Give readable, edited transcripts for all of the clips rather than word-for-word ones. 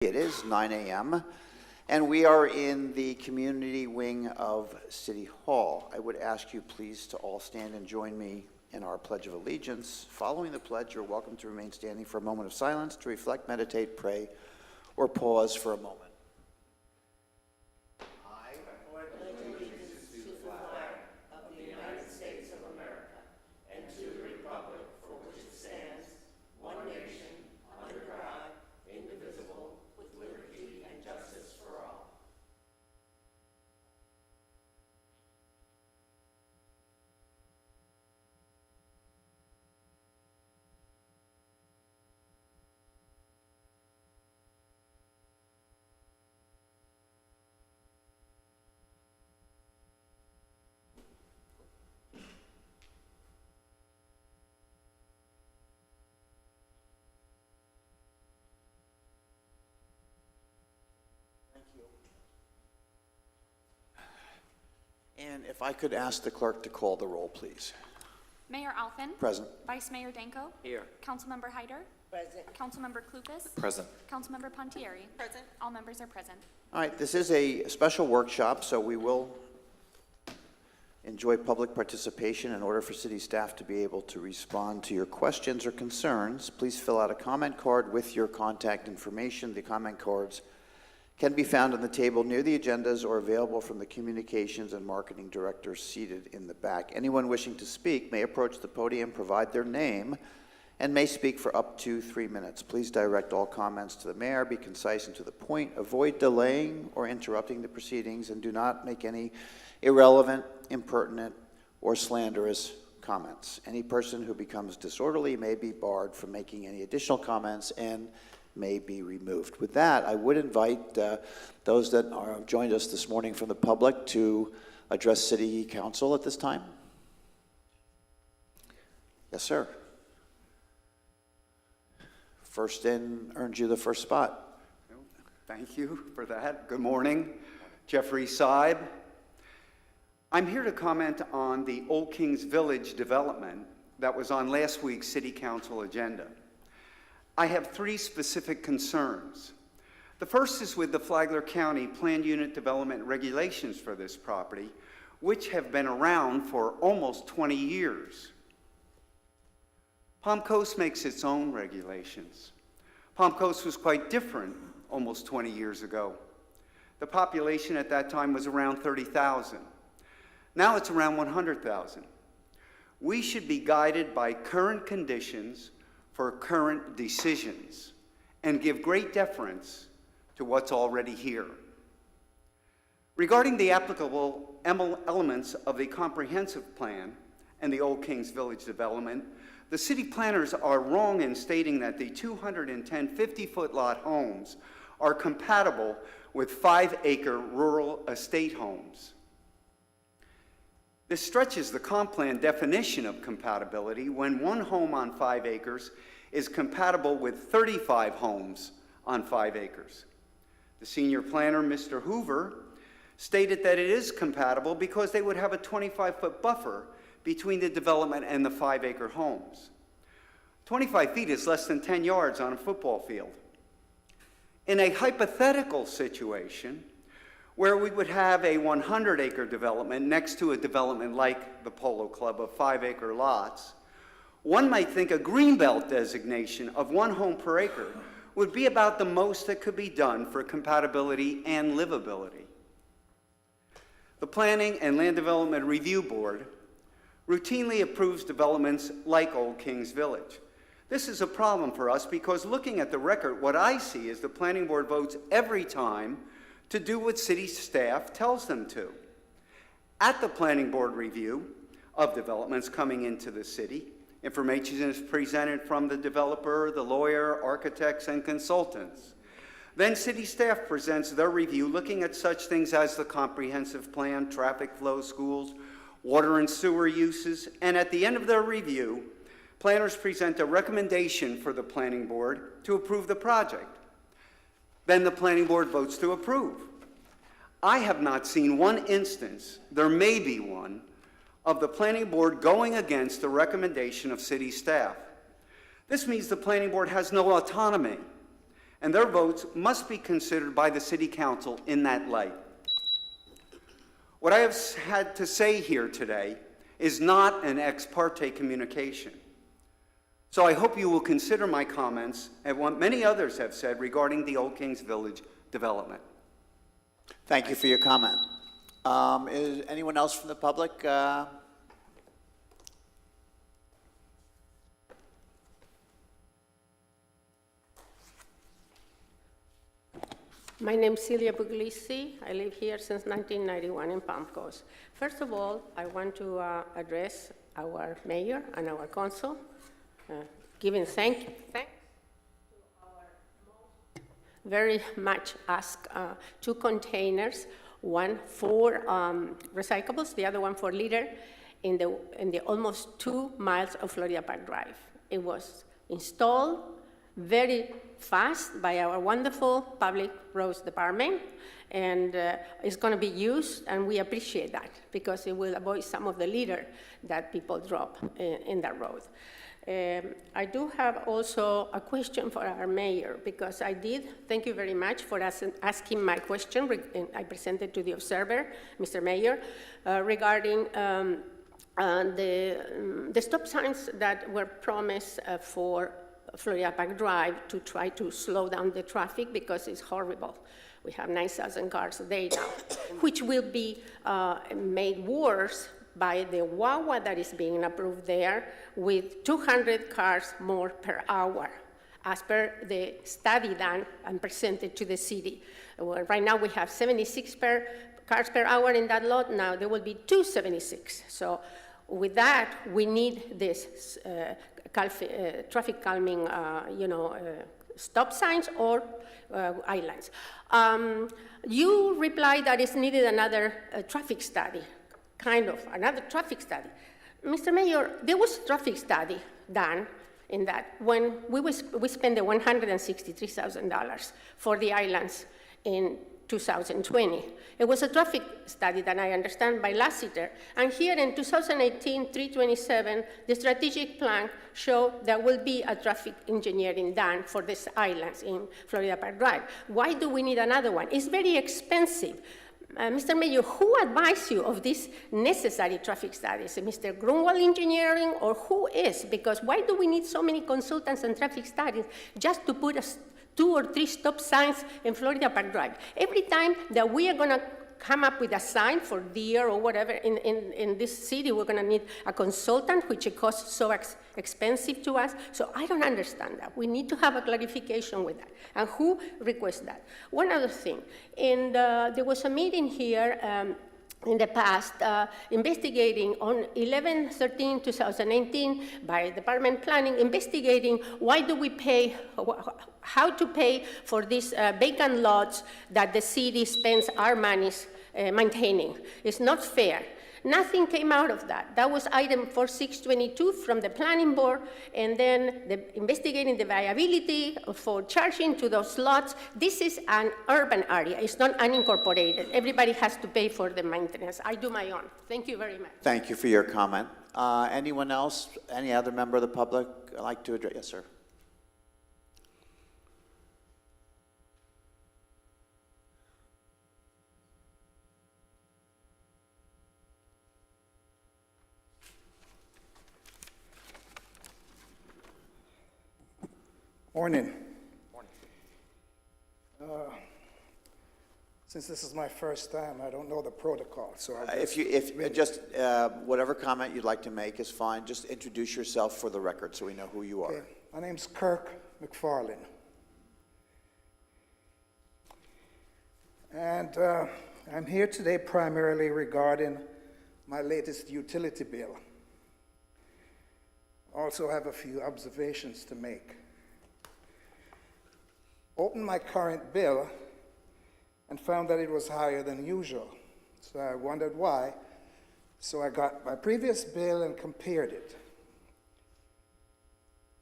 It is 9 a.m. and we are in the community wing of City Hall. I would ask you please to all stand and join me in our Pledge of Allegiance. Following the pledge, you're welcome to remain standing for a moment of silence to reflect, meditate, pray, or pause for a moment. And if I could ask the clerk to call the roll, please. Mayor Alfin. Present. Vice Mayor Danko. Here. Councilmember Hyder. Present. Councilmember Klukas. Present. Councilmember Pontieri. Present. All members are present. All right, this is a special workshop, so we will enjoy public participation. In order for city staff to be able to respond to your questions or concerns, please fill out a comment card with your contact information. The comment cards can be found on the table near the agendas or available from the communications and marketing director seated in the back. Anyone wishing to speak may approach the podium, provide their name, and may speak for up to 3 minutes. Please direct all comments to the mayor, be concise and to the point, avoid delaying or interrupting the proceedings, and do not make any irrelevant, impertinent, or slanderous comments. Any person who becomes disorderly may be barred from making any additional comments and may be removed. With that, I would invite those that have joined us this morning from the public to address City Council at this time. Yes, sir. First in earns you the first spot. Thank you for that. Good morning. Jeffrey Seib. I'm here to comment on the Old Kings Village development that was on last week's City Council agenda. I have 3 specific concerns. The first is with the Flagler County Planned Unit Development regulations for this property, which have been around for almost 20 years. Palm Coast makes its own regulations. Palm Coast was quite different almost 20 years ago. The population at that time was around 30,000. Now it's around 100,000. We should be guided by current conditions for current decisions and give great deference to what's already here. Regarding the applicable elements of the comprehensive plan and the Old Kings Village development, the city planners are wrong in stating that the 210 50-foot lot homes are compatible with 5-acre rural estate homes. This stretches the comp plan definition of compatibility when one home on 5 acres is compatible with 35 homes on 5 acres. The senior planner, Mr. Hoover, stated that it is compatible because they would have a 25-foot buffer between the development and the 5-acre homes. 25 feet is less than 10 yards on a football field. In a hypothetical situation where we would have a 100-acre development next to a development like the Polo Club of 5-acre lots, one might think a greenbelt designation of 1 home per acre would be about the most that could be done for compatibility and livability. The Planning and Land Development Review Board routinely approves developments like Old Kings Village. This is a problem for us because looking at the record, what I see is the Planning Board votes every time to do what city staff tells them to. At the Planning Board review of developments coming into the city, information is presented from the developer, the lawyer, architects, and consultants. Then city staff presents their review looking at such things as the comprehensive plan, traffic flow, schools, water and sewer uses, and at the end of their review, planners present a recommendation for the Planning Board to approve the project. Then the Planning Board votes to approve. I have not seen one instance, there may be one, of the Planning Board going against the recommendation of city staff. This means the Planning Board has no autonomy and their votes must be considered by the City Council in that light. What I have had to say here today is not an ex parte communication. So I hope you will consider my comments and what many others have said regarding the Old Kings Village development. Thank you for your comment. Is anyone else from the public? My name is Celia Puglisi. I live here since 1991 in Palm Coast. First of all, I want to address our mayor and our council, giving thanks to our very much asked 2 containers, one for recyclables, the other one for litter, in the almost 2 miles of Florida Park Drive. It was installed very fast by our wonderful public roads department, and it's going to be used, and we appreciate that because it will avoid some of the litter that people drop in that road. I do have also a question for our mayor, because thank you very much for asking my question, I presented to the observer, Mr. Mayor, regarding the stop signs that were promised for Florida Park Drive to try to slow down the traffic because it's horrible. We have 9,000 cars a day now, which will be made worse by the WAWA that is being approved there with 200 cars more per hour, as per the study done and presented to the city. Well, right now we have 76 cars per hour in that lot. Now there will be 276. So with that, we need this traffic calming, stop signs or islands. You replied that it's needed another traffic study, another traffic study. Mr. Mayor, there was a traffic study done in that when we spent the $163,000 for the islands in 2020. It was a traffic study that I understand by Lassiter. And here in 2018-327, the strategic plan showed there will be a traffic engineering done for these islands in Florida Park Drive. Why do we need another one? It's very expensive. Mr. Mayor, who advised you of these necessary traffic studies? Mr. Grunwald Engineering, or who is? Because why do we need so many consultants and traffic studies just to put 2 or 3 stop signs in Florida Park Drive? Every time that we are going to come up with a sign for deer or whatever in this city, we're going to need a consultant, which it costs so expensive to us. So I don't understand that. We need to have a clarification with that. And who requests that? One other thing, there was a meeting here in the past, investigating on 11/13/2019 by Department Planning, investigating why do we pay, how to pay for these vacant lots that the city spends our monies maintaining. It's not fair. Nothing came out of that. That was item 4622 from the planning board, and then investigating the viability for charging to those lots. This is an urban area. It's not unincorporated. Everybody has to pay for the maintenance. I do my own. Thank you very much. Thank you for your comment. Anyone else, any other member of the public like to address? Yes, sir. Morning. Since this is my first time, I don't know the protocol, so Whatever comment you'd like to make is fine. Just introduce yourself for the record so we know who you are. Okay. My name's Kirk McFarlane. And I'm here today primarily regarding my latest utility bill. Also have a few observations to make. Opened my current bill and found that it was higher than usual. So I wondered why. So I got my previous bill and compared it.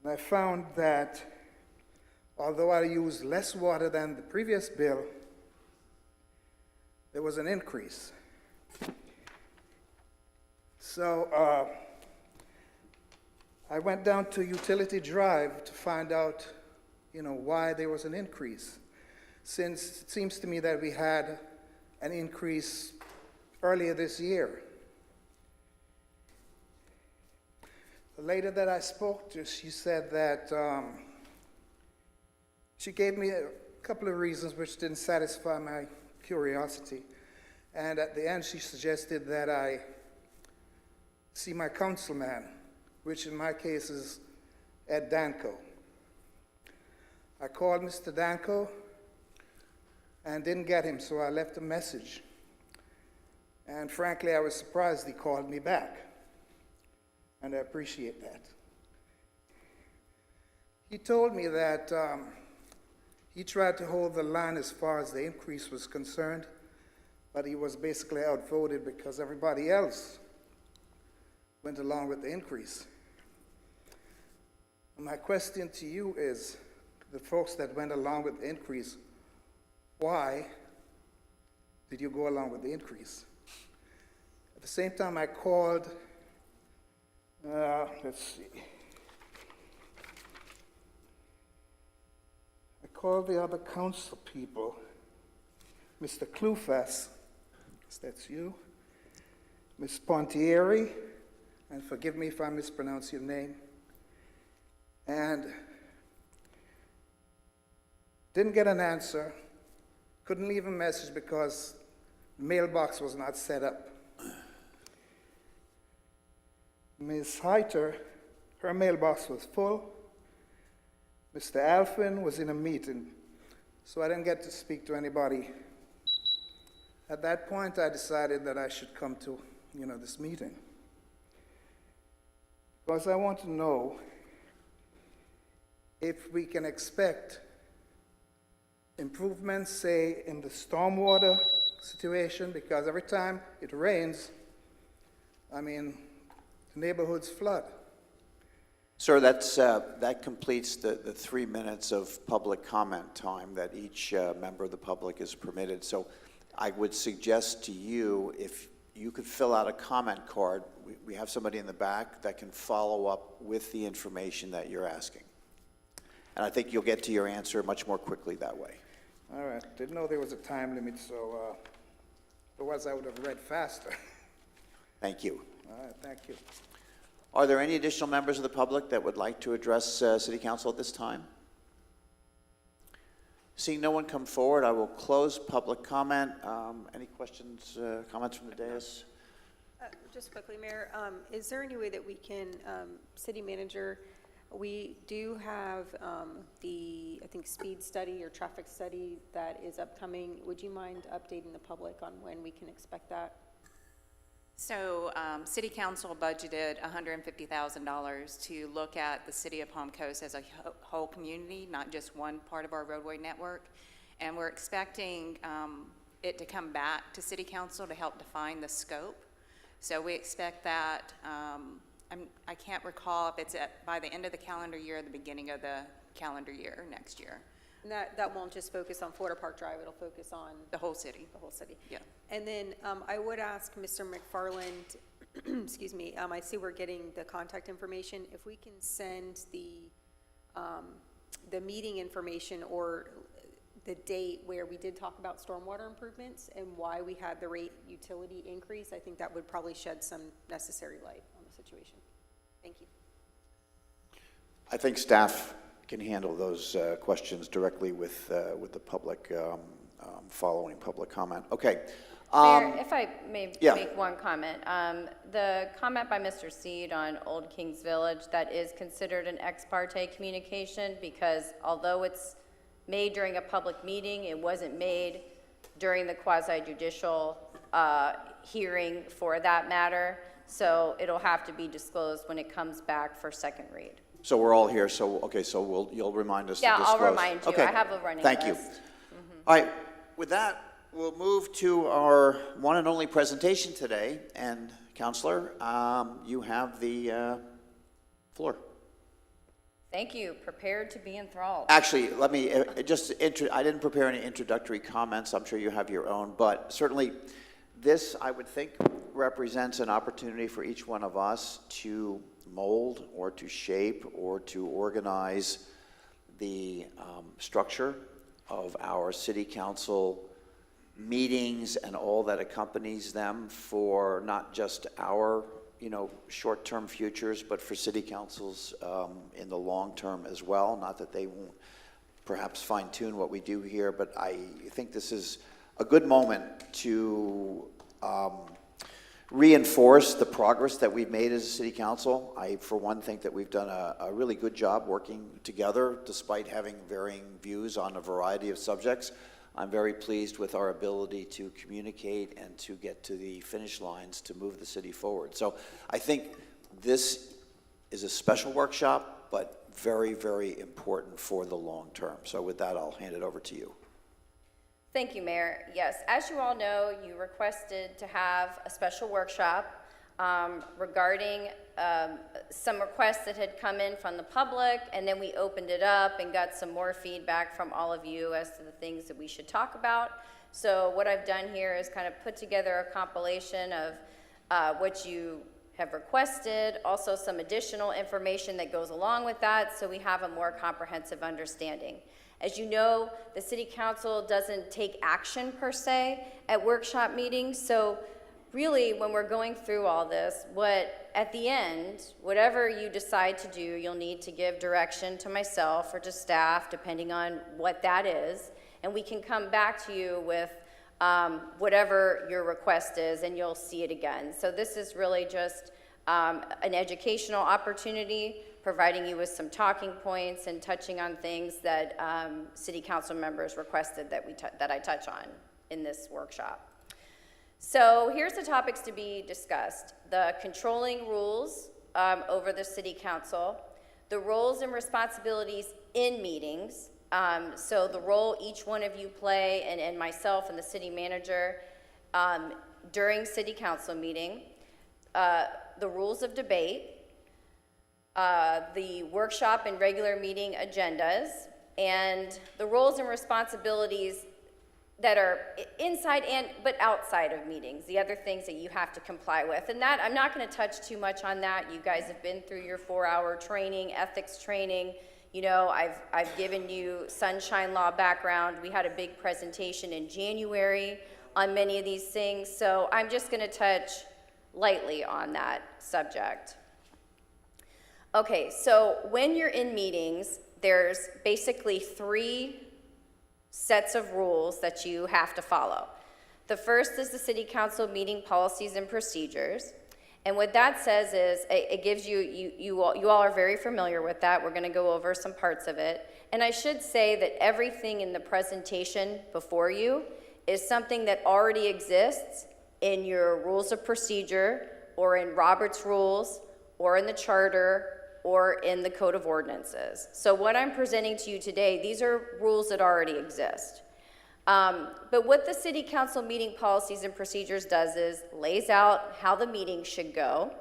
And I found that although I used less water than the previous bill, there was an increase. So I went down to Utility Drive to find out why there was an increase, since it seems to me that we had an increase earlier this year. The lady that I spoke to, she said that she gave me a couple of reasons which didn't satisfy my curiosity. And at the end, she suggested that I see my councilman, which in my case is Ed Danko. I called Mr. Danko and didn't get him, so I left a message. And frankly, I was surprised he called me back. And I appreciate that. He told me that he tried to hold the line as far as the increase was concerned, but he was basically outvoted because everybody else went along with the increase. And my question to you is, the folks that went along with the increase, why did you go along with the increase? At the same time, I called, let's see. I called the other council people, Mr. Clufas, that's you, Ms. Pontieri, and forgive me if I mispronounce your name, and didn't get an answer, couldn't leave a message because the mailbox was not set up. Ms. Heiter, her mailbox was full. Mr. Alfin was in a meeting, so I didn't get to speak to anybody. At that point, I decided that I should come to, this meeting. Because I want to know if we can expect improvements, say, in the stormwater situation, because every time it rains, the neighborhoods flood. Sir, that completes the 3 minutes of public comment time that each member of the public is permitted. So I would suggest to you, if you could fill out a comment card, we have somebody in the back that can follow up with the information that you're asking. And I think you'll get to your answer much more quickly that way. All right, didn't know there was a time limit, so otherwise I would have read faster. Thank you. All right, thank you. Are there any additional members of the public that would like to address City Council at this time? Seeing no one come forward, I will close public comment. Any questions, comments from the dais? Just quickly, Mayor, is there any way that we can, City Manager, we do have the, I think, speed study or traffic study that is upcoming. Would you mind updating the public on when we can expect that? So City Council budgeted $150,000 to look at the city of Palm Coast as a whole community, not just one part of our roadway network. And we're expecting it to come back to City Council to help define the scope. So we expect that, I can't recall if it's by the end of the calendar year or the beginning of the calendar year next year. And that won't just focus on Florida Park Drive, it'll focus on The whole city. the whole city. Yeah. And then I would ask Mr. McFarland, excuse me, I see we're getting the contact information. If we can send the meeting information or the date where we did talk about stormwater improvements and why we had the rate utility increase, I think that would probably shed some necessary light on the situation. Thank you. I think staff can handle those questions directly with the public following public comment. Okay. Mayor, if I may yeah. make one comment. The comment by Mr. Seed on Old Kings Village, that is considered an ex parte communication because although it's made during a public meeting, it wasn't made during the quasi-judicial hearing for that matter. So it'll have to be disclosed when it comes back for second read. So we're all here, so, okay, so you'll remind us to Yeah, disclose. I'll remind you. Okay. I have a running Thank list. you. All right, with that, we'll move to our one and only presentation today. And Councilor, you have the floor. Thank you. Prepared to be enthralled. Actually, let me I didn't prepare any introductory comments. I'm sure you have your own, but certainly this, I would think, represents an opportunity for each one of us to mold or to shape or to organize the structure of our city council meetings and all that accompanies them for not just our, short-term futures, but for city councils in the long term as well. Not that they won't perhaps fine-tune what we do here, but I think this is a good moment to reinforce the progress that we've made as a city council. I, for one, think that we've done a really good job working together despite having varying views on a variety of subjects. I'm very pleased with our ability to communicate and to get to the finish lines to move the city forward. So I think this is a special workshop, but very, very important for the long term. So with that, I'll hand it over to you. Thank you, Mayor. Yes, as you all know, you requested to have a special workshop regarding some requests that had come in from the public, and then we opened it up and got some more feedback from all of you as to the things that we should talk about. So what I've done here is kind of put together a compilation of what you have requested, also some additional information that goes along with that, so we have a more comprehensive understanding. As you know, the City Council doesn't take action per se at workshop meetings, so really when we're going through all this, at the end, whatever you decide to do, you'll need to give direction to myself or to staff, depending on what that is, and we can come back to you with whatever your request is, and you'll see it again. So this is really just an educational opportunity, providing you with some talking points and touching on things that City Council members requested that I touch on in this workshop. So here's the topics to be discussed: the controlling rules over the City Council, the roles and responsibilities in meetings, so the role each one of you play, and myself and the city manager during City Council meeting, the rules of debate, the workshop and regular meeting agendas, and the roles and responsibilities that are inside but outside of meetings, the other things that you have to comply with. And that, I'm not going to touch too much on that. You guys have been through your 4-hour training, ethics training. I've given you sunshine law background. We had a big presentation in January on many of these things, so I'm just going to touch lightly on that subject. Okay, so when you're in meetings, there's basically 3 sets of rules that you have to follow. The first is the City Council meeting policies and procedures. And what that says is, it gives you all are very familiar with that. We're going to go over some parts of it. And I should say that everything in the presentation before you is something that already exists in your rules of procedure, or in Robert's rules, or in the charter, or in the Code of Ordinances. So what I'm presenting to you today, these are rules that already exist. But what the City Council meeting policies and procedures does is lays out how the meeting should go.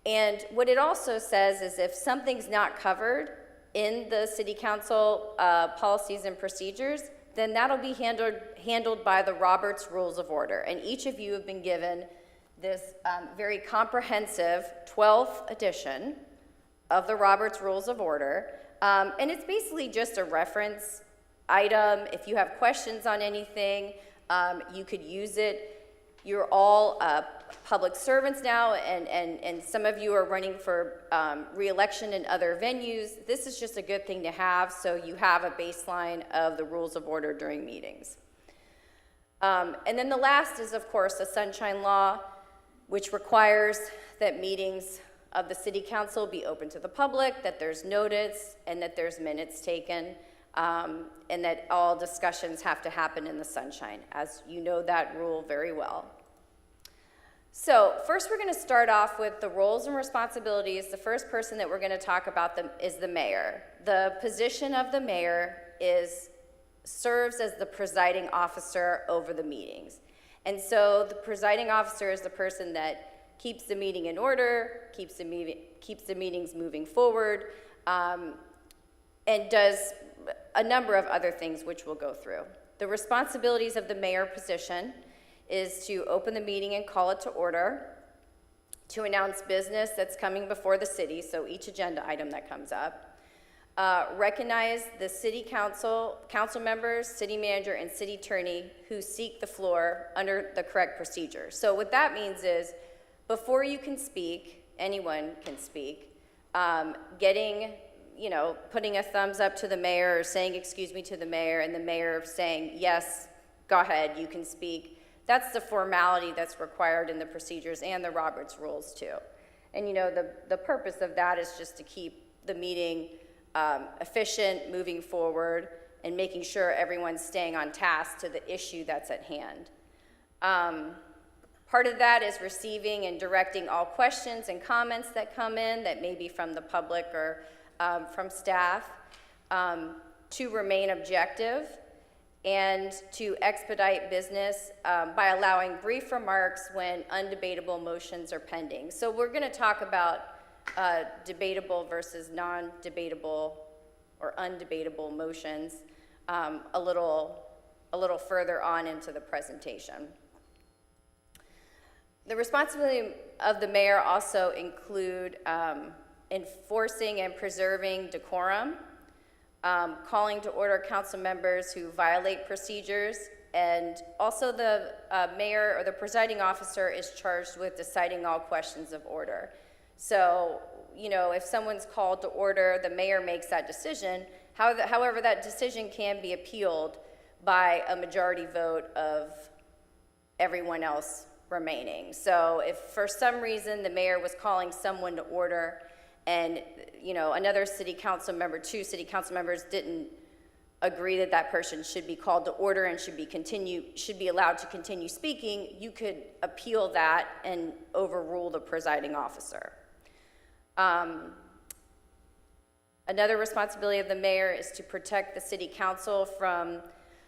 And what it also says is if something's not covered in the City Council policies and procedures, then that'll be handled by the Roberts Rules of Order. And each of you have been given this very comprehensive 12th edition of the Roberts Rules of Order. And it's basically just a reference item. If you have questions on anything, you could use it. You're all public servants now, and some of you are running for re-election in other venues. This is just a good thing to have, so you have a baseline of the rules of order during meetings. And then the last is, of course, the Sunshine Law, which requires that meetings of the City Council be open to the public, that there's notice, and that there's minutes taken, and that all discussions have to happen in the sunshine, as you know that rule very well. So first we're going to start off with the roles and responsibilities. The first person that we're going to talk about is the mayor. The position of the mayor serves as the presiding officer over the meetings. And so the presiding officer is the person that keeps the meeting in order, keeps the meetings moving forward, and does a number of other things which we'll go through. The responsibilities of the mayor position is to open the meeting and call it to order, to announce business that's coming before the city, so each agenda item that comes up, recognize the city council, council members, city manager, and city attorney who seek the floor under the correct procedure. So what that means is, before you can speak, anyone can speak, putting a thumbs up to the mayor or saying excuse me to the mayor, and the mayor saying, yes, go ahead, you can speak. That's the formality that's required in the procedures and the Roberts rules too. And the purpose of that is just to keep the meeting efficient, moving forward, and making sure everyone's staying on task to the issue that's at hand. Part of that is receiving and directing all questions and comments that come in that may be from the public or from staff, to remain objective, and to expedite business by allowing brief remarks when undebatable motions are pending. So we're going to talk about debatable versus non-debatable or undebatable motions a little further on into the presentation. The responsibility of the mayor also include enforcing and preserving decorum, calling to order council members who violate procedures, and also the mayor or the presiding officer is charged with deciding all questions of order. So, if someone's called to order, the mayor makes that decision. However, that decision can be appealed by a majority vote of everyone else remaining. So if for some reason the mayor was calling someone to order and another city council member, 2 city council members didn't agree that that person should be called to order and should be allowed to continue speaking, you could appeal that and overrule the presiding officer. Another responsibility of the mayor is to protect the city council from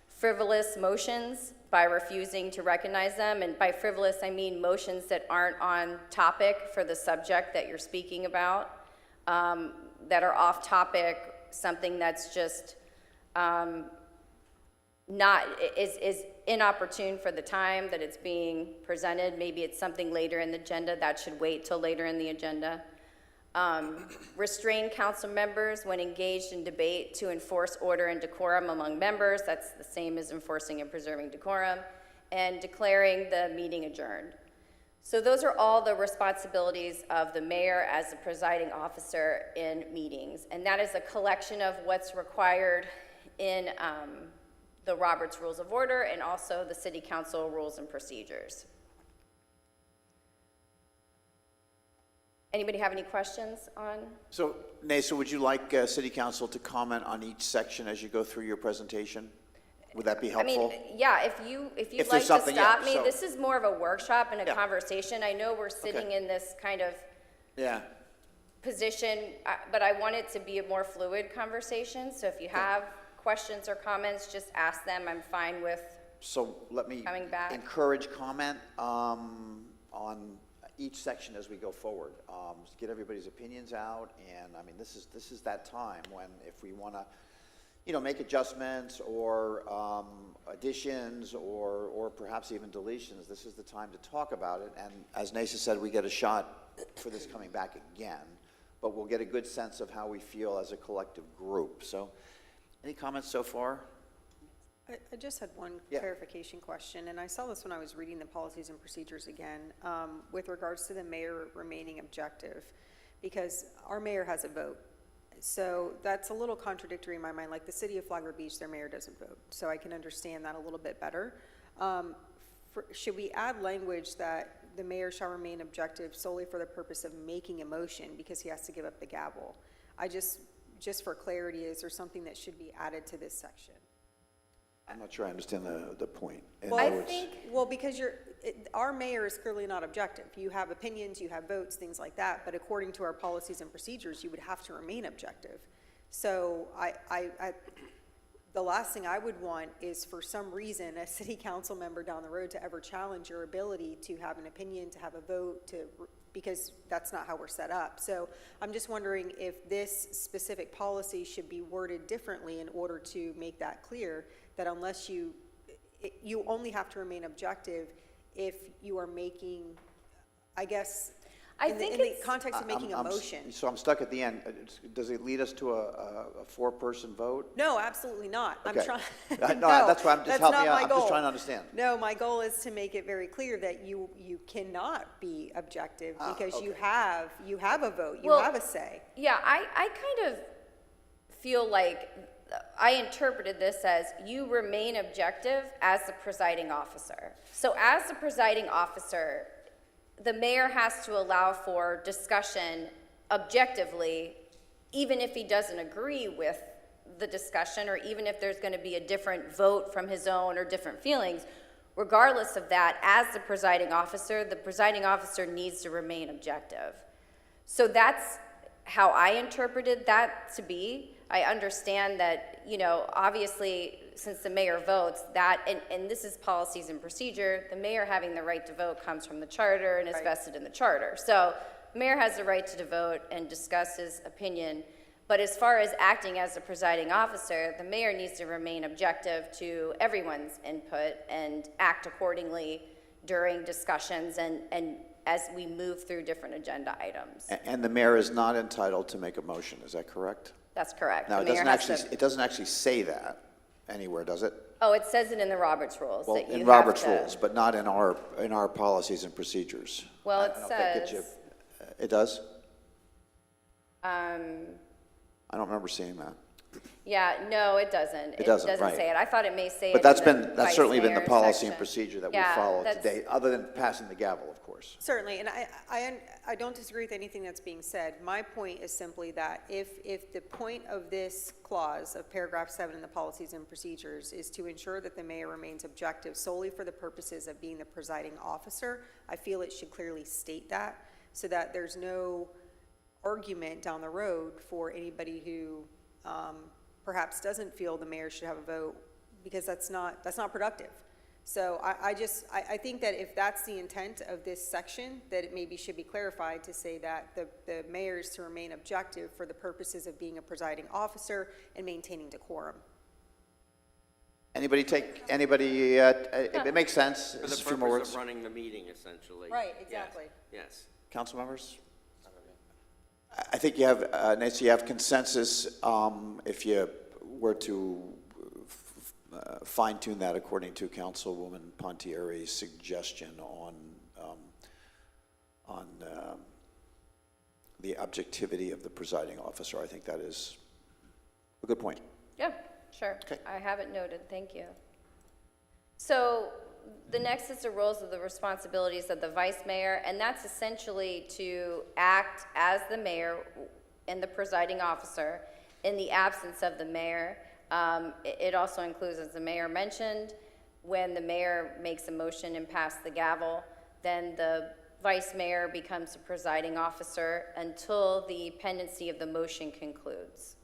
frivolous motions by refusing to recognize them. And by frivolous, I mean motions that aren't on topic for the subject that you're speaking about, that are off topic, something that's just is inopportune for the time that it's being presented. Maybe it's something later in the agenda that should wait till later in the agenda. Restrain council members when engaged in debate to enforce order and decorum among members. That's the same as enforcing and preserving decorum, and declaring the meeting adjourned. So those are all the responsibilities of the mayor as the presiding officer in meetings. And that is a collection of what's required in the Roberts Rules of Order and also the City Council Rules and Procedures. Anybody have any questions on? So, Nasa, would you like City Council to comment on each section as you go through your presentation? Would that be helpful? I mean, yeah, if you'd If like there's to something, yeah, stop me, so- this is more of a workshop and a Yeah. conversation. I know we're sitting Okay. in this kind of Yeah. position, but I want it to be a more fluid conversation. So if you have questions or comments, just ask them. I'm fine with, So let me Coming back. encourage comment on each section as we go forward. Get everybody's opinions out, and I mean, this is that time when if we want to, make adjustments or additions or perhaps even deletions, this is the time to talk about it. And as Nasa said, we get a shot for this coming back again, but we'll get a good sense of how we feel as a collective group. So, any comments so far? I just had one Yeah. clarification question, and I saw this when I was reading the policies and procedures again, with regards to the mayor remaining objective, because our mayor has a vote. So that's a little contradictory in my mind. Like the city of Flagler Beach, their mayor doesn't vote, so I can understand that a little bit better. Should we add language that the mayor shall remain objective solely for the purpose of making a motion because he has to give up the gavel? Just for clarity, is there something that should be added to this section? I'm not sure I understand the point. In Well, other words- Well, because our mayor is clearly not objective. You have opinions, you have votes, things like that, but according to our policies and procedures, you would have to remain objective. So the last thing I would want is for some reason, a city council member down the road to ever challenge your ability to have an opinion, to have a vote, because that's not how we're set up. So I'm just wondering if this specific policy should be worded differently in order to make that clear, that unless you only have to remain objective if you are making, I guess. I in think the it's, context of making a I'm s- motion. So I'm stuck at the end. Does it lead us to a four-person vote? No, absolutely not. I'm Okay. trying. No, that's why I'm just that's helping not me out. my I'm just goal. trying to understand. No, my goal is to make it very clear that you cannot be objective because you have a vote, you Well, have a say. yeah, I kind of feel like I interpreted this as you remain objective as the presiding officer. So as the presiding officer, the mayor has to allow for discussion objectively, even if he doesn't agree with the discussion, or even if there's going to be a different vote from his own or different feelings. Regardless of that, as the presiding officer needs to remain objective. So that's how I interpreted that to be. I understand that, you know, obviously, since the mayor votes, that, and this is policies and procedure, the mayor having the right to vote comes from the charter and is Right. vested in the charter. So the mayor has the right to vote and discuss his opinion. But as far as acting as the presiding officer, the mayor needs to remain objective to everyone's input and act accordingly during discussions and as we move through different agenda items. And the mayor is not entitled to make a motion, is that correct? That's correct. Now, The mayor has to- it doesn't actually say that anywhere, does it? Oh, it says it in the Roberts rules Well, that you in have Robert's to- rules, but not in our policies and procedures. Well, I it don't know if that gets you- says, It does? I don't remember seeing that. yeah, no, it doesn't. It doesn't, right. say it. I thought it may say it But that's in the that's vice certainly been the mayor policy and section. procedure that we Yeah, follow that's- today, other than passing the gavel, of course. Certainly, and I don't disagree with anything that's being said. My point is simply that if the point of this clause of paragraph 7 in the policies and procedures is to ensure that the mayor remains objective solely for the purposes of being the presiding officer, I feel it should clearly state that so that there's no argument down the road for anybody who perhaps doesn't feel the mayor should have a vote, because that's not productive. So I think that if that's the intent of this section, that it maybe should be clarified to say that the mayor is to remain objective for the purposes of being a presiding officer and maintaining decorum. It makes sense. For the Just a few more purpose words. of running the meeting, essentially. Right, Yes, exactly. Yes. Council members? I think you have, Nancy, you have consensus if you were to fine tune that according to Councilwoman Pontieri's suggestion on the objectivity of the presiding officer. I think that is a good point. Yeah, sure. Okay. I have it noted, thank you. So the next is the roles of the responsibilities of the vice mayor, and that's essentially to act as the mayor and the presiding officer in the absence of the mayor. It also includes, as the mayor mentioned, when the mayor makes a motion and passes the gavel, then the vice mayor becomes the presiding officer until the pendency of the motion concludes.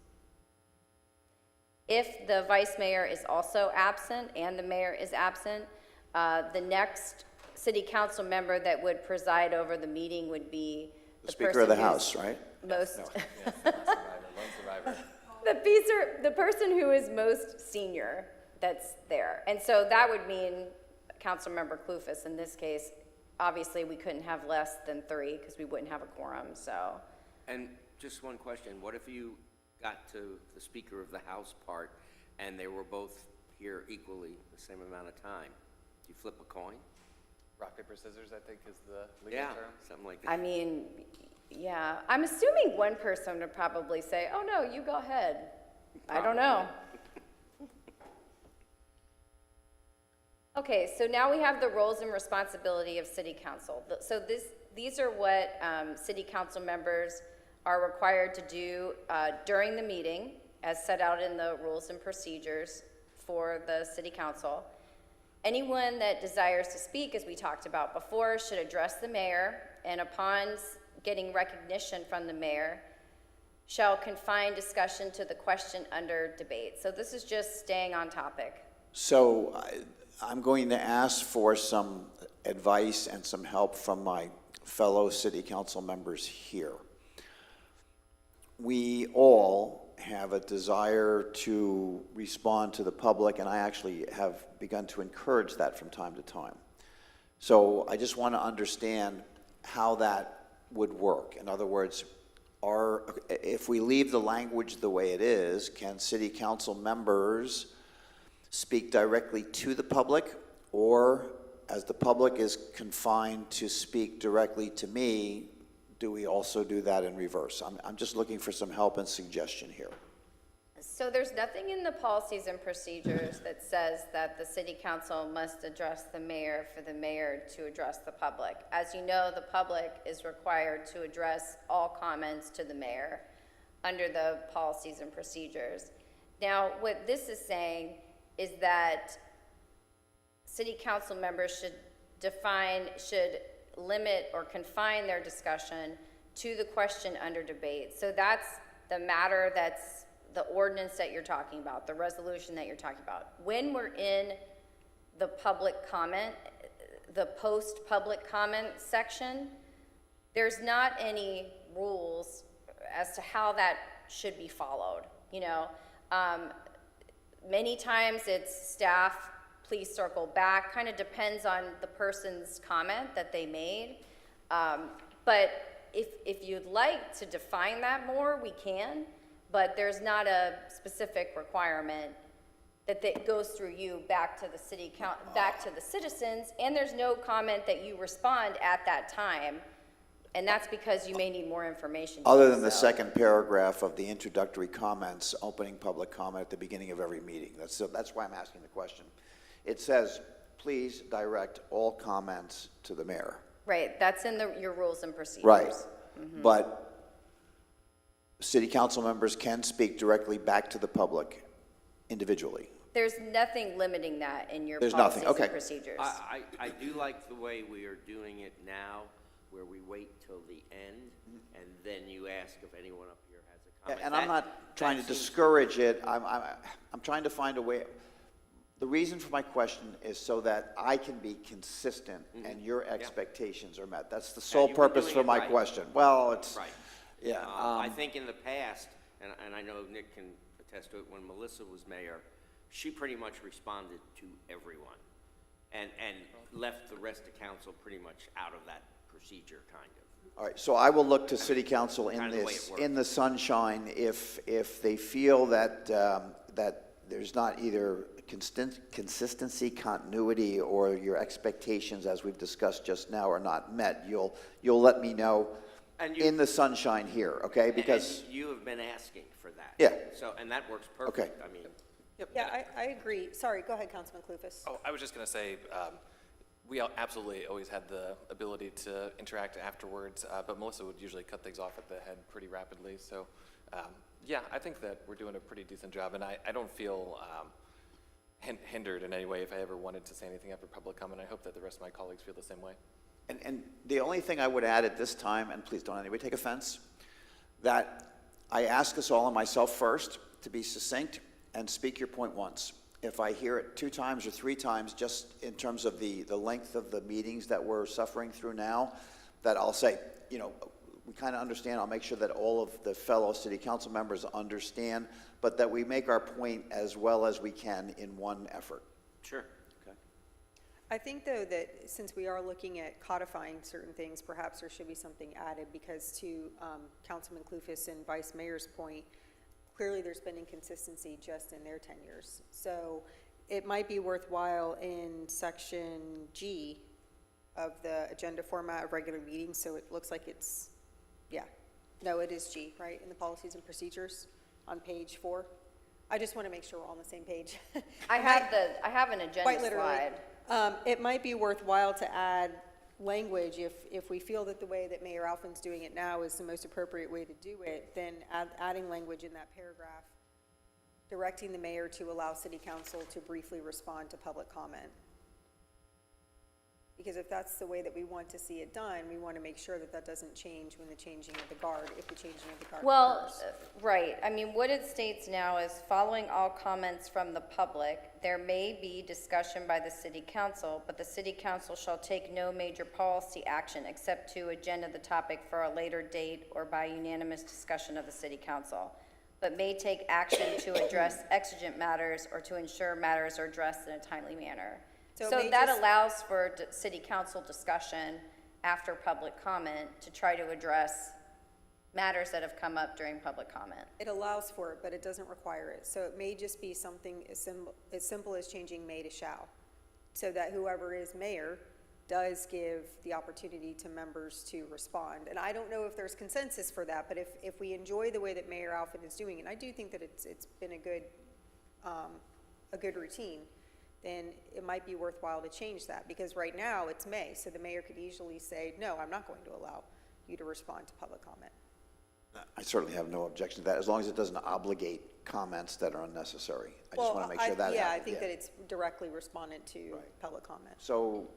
If the vice mayor is also absent and the mayor is absent, the next city council member that would preside over the meeting would be The the Speaker of the person who's House, right? most, the person who is most senior that's there. And so that would mean Councilmember Clufus in this case. Obviously, we couldn't have less than 3 because we wouldn't have a quorum, so. And just one question, what if you got to the Speaker of the House part and they were both here equally the same amount of time? Do you flip a coin? Rock, paper, scissors, I think is the legal Yeah, term. something like that. I mean, yeah, I'm assuming one person would probably say, oh, no, you go ahead. I don't know. Okay, so now we have the roles and responsibility of city council. So these are what city council members are required to do during the meeting, as set out in the rules and procedures for the city council. Anyone that desires to speak, as we talked about before, should address the mayor, and upon getting recognition from the mayor, shall confine discussion to the question under debate. So this is just staying on topic. So I'm going to ask for some advice and some help from my fellow city council members here. We all have a desire to respond to the public, and I actually have begun to encourage that from time to time. So I just want to understand how that would work. In other words, if we leave the language the way it is, can city council members speak directly to the public, or as the public is confined to speak directly to me, do we also do that in reverse? I'm just looking for some help and suggestion here. So there's nothing in the policies and procedures that says that the city council must address the mayor for the mayor to address the public. As you know, the public is required to address all comments to the mayor under the policies and procedures. Now, what this is saying is that city council members should limit or confine their discussion to the question under debate. So that's the matter, that's the ordinance that you're talking about, the resolution that you're talking about. When we're in the public comment, the post-public comment section, there's not any rules as to how that should be followed, you know. Many times it's staff, please circle back, kind of depends on the person's comment that they made. But if you'd like to define that more, we can, but there's not a specific requirement that goes through you back to the back to the citizens, and there's no comment that you respond at that time, and that's because you may need more information. Other than the second paragraph of the introductory comments, opening public comment at the beginning of every meeting. That's why I'm asking the question. It says, please direct all comments to the mayor. Right, that's in your rules and procedures. Right, but city council members can speak directly back to the public individually. There's nothing limiting that in your There's policies nothing, okay. and procedures. I do like the way we are doing it now, where we wait till the end, and then you ask if anyone up here has a comment. And I'm not trying to discourage it, I'm trying to find a way. The reason for my question is so that I can be consistent and your expectations are met. That's the sole you've been purpose doing for it my right. question. Well, it's, Right. yeah. I think in the past, and I know Nick can attest to it, when Melissa was mayor, she pretty much responded to everyone and left the rest of council pretty much out of that procedure, kind of. All right, so I will look to city council in Kinda the way this, it works. in the sunshine, if they feel that, that there's not either consistency, continuity, or your expectations, as we've discussed just now, are not met, you'll let me know And you- in the sunshine here, okay? Because, And you have been asking for that. Yeah. So, and that works perfect. I mean, Yeah, I agree. Sorry, go ahead, Councilman Clufus. Oh, I was just going to say, we absolutely always had the ability to interact afterwards, but Melissa would usually cut things off at the head pretty rapidly. So, yeah, I think that we're doing a pretty decent job, and I don't feel hindered in any way if I ever wanted to say anything after public comment. I hope that the rest of my colleagues feel the same way. and the only thing I would add at this time, and please don't anybody take offense, that I ask us all and myself first to be succinct and speak your point once. If I hear it 2 times or 3 times, just in terms of the length of the meetings that we're suffering through now, that I'll say, you know, we kind of understand. I'll make sure that all of the fellow city council members understand, but that we make our point as well as we can in one effort. sure. Okay. I think, though, that since we are looking at codifying certain things, perhaps there should be something added, because to Councilman Clufus and Vice Mayor's point, clearly there's been inconsistency just in their tenures. So it might be worthwhile in section G of the agenda format of regular meetings, so it looks like it's, yeah. No, it is G, right, in the policies and procedures on page 4. I just want to make sure we're all on the same page. I have an agenda Quite literally. slide. It might be worthwhile to add language if we feel that the way that Mayor Alfin's doing it now is the most appropriate way to do it, then adding language in that paragraph, directing the mayor to allow city council to briefly respond to public comment. Because if that's the way that we want to see it done, we want to make sure that that doesn't change when the changing of the guard, if the changing of the guard Well, occurs. right, I mean, what it states now is, following all comments from the public, there may be discussion by the city council, but the city council shall take no major policy action except to agenda the topic for a later date or by unanimous discussion of the city council, but may take action to address exigent matters or to ensure matters are addressed in a timely manner. So it So may that just- allows for city council discussion after public comment to try to address matters that have come up during public comment. It allows for it, but it doesn't require it. So it may just be something as simple as changing may to shall, so that whoever is mayor does give the opportunity to members to respond. And I don't know if there's consensus for that, but if we enjoy the way that Mayor Alford is doing, and I do think that it's been a good routine, then it might be worthwhile to change that, because right now it's May, so the mayor could easily say, no, I'm not going to allow you to respond to public comment. I certainly have no objection to that, as long as it doesn't obligate comments that are unnecessary. I just want to make sure that Yeah, I happens. think that it's directly responded to public comment. So,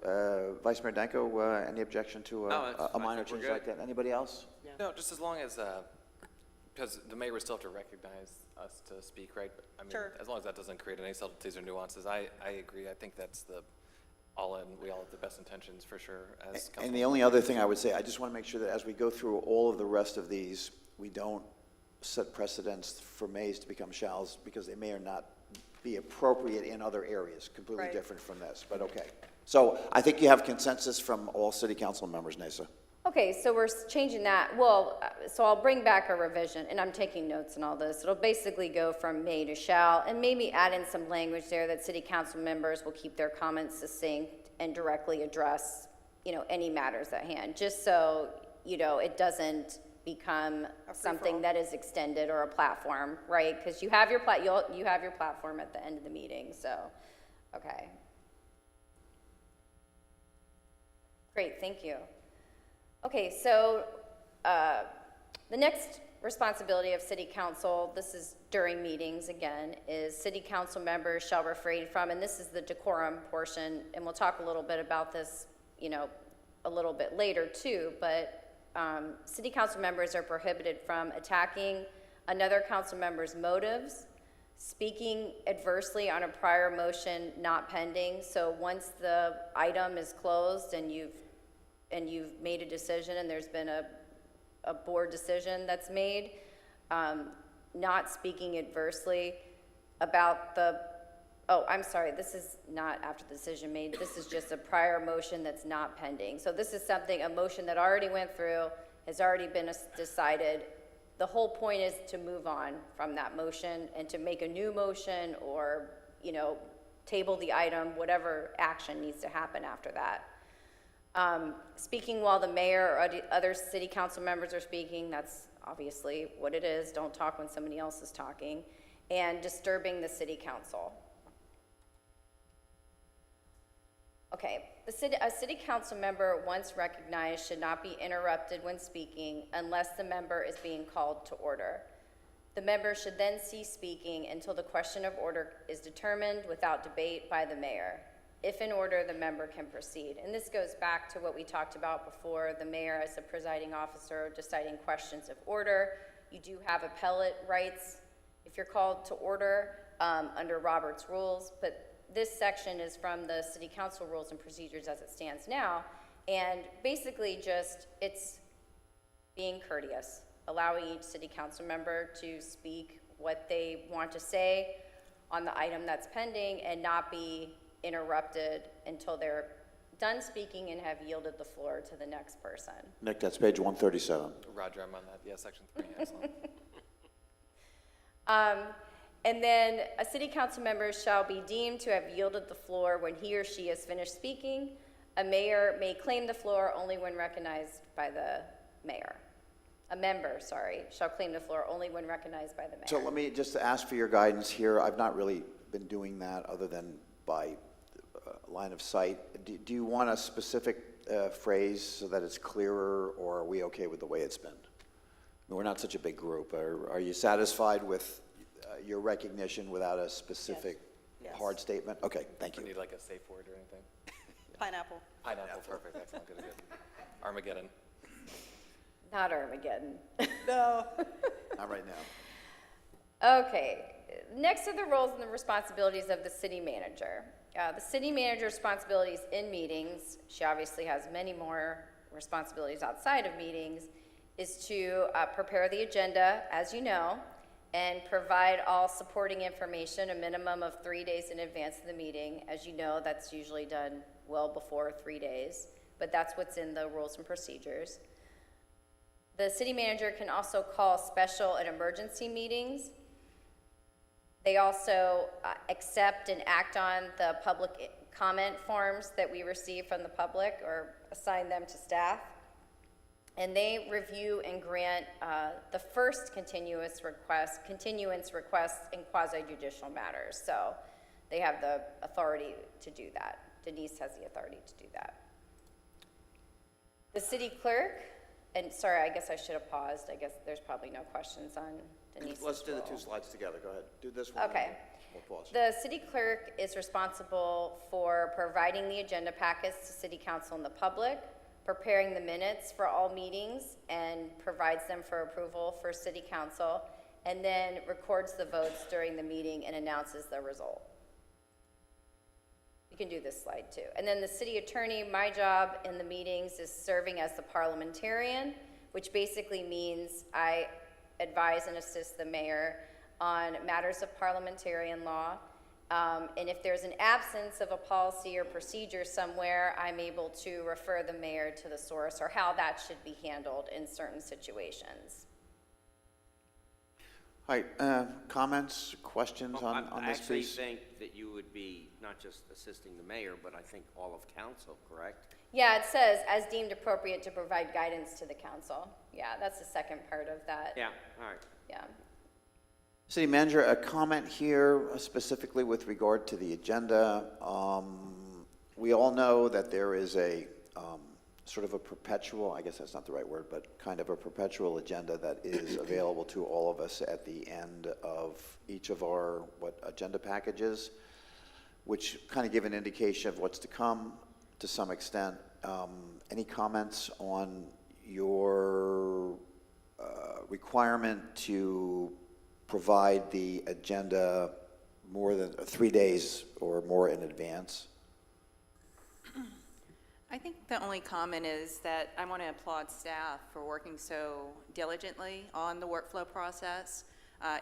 Vice Mayor Danko, any objection to No, it's- a I minor think we're change like that? Anybody else? No, just as long as, because the mayor would still have to recognize us to speak, right? I mean, Sure. as long as that doesn't create any subtleties or nuances, I agree. I think that's we all have the best intentions for sure as council. And the only other thing I would say, I just want to make sure that as we go through all of the rest of these, we don't set precedents for mays to become shalls, because they may or not be appropriate in other areas, completely Right. different from this, but okay. So I think you have consensus from all city council members, Nasa. Okay, so we're changing that. Well, so I'll bring back a revision, and I'm taking notes and all this. It'll basically go from may to shall, and maybe add in some language there that city council members will keep their comments succinct and directly address, any matters at hand, just so, it doesn't become something that is extended or a platform, right? Because you have your you have your platform at the end of the meeting, so, okay. Great, thank you. Okay, so the next responsibility of city council, this is during meetings again, is city council members shall refrain from, and this is the decorum portion, and we'll talk a little bit about this, a little bit later too, but city council members are prohibited from attacking another council member's motives, speaking adversely on a prior motion not pending. So once the item is closed and you've made a decision and there's been a board decision that's made, not speaking adversely about I'm sorry, this is not after the decision made, this is just a prior motion that's not pending. So this is a motion that already went through, has already been decided. The whole point is to move on from that motion and to make a new motion or, table the item, whatever action needs to happen after that. Speaking while the mayor or other city council members are speaking, that's obviously what it is. Don't talk when somebody else is talking. And disturbing the city council. Okay, a city council member, once recognized, should not be interrupted when speaking unless the member is being called to order. The member should then cease speaking until the question of order is determined without debate by the mayor. If in order, the member can proceed. And this goes back to what we talked about before, the mayor as the presiding officer deciding questions of order. You do have appellate rights if you're called to order under Robert's rules, but this section is from the city council rules and procedures as it stands now, and basically it's being courteous, allowing each city council member to speak what they want to say on the item that's pending and not be interrupted until they're done speaking and have yielded the floor to the next person. Nick, that's page 137. Roger, I'm on that. Yeah, section 3, excellent. And then a city council member shall be deemed to have yielded the floor when he or she has finished speaking. A mayor may claim the floor only when recognized by the mayor. A member, shall claim the floor only when recognized by the mayor. So let me just ask for your guidance here. I've not really been doing that other than by line of sight. Do you want a specific phrase so that it's clearer, or are we okay with the way it's been? We're not such a big group. Are you satisfied with your recognition without a specific Yes. hard statement? Okay, thank Do you. we need like a safe word or anything? Pineapple. Pineapple, perfect, excellent, good. Armageddon. Not Armageddon. No. Not right now. Okay, next are the roles and the responsibilities of the city manager. The city manager's responsibilities in meetings, she obviously has many more responsibilities outside of meetings, is to prepare the agenda, as you know, and provide all supporting information a minimum of 3 days in advance of the meeting. As you know, that's usually done well before 3 days. but that's what's in the rules and procedures. The city manager can also call special and emergency meetings. They also accept and act on the public comment forms that we receive from the public or assign them to staff. And they review and grant the first continuance requests in quasi-judicial matters. So they have the authority to do that. Denise has the authority to do that. The city clerk, and sorry, I guess I should have paused. I guess there's probably no questions on Denise's Let's do the two role. slides together. Go ahead. Do this one. Okay. We'll pause. The city clerk is responsible for providing the agenda packets to city council and the public, preparing the minutes for all meetings and provides them for approval for city council, and then records the votes during the meeting and announces the result. You can do this slide too. And then the city attorney, my job in the meetings is serving as the parliamentarian, which basically means I advise and assist the mayor on matters of parliamentarian law. And if there's an absence of a policy or procedure somewhere, I'm able to refer the mayor to the source or how that should be handled in certain situations. All right, comments, questions on I this actually piece? think that you would be not just assisting the mayor, but I think all of council, correct? Yeah, it says, as deemed appropriate to provide guidance to the council. Yeah, that's the second part of that. Yeah, all right. Yeah. City Manager, a comment here specifically with regard to the agenda. We all know that there is a sort of a perpetual, I guess that's not the right word, but kind of a perpetual agenda that is available to all of us at the end of each of our, agenda packages, which kind of give an indication of what's to come to some extent. Any comments on your requirement to provide the agenda more than 3 days or more in advance? I think the only comment is that I want to applaud staff for working so diligently on the workflow process.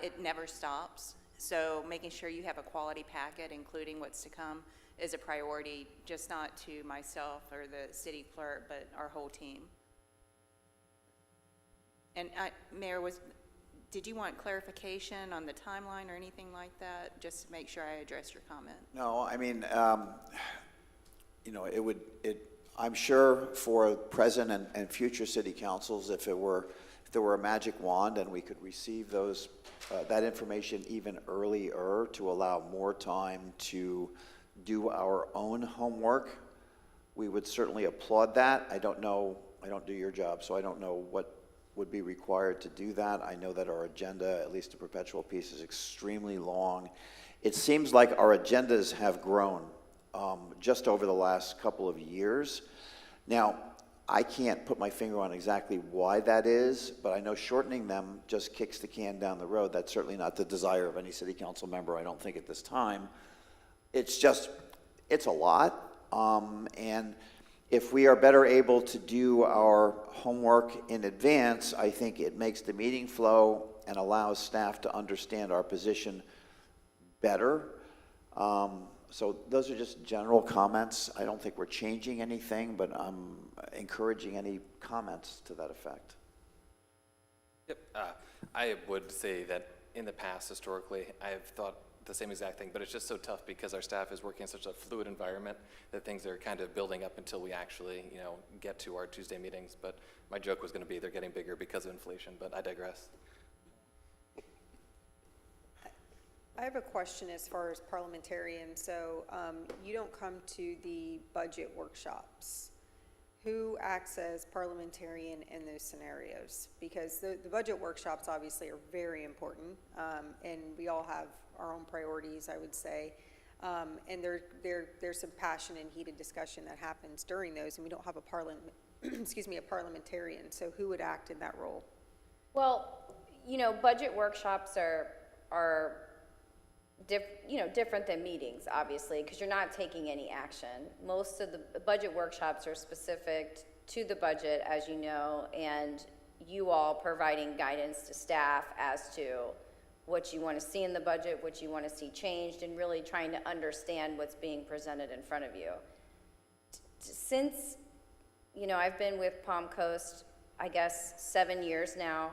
It never stops. So making sure you have a quality packet, including what's to come, is a priority, just not to myself or the city clerk, but our whole team. And Mayor, did you want clarification on the timeline or anything like that, just to make sure I address your comment? No, I mean, I'm sure for present and future city councils, if there were a magic wand and we could receive that information even earlier to allow more time to do our own homework, we would certainly applaud that. I don't do your job, so I don't know what would be required to do that. I know that our agenda, at least the perpetual piece, is extremely long. It seems like our agendas have grown just over the last couple of years. Now, I can't put my finger on exactly why that is, but I know shortening them just kicks the can down the road. That's certainly not the desire of any city council member, I don't think, at this time. It's a lot. And if we are better able to do our homework in advance, I think it makes the meeting flow and allows staff to understand our position better. So those are just general comments. I don't think we're changing anything, but I'm encouraging any comments to that effect. Yep. I would say that in the past, historically, I've thought the same exact thing, but it's just so tough because our staff is working in such a fluid environment that things are kind of building up until we actually, get to our Tuesday meetings. But my joke was going to be they're getting bigger because of inflation, but I digress. I have a question as far as parliamentarian. So you don't come to the budget workshops. Who acts as parliamentarian in those scenarios? Because the budget workshops obviously are very important, and we all have our own priorities, I would say. And there's some passion and heated discussion that happens during those, and we don't have a parliamentarian. So who would act in that role? Well, budget workshops are different than meetings, obviously, because you're not taking any action. Most of the budget workshops are specific to the budget, as you know, and you all providing guidance to staff as to what you want to see in the budget, what you want to see changed, and really trying to understand what's being presented in front of you. Since you know, I've been with Palm Coast, I guess, 7 years now.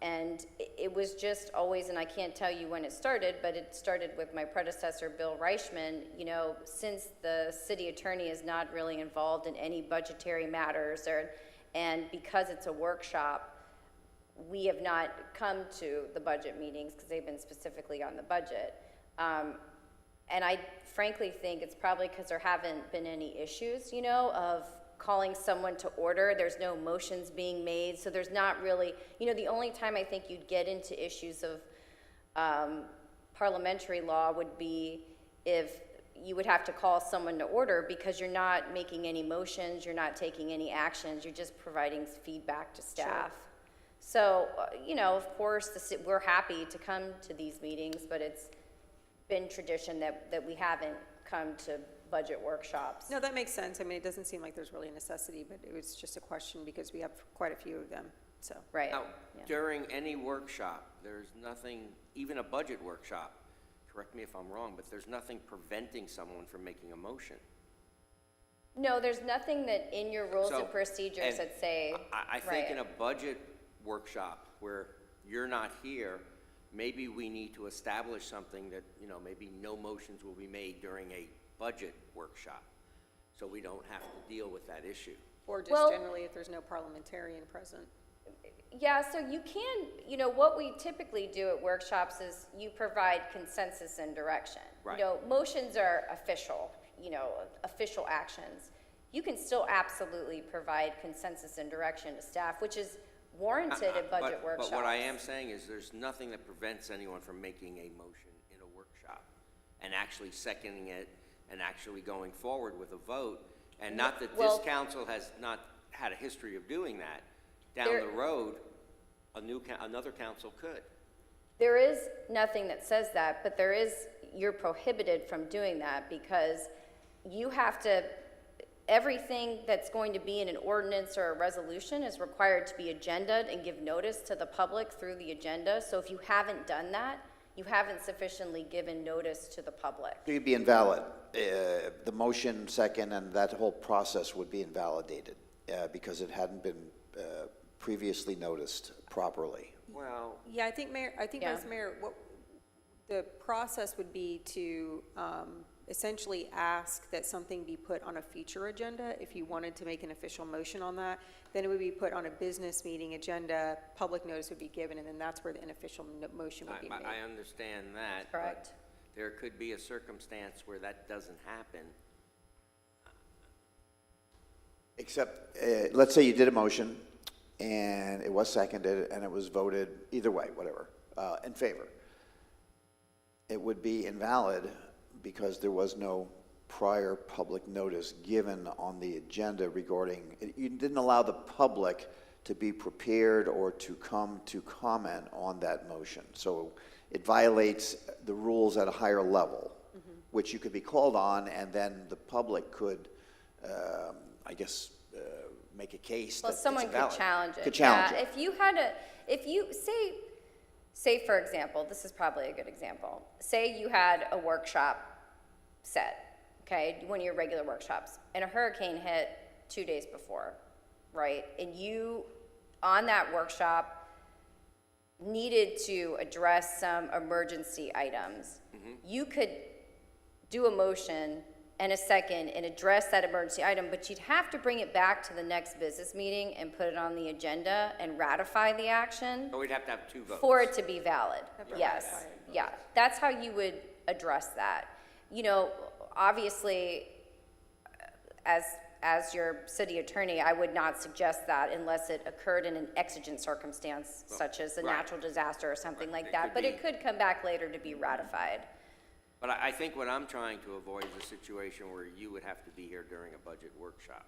And it was just always, and I can't tell you when it started, but it started with my predecessor, Bill Reichman. You know, since the city attorney is not really involved in any budgetary matters, and because it's a workshop, we have not come to the budget meetings because they've been specifically on the budget. And I frankly think it's probably because there haven't been any issues, you know, of calling someone to order. There's no motions being made, so there's not really, you know, the only time I think you'd get into issues of parliamentary law would be if you would have to call someone to order because you're not making any motions, you're not taking any actions, you're just providing feedback to staff. So, you know, of course, we're happy to come to these meetings, but it's been tradition that we haven't come to budget workshops. No, that makes sense. I mean, it doesn't seem like there's really a necessity, but it was just a question because we have quite a few of them, so. Right. Now, Yeah. during any workshop, there's nothing, even a budget workshop, correct me if I'm wrong, but there's nothing preventing someone from making a motion. No, there's nothing that in your rules So, and procedures and that say, I think in right. a budget workshop where you're not here, maybe we need to establish something that, you know, maybe no motions will be made during a budget workshop, so we don't have to deal with that issue. Or just Well- generally if there's no parliamentarian present. Yeah, so you can, you know, what we typically do at workshops is you provide consensus and direction. Right. You know, motions are official, you know, official actions. You can still absolutely provide consensus and direction to staff, which is warranted at budget workshops. But what I am saying is there's nothing that prevents anyone from making a motion in a workshop and actually seconding it and actually going forward with a vote. And not that this Well- council has not had a history of doing that. Down There- the road, another council could. There is nothing that says that, but you're prohibited from doing that because you have to, everything that's going to be in an ordinance or a resolution is required to be agenda'd and give notice to the public through the agenda. So if you haven't done that, you haven't sufficiently given notice to the public. You'd be invalid. The motion second and that whole process would be invalidated because it hadn't been previously noticed properly. Well, Yeah, I think Yeah. Vice Mayor, what the process would be to essentially ask that something be put on a future agenda. If you wanted to make an official motion on that, then it would be put on a business meeting agenda, public notice would be given, and then that's where the unofficial motion would be made. I understand that. Correct. But there could be a circumstance where that doesn't happen. Except, let's say you did a motion and it was seconded and it was voted either way, whatever, in favor. It would be invalid because there was no prior public notice given on the agenda regarding, you didn't allow the public to be prepared or to come to comment on that motion. So it violates the rules at a higher level, which you could be called on, and then the public could, I guess, make a case that Well, it's someone invalid. could challenge it. Could challenge Yeah, it. if you say for example, this is probably a good example. Say you had a workshop set, okay, one of your regular workshops, and a hurricane hit 2 days before, right? And you, on that workshop, needed to address some emergency items. You could do a motion and a second and address that emergency item, but you'd have to bring it back to the next business meeting and put it on the agenda and ratify the action Or we'd have to have two votes. for it to be valid. Yes, yeah, that's how you would address that. You know, obviously, as your city attorney, I would not suggest that unless it occurred in an exigent circumstance, such as a right. natural disaster or something like It that, could but be. it could come back later to be ratified. But I think what I'm trying to avoid is a situation where you would have to be here during a budget workshop.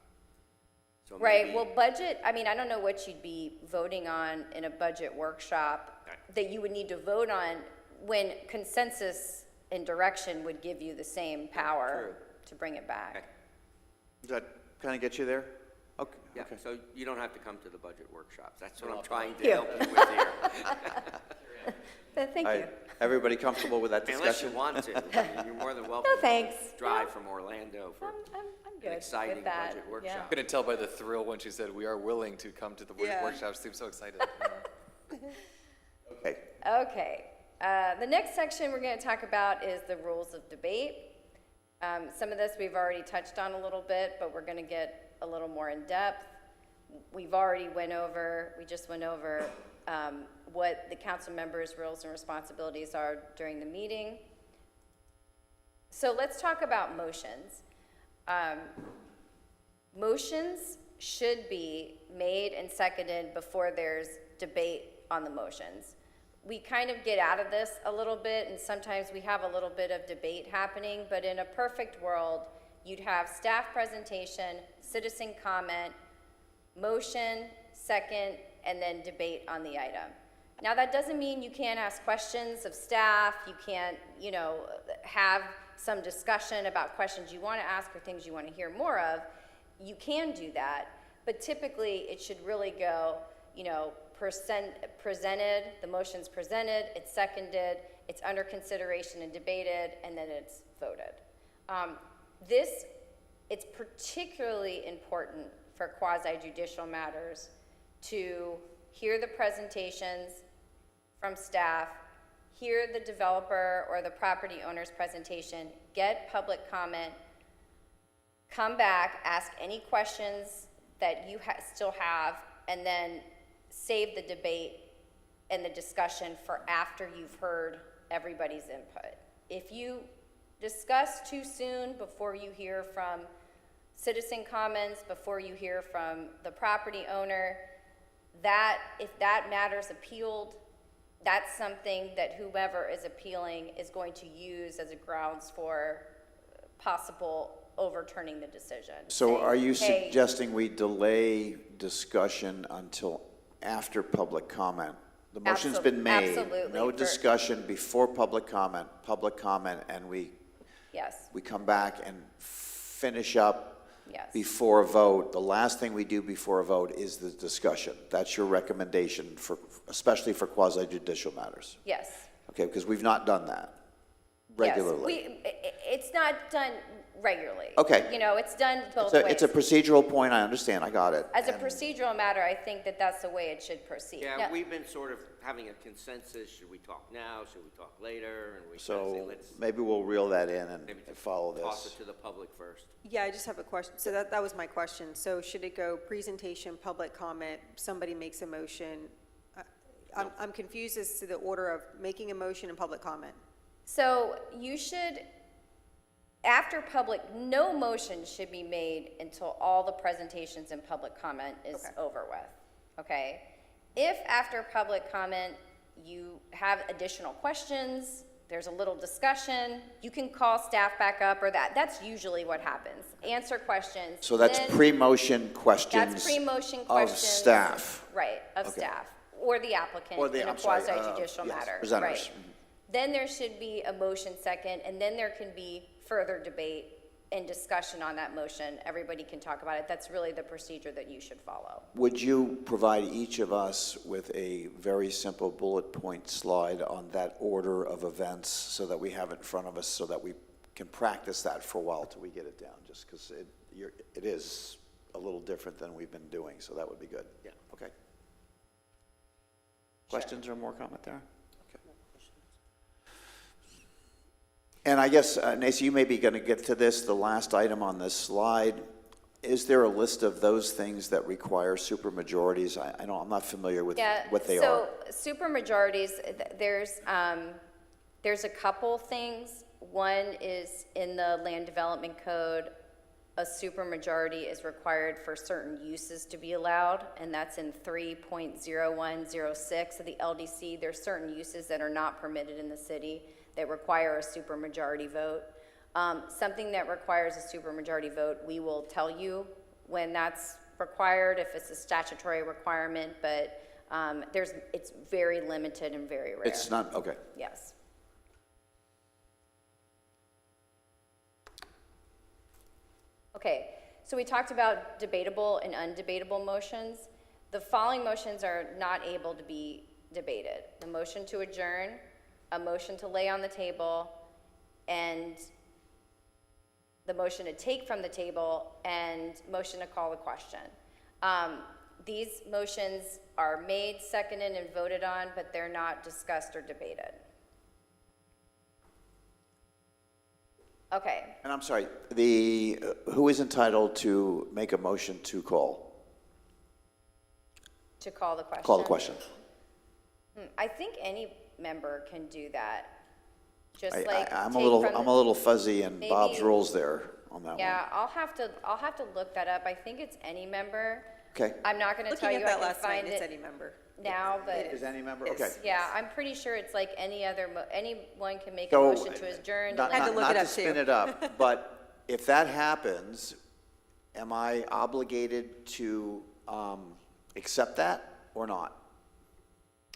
So Right, maybe- well, budget, I mean, I don't know what you'd be voting on in a budget workshop Right. that you would need to vote on when consensus and direction would give you the same power True. to bring it back. Okay. Does that kind of get you there? Okay, Yeah, okay. so you don't have to come to the budget workshops. That's what I'm trying to help you with here. Thank All you. right, everybody comfortable with that Unless you discussion? want to. I mean, you're more than welcome. No, thanks. to Drive from Orlando for I'm an good exciting with that. budget Yeah. workshop. Couldn't tell by the thrill when she said, "We are willing to come to the Yeah. workshop." She seemed so excited. Okay, Okay, the next section we're going to talk about is the rules of debate. Some of this we've already touched on a little bit, but we're going to get a little more in depth. We just went over what the council members' roles and responsibilities are during the meeting. So let's talk about motions. Motions should be made and seconded before there's debate on the motions. We kind of get out of this a little bit, and sometimes we have a little bit of debate happening, but in a perfect world, you'd have staff presentation, citizen comment, motion, second, and then debate on the item. Now, that doesn't mean you can't ask questions of staff, you can't, have some discussion about questions you want to ask or things you want to hear more of. You can do that, but typically it should really go, presented, the motion's presented, it's seconded, it's under consideration and debated, and then it's voted. It's particularly important for quasi-judicial matters to hear the presentations from staff, hear the developer or the property owner's presentation, get public comment, come back, ask any questions that you still have, and then save the debate and the discussion for after you've heard everybody's input. If you discuss too soon before you hear from citizen comments, before you hear from the property owner, if that matter's appealed, that's something that whoever is appealing is going to use as a grounds for possible overturning the decision. so saying, are you "Hey, suggesting we delay discussion until after public comment? The motion's been made. Absolutely. No discussion before public comment, and we Yes, come back and finish up yes. before a vote. The last thing we do before a vote is the discussion. That's your recommendation especially for quasi-judicial matters. Yes. Okay, because we've not done that regularly. Yes, it's not done regularly. Okay. It's done both ways. It's a procedural point, I understand, I got it. As a And procedural matter, I think that that's the way it should proceed. Yeah, Now- we've been sort of having a consensus, should we talk now, should we talk later? And we kind of say, So let's maybe we'll reel that in and maybe follow toss this. it to the public first. Yeah, I just have a question. So that was my question. So should it go presentation, public comment, somebody makes a motion? I'm confused as to the order of making a motion and public comment. So you should, no motion should be made until all the presentations and public comment is Okay. over with, okay? If after public comment, you have additional questions, there's a little discussion, you can call staff back up or that's usually what happens. Answer questions. So that's then- pre-motion questions That's pre-motion of questions. staff. Right, of Okay. staff, or the applicant Or the- in a I'm sorry, quasi-judicial yes, matter. presenters. Right. Then there should be a motion second, and then there can be further debate and discussion on that motion. Everybody can talk about it. That's really the procedure that you should follow. Would you provide each of us with a very simple bullet point slide on that order of events so that we have it in front of us, so that we can practice that for a while till we get it down? Just because it is a little different than we've been doing, so that would be good. Yeah. Okay. Questions or more comment there? Okay. And I guess, Nancy, you may be going to get to this, the last item on this slide. Is there a list of those things that require supermajorities? I'm not familiar with what they are. So supermajorities, there's a couple things. One is in the land development code, a supermajority is required for certain uses to be allowed, and that's in 3.0106 of the LDC. There's certain uses that are not permitted in the city that require a supermajority vote. Something that requires a supermajority vote, we will tell you when that's required, if it's a statutory requirement, but it's very limited and very rare. It's not, okay. Yes. Okay, so we talked about debatable and undebatable motions. The following motions are not able to be debated. The motion to adjourn, a motion to lay on the table, and the motion to take from the table, and motion to call the question. These motions are made, seconded, and voted on, but they're not discussed or debated. Okay, And I'm sorry, who is entitled to make a motion to call? to call the question. Call the question. I think any member can do that. Just I- like I'm take a little, from I'm the- a little fuzzy in Bob's Maybe- rules there on that one. Yeah, I'll have to look that up. I think it's any member. Okay. I'm not gonna tell Looking you at I that can last night, find it's it any member. now, but Is any member? Okay. yeah, I'm pretty sure it's like any other, anyone can make a So, motion to adjourn. Not, Had to not- look not it to up, spin too. it up, but if that happens, am I obligated to accept that or not?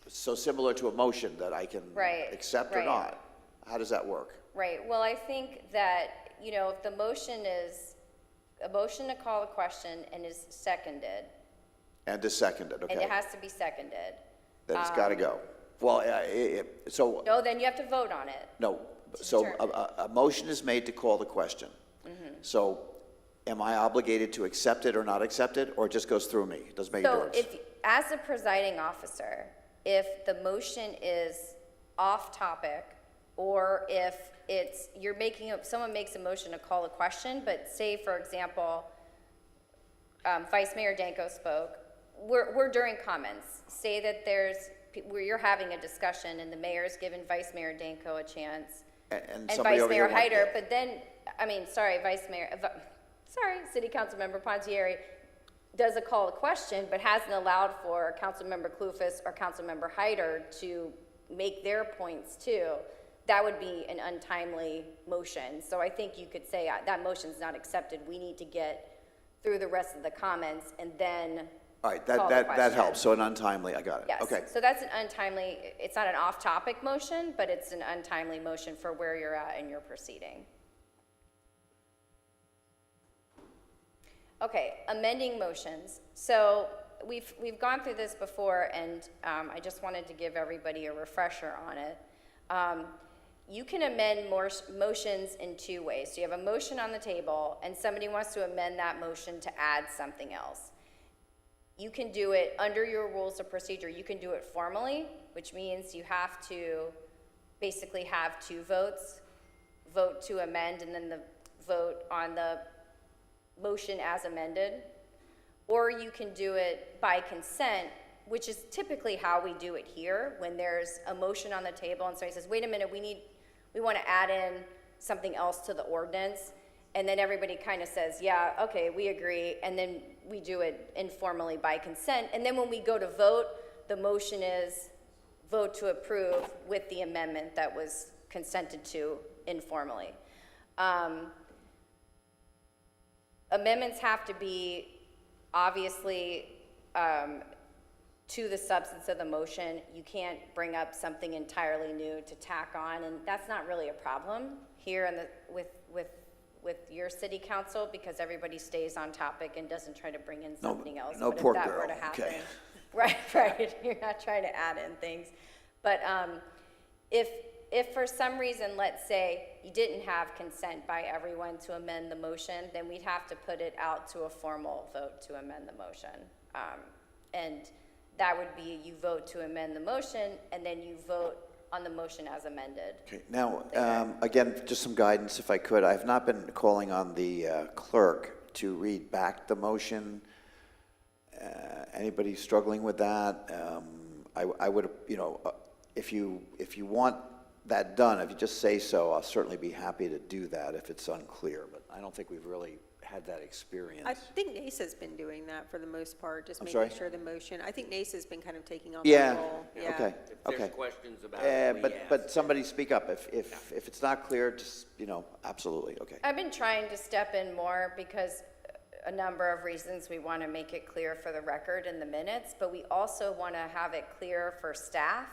So similar to a motion that I can Right, accept or right. not? How does that work? Right, well, I think that, if the motion is a motion to call a question and is seconded, And is seconded, and okay? it has to be seconded. Then it's got to go. Well, so, No, then you have to vote on it. no, so determine. a motion is made to call the question. Mm-hmm. So am I obligated to accept it or not accept it, or it just goes through me? It doesn't make a So difference? if, as the presiding officer, if the motion is off topic, or if someone makes a motion to call a question, but say, for example, Vice Mayor Danko spoke, we're during comments. Say that where you're having a discussion and the mayor's given Vice Mayor Danko a chance, And and somebody Vice over here Mayor wants- Hyder, but then, City Council Member Pontieri does a call to question, but hasn't allowed for Councilmember Clufus or Councilmember Hyder to make their points too. That would be an untimely motion. So I think you could say that motion's not accepted. We need to get through the rest of the comments and then All right, call the that question. helps, so an untimely, I got it. Yes. Okay, So that's an untimely, it's not an off-topic motion, but it's an untimely motion for where you're at in your proceeding. Okay, amending motions. So we've gone through this before, and I just wanted to give everybody a refresher on it. You can amend motions in two ways. So you have a motion on the table, and somebody wants to amend that motion to add something else. You can do it under your rules of procedure. You can do it formally, which means you have to basically have two votes, vote to amend, and then the vote on the motion as amended. Or you can do it by consent, which is typically how we do it here, when there's a motion on the table and somebody says, wait a minute, we want to add in something else to the ordinance. And then everybody kind of says, yeah, okay, we agree, and then we do it informally by consent. And then when we go to vote, the motion is vote to approve with the amendment that was consented to informally. Amendments have to be obviously to the substance of the motion. You can't bring up something entirely new to tack on, and that's not really a problem here with your city council, because everybody stays on topic and doesn't try to bring in something else. no But if pork that barrel, were to happen, okay. right, you're not trying to add in things. But if for some reason, let's say, you didn't have consent by everyone to amend the motion, then we'd have to put it out to a formal vote to amend the motion. And that would be, you vote to amend the motion, and then you vote on the motion as amended. okay. Now, again, just some guidance if I could. I've not been calling on the clerk to read back the motion. Anybody struggling with that? I would, if you want that done, if you just say so, I'll certainly be happy to do that if it's unclear, but I don't think we've really had that experience. I think NACE's been doing that for the most part, just I'm sorry? making sure the motion, I think NACE's been kind of taking on Yeah, that role. Yeah. okay, If there's okay. questions about it, we But ask. somebody speak up. If it's not clear, just, absolutely, okay. I've been trying to step in more because a number of reasons. We want to make it clear for the record in the minutes, but we also want to have it clear for staff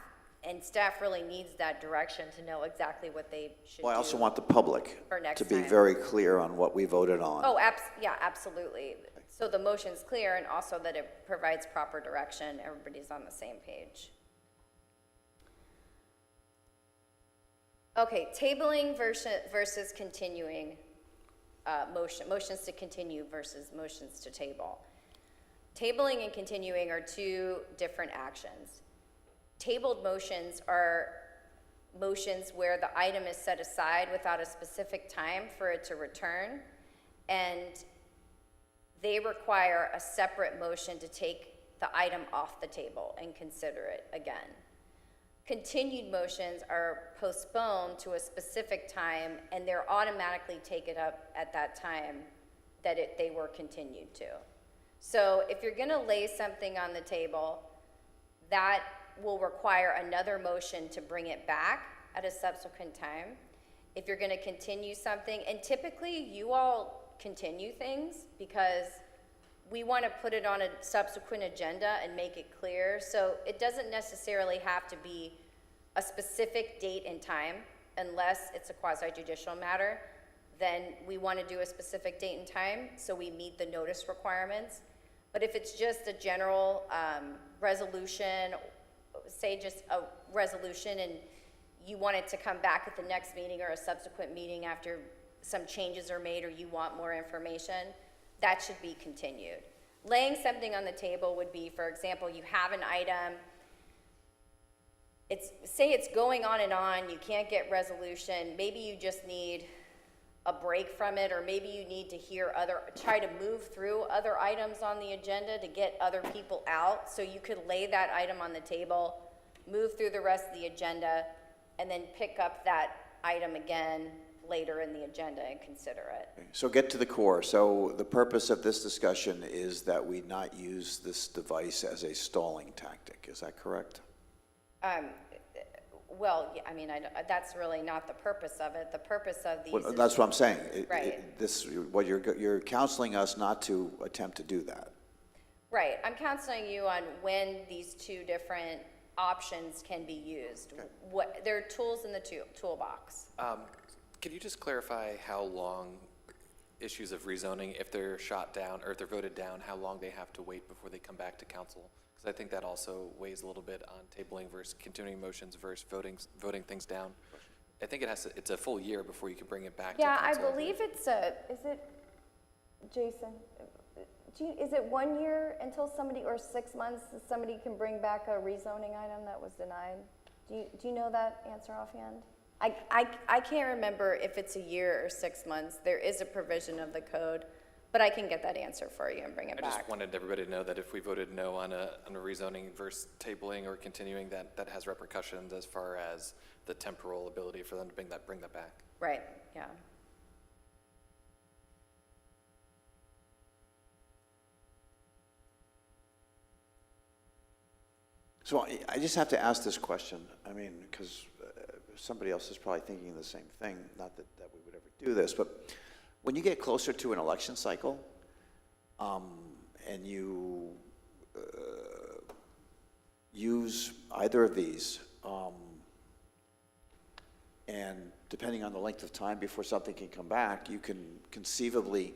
and staff really needs that direction to know exactly what they should do. Well, I also want the public For next to be time. very clear on what we voted on. Oh, yeah, absolutely. So the motion's clear, and also that it provides proper direction, everybody's on the same page. Okay, tabling versus continuing, motions to continue versus motions to table. Tabling and continuing are two different actions. Tabled motions are motions where the item is set aside without a specific time for it to return, and they require a separate motion to take the item off the table and consider it again. Continued motions are postponed to a specific time, and they're automatically taken up at that time that they were continued to. So if you're gonna lay something on the table, that will require another motion to bring it back at a subsequent time. If you're gonna continue something, and typically you all continue things because we wanna put it on a subsequent agenda and make it clear. So it doesn't necessarily have to be a specific date and time unless it's a quasi-judicial matter. Then we wanna do a specific date and time so we meet the notice requirements. But if it's just a general resolution, say just a resolution, and you want it to come back at the next meeting or a subsequent meeting after some changes are made or you want more information, that should be continued. Laying something on the table would be, for example, you have an item, say it's going on and on, you can't get resolution, maybe you just need a break from it, or maybe you need to try to move through other items on the agenda to get other people out, so you could lay that item on the table, move through the rest of the agenda, and then pick up that item again later in the agenda and consider it. So get to the core. So the purpose of this discussion is that we not use this device as a stalling tactic. Is that correct? Well, yeah, I mean, that's really not the purpose of it. The purpose of these Well, is... that's what I'm saying. Right. What you're counseling us not to attempt to do that. Right, I'm counseling you on when these two different options can be used. Okay. There are tools in the toolbox. Could you just clarify how long issues of rezoning, if they're shot down or if they're voted down, how long they have to wait before they come back to council? Because I think that also weighs a little bit on tabling versus continuing motions versus voting things down. I think it's a full year before you can bring it back to Yeah, I council. believe is it, Jason, is it 1 year until somebody, or 6 months, somebody can bring back a rezoning item that was denied? Do you know that answer offhand? I can't remember if it's a year or 6 months. There is a provision of the code, but I can get that answer for you and bring it I back. just wanted everybody to know that if we voted no on a rezoning versus tabling or continuing, that has repercussions as far as the temporal ability for them to bring that back. Right, yeah. So I just have to ask this question. I mean, because somebody else is probably thinking the same thing, not that we would ever do this, but when you get closer to an election cycle, and you use either of these, and depending on the length of time before something can come back, you can conceivably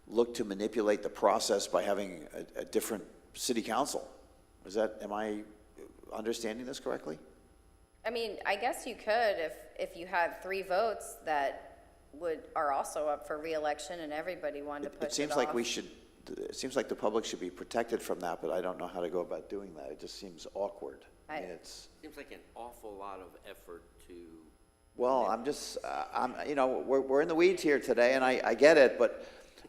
look to manipulate the process by having a different city council. Am I understanding this correctly? I mean, I guess you could if you had 3 votes that are also up for re-election and everybody wanted to push it off. It seems like it seems like the public should be protected from that, but I don't know how to go about doing that. It just seems awkward. I mean, Seems like an awful lot of effort to... Well, we're in the weeds here today, and I get it, but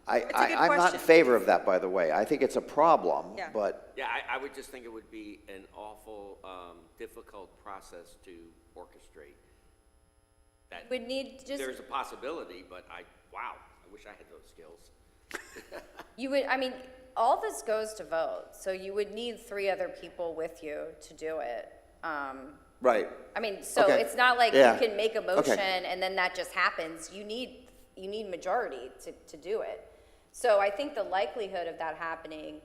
I'm not in favor of that, by the way. I think it's a problem, Yeah. but Yeah, I would just think it would be an awful, difficult process to orchestrate. That Would need just... There's a possibility, but I wish I had those skills. All this goes to vote, so you would need 3 other people with you to do it. right. So Okay. it's not like Yeah. you can make a motion Okay. and then that just happens. You need majority to do it. So I think the likelihood of that happening,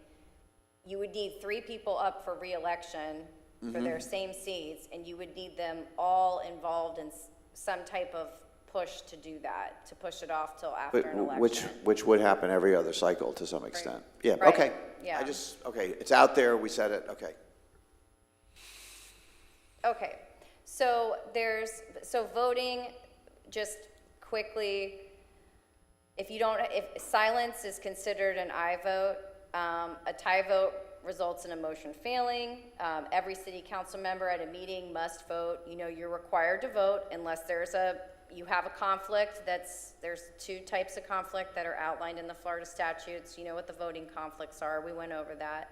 you would need 3 people up for re-election for their same seats, and you would need them all involved in some type of push to do that, to push it off till after an election. Which would happen every other cycle to some extent. Yeah, Right. okay. Yeah. Okay, it's out there, we said it, okay. Okay, so voting, just quickly, if silence is considered an aye vote, a tie vote results in a motion failing. Every city council member at a meeting must vote. You're required to vote unless you have a conflict. There's two types of conflict that are outlined in the Florida statutes. You know what the voting conflicts are. We went over that.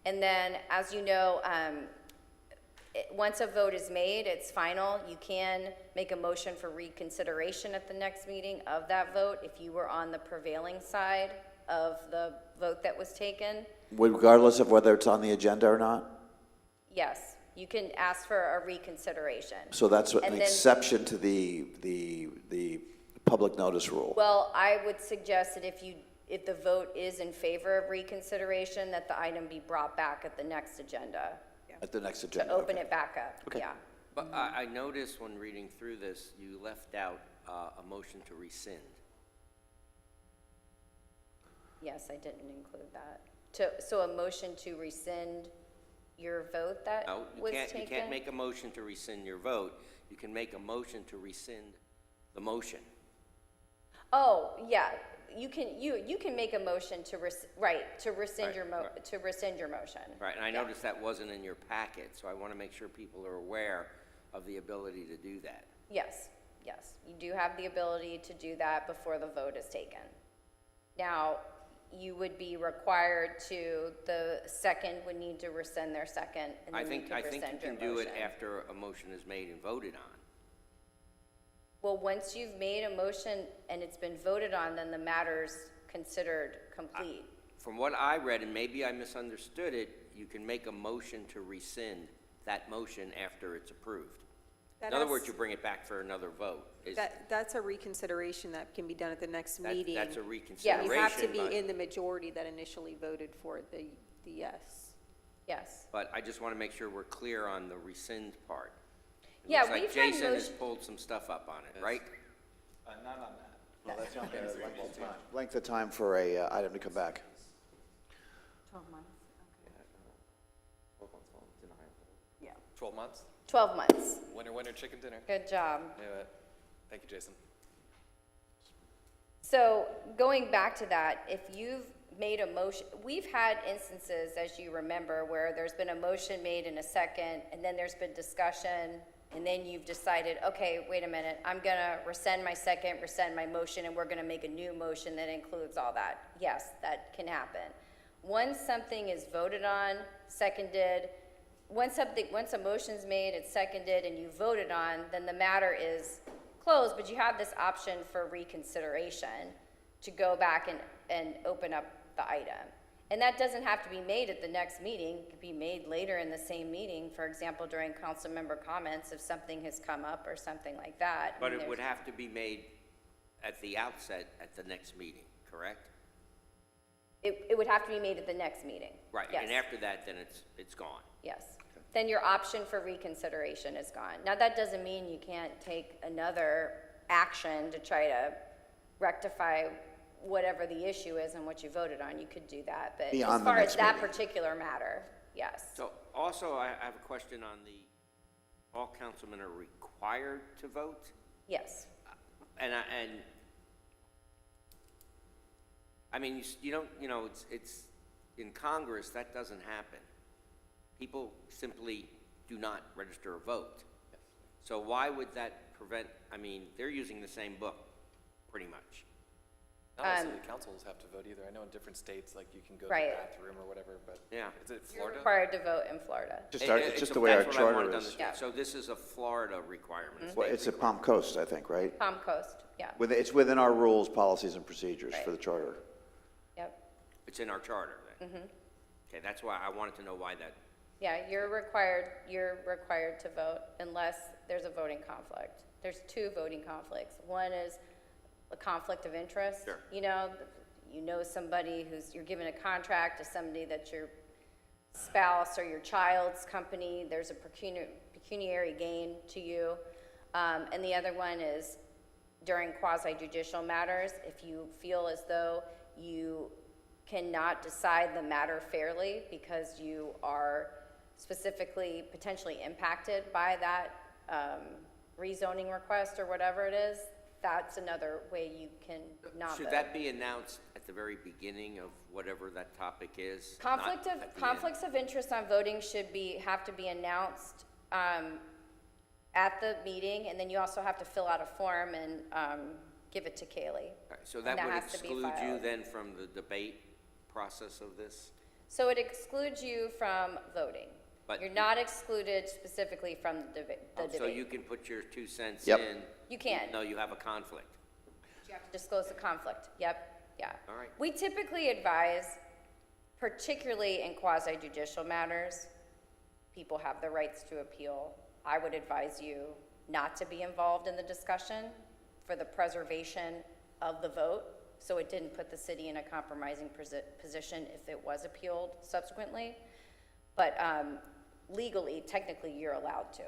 And then, as you know, once a vote is made, it's final. You can make a motion for reconsideration at the next meeting of that vote if you were on the prevailing side of the vote that was taken. Regardless of whether it's on the agenda or not? Yes, you can ask for a reconsideration. So that's an And then- exception to the public notice rule. Well, I would suggest that if the vote is in favor of reconsideration, that the item be brought back at the next agenda, At the next to agenda. open okay. it back up, Okay. yeah. But I noticed when reading through this, you left out a motion to rescind. Yes, I didn't include that. So a motion to rescind your vote that No, was you taken? can't make a motion to rescind your vote. You can make a motion to rescind the motion. Oh, yeah, you can make a motion to rescind your Right. to rescind your motion. Right, and I Yeah. noticed that wasn't in your packet, so I want to make sure people are aware of the ability to do that. Yes, you do have the ability to do that before the vote is taken. Now, you would be required the second would need to rescind their second, and I then you think can you rescind your can do it motion. after a motion is made and voted on. Well, once you've made a motion and it's been voted on, then the matter's considered complete. From what I read, and maybe I misunderstood it, you can make a motion to rescind that motion after it's approved. In other words, you bring it back for another vote. That's a reconsideration that can be done at the next meeting. That's a reconsideration. You have to be but- in the majority that initially voted for the yes. Yes. But I just want to make sure we're clear on the rescind part. It Yeah, looks like we've had Jason has motion- pulled some stuff up on it, right? Not on that. Well, that's not the length of time for a item to come back. 12 months, 12 months? 12 months. Winner, chicken dinner. Good job. Knew it. Thank you, Jason. So going back to that, if you've made a motion, we've had instances, as you remember, where there's been a motion made in a second, and then there's been discussion, and then you've decided, okay, wait a minute, I'm gonna rescind my second, rescind my motion, and we're gonna make a new motion that includes all that. Yes, that can happen. Once something is voted on, seconded, once a motion's made, it's seconded, and you voted on, then the matter is closed, but you have this option for reconsideration to go back and open up the item. And that doesn't have to be made at the next meeting. It could be made later in the same meeting, for example, during council member comments if something has come up or something like that. But And it would there's- have to be made at the outset at the next meeting, correct? It would have to be made at the next meeting. Right, Yes. and after that, then it's gone. Yes. Then your option for reconsideration is gone. Now, that doesn't mean you can't take another action to try to rectify whatever the issue is and what you voted on. You could do that, but as Beyond the far next as that meeting. particular matter, yes. So also, I have a question on all councilmen are required to vote? Yes. And I mean, you don't, it's, in Congress, that doesn't happen. People simply do not register a vote. So why would that prevent, I mean, they're using the same book, pretty much. Not all city councils have to vote either. I know in different states, like you can go to Right. the bathroom or whatever, but Yeah. is it You're Florida? required to vote in Florida. It's just the way our That's what I wanted charter to is. understand. Yeah. So this is a Florida requirement. Well, it's at Palm Coast, I think, right? Palm Coast, yeah, It's within our rules, policies, and procedures for Right. the charter. yep. It's in our charter, then? Mm-hmm. Okay, that's why I wanted to know why that, Yeah, you're required to vote unless there's a voting conflict. There's two voting conflicts. One is a conflict of interest. Sure. You know somebody you're given a contract to somebody that you're spouse or your child's company, there's a pecuniary gain to you. And the other one is during quasi-judicial matters, if you feel as though you cannot decide the matter fairly because you are specifically potentially impacted by that rezoning request or whatever it is, that's another way you can not vote. Should that be announced at the very beginning of whatever that topic is? Conflicts not at the conflicts end? of interest on voting have to be announced at the meeting, and then you also have to fill out a form and give it to Kaylee. All right, so And that would has to be exclude you filed. then from the debate process of this? So it excludes you from voting. But- You're not excluded specifically from the debate. So you can put your 2 cents Yep. in? You can. Even though you have a conflict? You have to disclose the conflict. Yep, yeah. All right. We typically advise, particularly in quasi-judicial matters, people have the rights to appeal. I would advise you not to be involved in the discussion for the preservation of the vote, so it didn't put the city in a compromising position if it was appealed subsequently. But legally, technically, you're allowed to.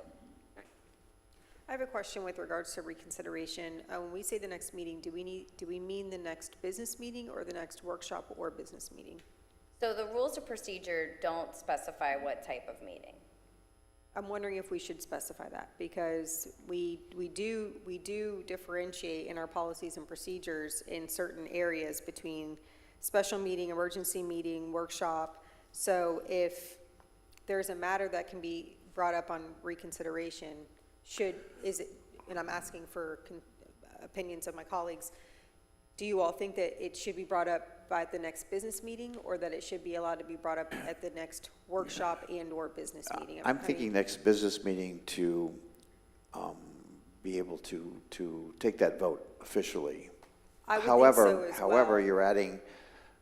I have a question with regards to reconsideration. When we say the next meeting, do we mean the next business meeting or the next workshop or business meeting? So the rules of procedure don't specify what type of meeting. I'm wondering if we should specify that, because we do differentiate in our policies and procedures in certain areas between special meeting, emergency meeting, workshop. So if there's a matter that can be brought up on reconsideration, and I'm asking for opinions of my colleagues, do you all think that it should be brought up by the next business meeting, or that it should be allowed to be brought up at the next workshop and/or business meeting? I'm thinking next business meeting to be able to take that vote officially. I would think so as However, well. you're adding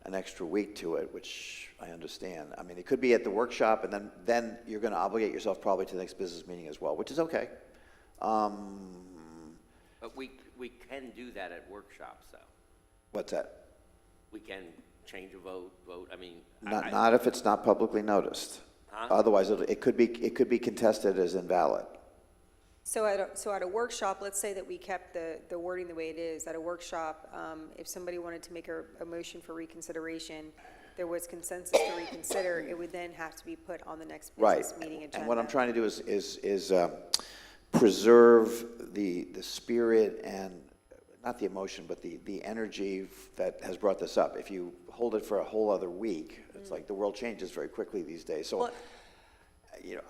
an extra week to it, which I understand. I mean, it could be at the workshop, and then you're going to obligate yourself probably to the next business meeting as well, which is okay. But we can do that at workshops, though. What's that? We can change a vote, I mean. Not if it's not publicly noticed. Huh? Otherwise, it could be contested as invalid. So at a workshop, let's say that we kept the wording the way it is. At a workshop, if somebody wanted to make a motion for reconsideration, there was consensus to reconsider, it would then have to be put on the next Right. business meeting agenda. And what I'm trying to do is preserve the spirit and, not the emotion, but the energy that has brought this up. If you hold it for a whole other week, it's like the world changes very quickly these days. So, Well-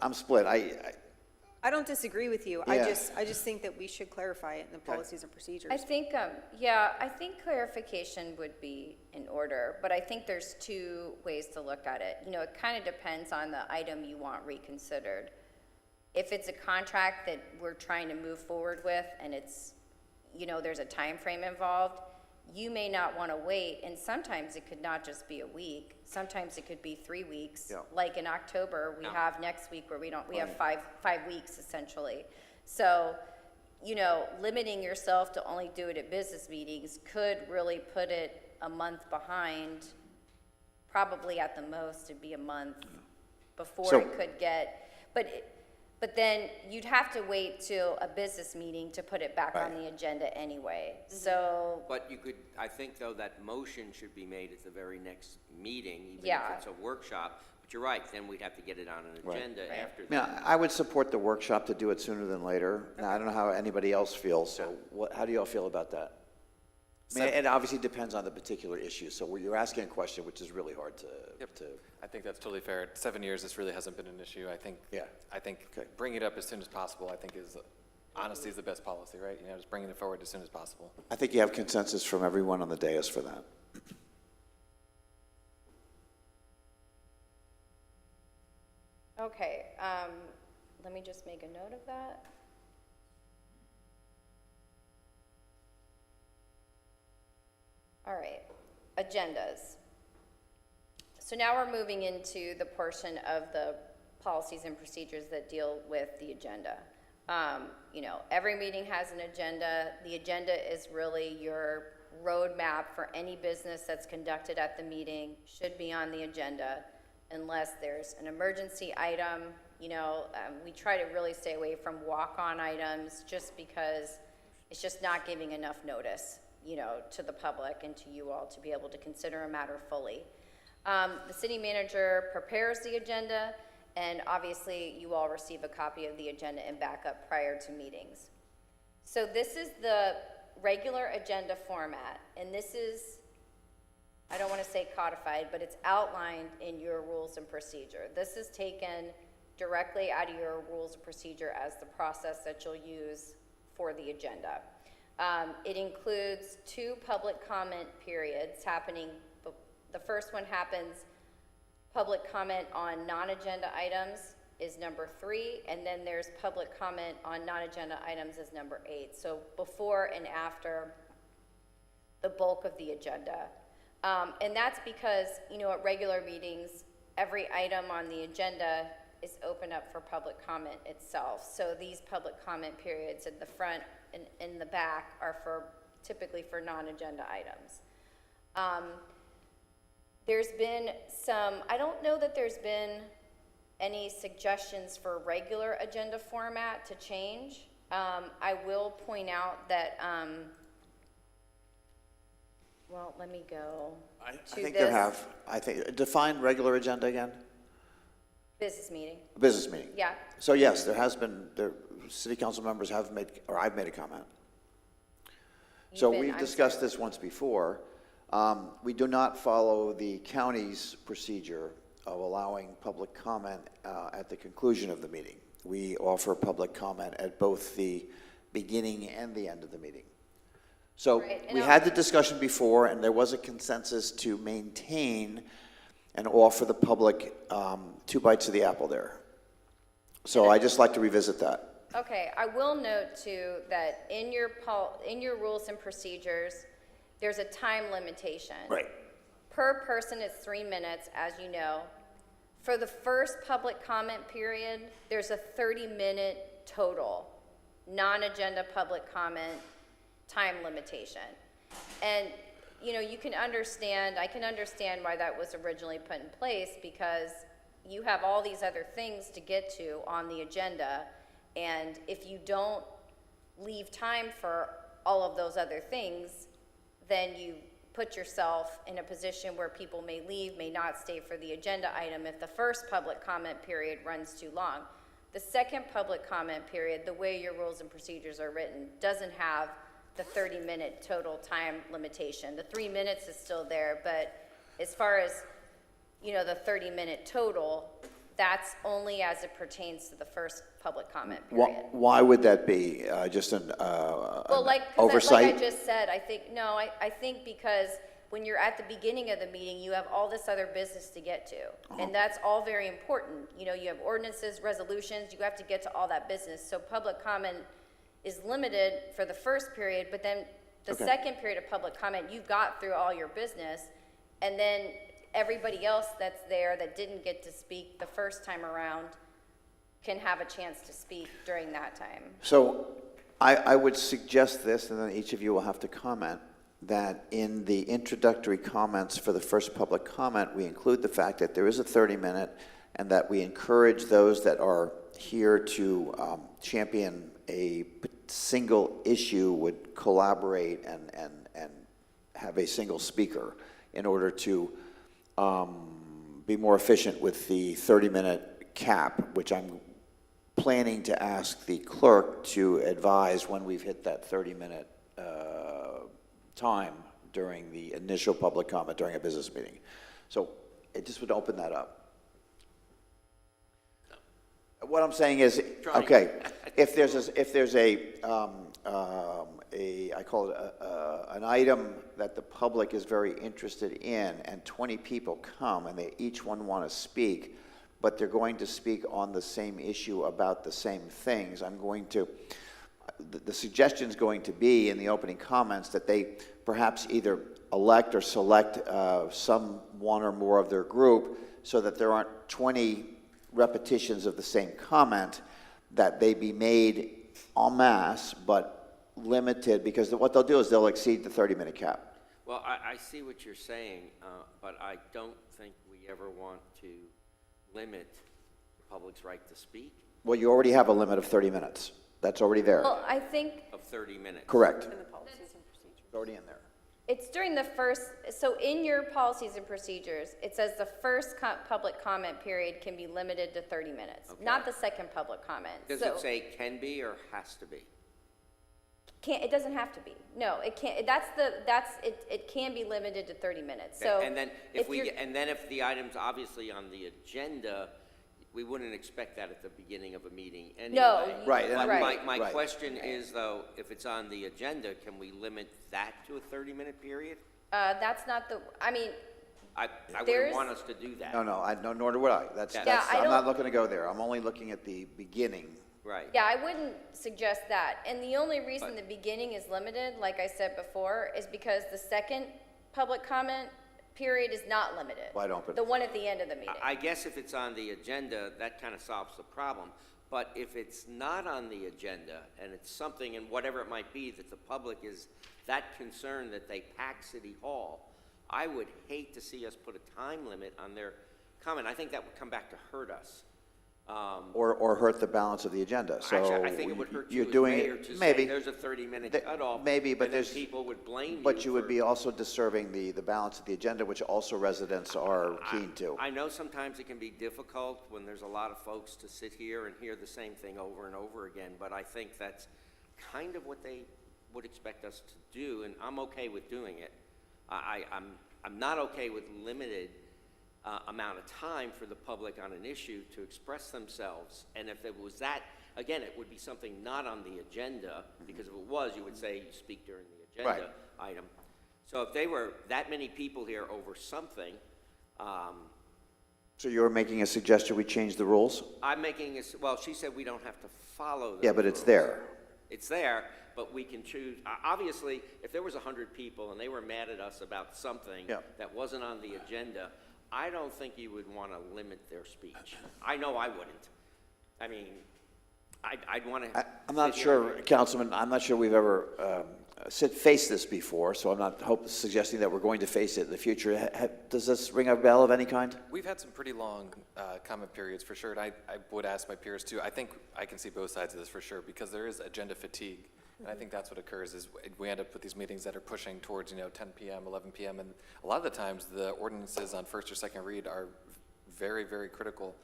I'm split. I don't disagree with you. Yeah. I just think that we should clarify it in the policies and procedures. I think, I think clarification would be in order, but I think there's two ways to look at it. It kind of depends on the item you want reconsidered. If it's a contract that we're trying to move forward with and it's, there's a time frame involved, you may not want to wait, and sometimes it could not just be a week. Sometimes it could be 3 weeks. Yeah. Like in October, we Yeah. have next week where we have five weeks essentially. So, limiting yourself to only do it at business meetings could really put it a month behind. Probably at the most, it'd be a month before So- it could get, but then you'd have to wait till a business meeting to put it back on Right. the agenda anyway. So, But I think, though, that motion should be made at the very next meeting, even if Yeah. it's a workshop. But you're right, then we'd have to get it on an Right. agenda after I mean, that. I would support the workshop to do it sooner than later. Now, I don't know how anybody else feels, so how do you all feel about that? I mean, it obviously depends on the particular issue, so you're asking a question which is really hard to. I think that's totally fair. 7 years, this really hasn't been an issue. I think Okay. bringing it up as soon as possible, I think honestly is the best policy, right? Just bringing it forward as soon as possible. I think you have consensus from everyone on the dais for that. okay, let me just make a note of that. All right, agendas. So now we're moving into the portion of the policies and procedures that deal with the agenda. Every meeting has an agenda. The agenda is really your roadmap for any business that's conducted at the meeting, should be on the agenda. unless there's an emergency item. We try to really stay away from walk-on items just because it's just not giving enough notice, to the public and to you all to be able to consider a matter fully. The city manager prepares the agenda, and obviously you all receive a copy of the agenda and backup prior to meetings. So this is the regular agenda format, and this is, I don't want to say codified, but it's outlined in your rules and procedure. This is taken directly out of your rules of procedure as the process that you'll use for the agenda. It includes 2 public comment periods happening. The first one happens, public comment on non-agenda items is number 3, and then there's public comment on non-agenda items as number 8. So before and after the bulk of the agenda. And that's because, at regular meetings, every item on the agenda is open up for public comment itself. So these public comment periods at the front and in the back are typically for non-agenda items. There's been I don't know that there's been any suggestions for regular agenda format to change. I will point out that, let me go I to think there this have, define regular agenda again? business meeting. Business meeting. Yeah. So yes, city council members have made, or I've made a comment. So we've I'm discussed this once before. We do not follow the county's procedure of allowing public comment at the conclusion of the meeting. We offer public comment at both the beginning and the end of the meeting. So Right, and we I'll- had the discussion before, and there was a consensus to maintain and offer the public 2 bites of the apple there. So I just like to revisit that. Okay, I will note too that in your rules and procedures, there's a time limitation. Right. Per person, it's 3 minutes, as you know. For the first public comment period, there's a 30-minute total, non-agenda public comment time limitation. And, you can understand, I can understand why that was originally put in place, because you have all these other things to get to on the agenda, and if you don't leave time for all of those other things, then you put yourself in a position where people may leave, may not stay for the agenda item if the first public comment period runs too long. The second public comment period, the way your rules and procedures are written, doesn't have the 30-minute total time limitation. The 3 minutes is still there, but as far as, the 30-minute total, that's only as it pertains to the first public comment period. Why would that be? Just an Well, like oversight? I just said, I think because when you're at the beginning of the meeting, you have all this other business to get to. And that's all very important. You have ordinances, resolutions, you have to get to all that business. So public comment is limited for the first period, but then the Okay. second period of public comment, you've got through all your business. And then everybody else that's there that didn't get to speak the first time around can have a chance to speak during that time. So I would suggest this, and then each of you will have to comment, that in the introductory comments for the first public comment, we include the fact that there is a 30-minute, and that we encourage those that are here to champion a single issue would collaborate and have a single speaker in order to be more efficient with the 30-minute cap, which I'm planning to ask the clerk to advise when we've hit that 30-minute time during the initial public comment during a business meeting. So it just would open that up. What I'm saying is, okay, if there's I call it an item that the public is very interested in, and 20 people come and they each want to speak, but they're going to speak on the same issue about the same things, the suggestion's going to be in the opening comments that they perhaps either elect or select one or more of their group so that there aren't 20 repetitions of the same comment, that they be made en masse but limited, because what they'll do is they'll exceed the 30-minute cap. Well, I see what you're saying, but I don't think we ever want to limit the public's right to speak Well, you already have a limit of 30 minutes. That's already there. Well, I think of 30 minutes. Correct. In the policies and procedures. It's already in there. it's during the first, so in your policies and procedures, it says the first public comment period can be limited to 30 minutes, not the second public comment. Does So it say can be or has to be? it doesn't have to be. No, it can't, it can be limited to 30 minutes, Okay, so. And then you're- if the item's obviously on the agenda, we wouldn't expect that at the beginning of a meeting anyway. No, Right, and right. My Right. question is though, if it's on the agenda, can we limit that to a 30-minute period? That's not the, I mean, I There's- wouldn't want us to do that. No, nor would I. That's, Yeah. that's, Yeah, I I'm not don't- looking to go there. I'm only looking at the beginning. Right. yeah, I wouldn't suggest that. And the only reason But- the beginning is limited, like I said before, is because the second public comment period is not limited. Wide open. The one at the end of the meeting. I guess if it's on the agenda, that kind of solves the problem. But if it's not on the agenda, and it's something, and whatever it might be, that the public is that concerned that they pack City Hall, I would hate to see us put a time limit on their comment. I think that would come back to hurt us. Or hurt the balance of the agenda. So Actually, I think it would hurt you you're as doing mayor it, to say maybe. there's a 30-minute Th- cutoff. maybe, but and then there's- people would blame you. But you would for- be also disturbing the balance of the agenda, which also residents are keen to. I know sometimes it can be difficult when there's a lot of folks to sit here and hear the same thing over and over again, but I think that's kind of what they would expect us to do, and I'm okay with doing it. I'm not okay with limited amount of time for the public on an issue to express themselves, and if it was that, again, it would be something not on the agenda, because if it was, you would say you speak during the agenda item. So if they were that many people here over something, So you're making a suggestion we change the rules? I'm making, well, she said we don't have to follow those Yeah, but it's rules. there. It's there, but we can choose, obviously, if there was 100 people and they were mad at us about something Yeah. that wasn't on the agenda, I don't think you would want to limit their speech. I know I wouldn't. I mean, I'd want to. I'm not sure, Councilman, I'm not sure we've ever faced this before, so I'm not suggesting that we're going to face it in the future. Does this ring a bell of any kind? We've had some pretty long comment periods for sure, and I would ask my peers too. I think I can see both sides of this for sure, because there is agenda fatigue. And I think that's what occurs is we end up with these meetings that are pushing towards, 10 p.m., 11 p.m., and a lot of the times the ordinances on first or second read are very, very critical,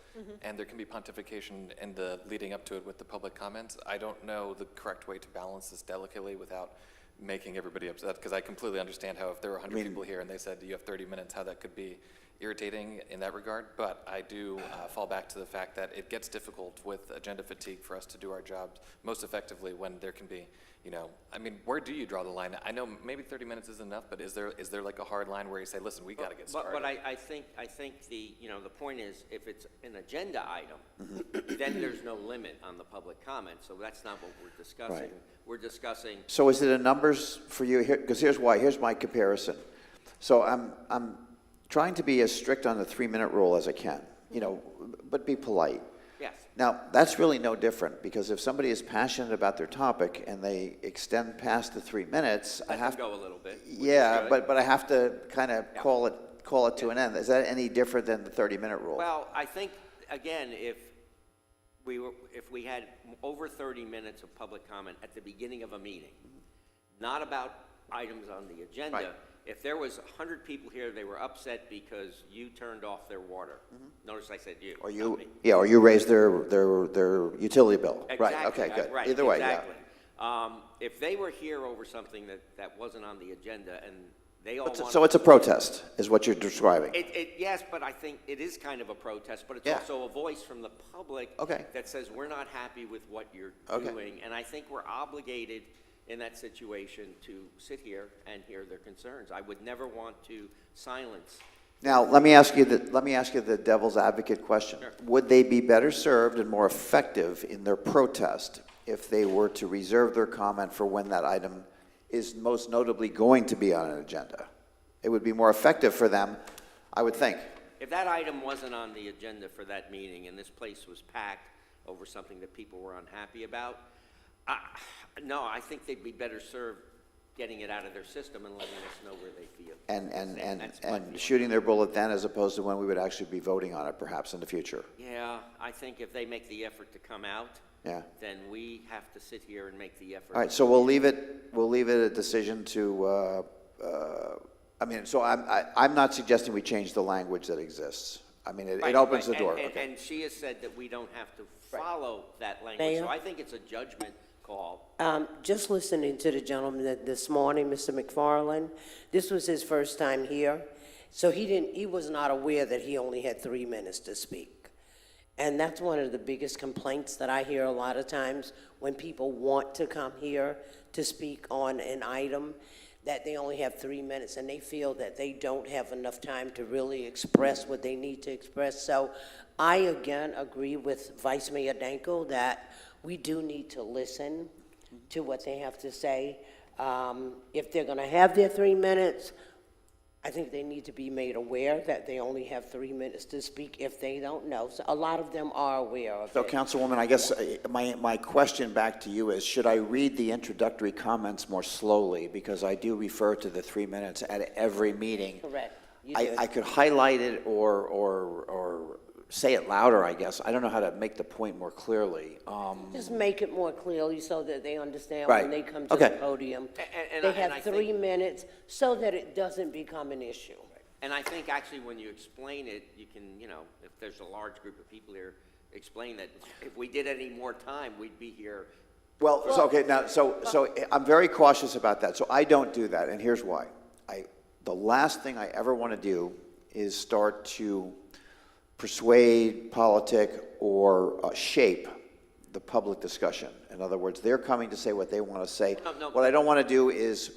and there can be pontification in the leading up to it with the public comments. I don't know the correct way to balance this delicately without making everybody upset, because I completely understand how if there were 100 people here and they said you have 30 minutes, how that could be irritating in that regard, but I do fall back to the fact that it gets difficult with agenda fatigue for us to do our jobs most effectively when there can be, where do you draw the line? I know maybe 30 minutes is enough, but is there like a hard line where you say, listen, we got to get started? But I think the point is, if it's an agenda item, then there's no limit on the public comment, so that's not what we're discussing. Right. We're discussing, So is it a numbers for you here? Because here's why. Here's my comparison. So I'm trying to be as strict on the 3-minute rule as I can, but be polite. yes. Now, that's really no different, because if somebody is passionate about their topic and they extend past the 3 minutes, I Let have them go a little bit. which is Yeah, good. but I have to kind of Yeah. call it to an end. Is that any different than the 30-minute rule? Well, I think, again, if we had over 30 minutes of public comment at the beginning of a meeting, not about items on the agenda, Right. if there was 100 people here, they were upset because you turned off their water. Notice I said you, Or not me. or you raise their utility bill. Right, Exactly, okay, good. right, Either way, yeah. exactly. If they were here over something that wasn't on the agenda and they all wanted. So it's a protest, is what you're describing? Yes, but I think it is kind of a protest, but it's Yeah. also a voice from the public Okay. that says, we're not happy with what you're Okay. doing. And I think we're obligated in that situation to sit here and hear their concerns. I would never want to silence. Now, let me ask you the devil's advocate question. Sure. Would they be better served and more effective in their protest if they were to reserve their comment for when that item is most notably going to be on an agenda? It would be more effective for them, I would think. If that item wasn't on the agenda for that meeting and this place was packed over something that people were unhappy about, no, I think they'd be better served getting it out of their system and letting us know where they feel. That's my And feeling. shooting their bullet then as opposed to when we would actually be voting on it perhaps in the future. Yeah, I think if they make the effort to come out, Yeah. then we have to sit here and make the effort. All right, so we'll leave it a decision to, I mean, so I'm not suggesting we change the language that exists. I mean, it Right, opens right. the door. And- Okay. And she has said that we don't have to follow that language, Mayor? so I think it's a judgment call. Just listening to the gentleman this morning, Mr. McFarland, this was his first time here, so he was not aware that he only had 3 minutes to speak. And that's one of the biggest complaints that I hear a lot of times when people want to come here to speak on an item, that they only have 3 minutes and they feel that they don't have enough time to really express what they need to express. So I again agree with Vice Mayor Danko that we do need to listen to what they have to say. If they're gonna have their 3 minutes, I think they need to be made aware that they only have 3 minutes to speak if they don't know. So a lot of them are aware of So it. Councilwoman, I guess my question back to you is, should I read the introductory comments more slowly? Because I do refer to the 3 minutes at every meeting. Correct. You I do. could highlight it or say it louder, I guess. I don't know how to make the point more clearly. Just make it more clearly so that they understand Right. when they come to Okay. the podium. And They I have think- 3 minutes so that it doesn't become an issue. And I think actually when you explain it, you can, if there's a large group of people here, explain that if we did any more time, we'd be here. Well, so, okay, now, so I'm very cautious about that, so I don't do that, and here's why. The last thing I ever want to do is start to persuade, politic, or shape the public discussion. In other words, they're coming to say what they want to say. No. What I don't want to do is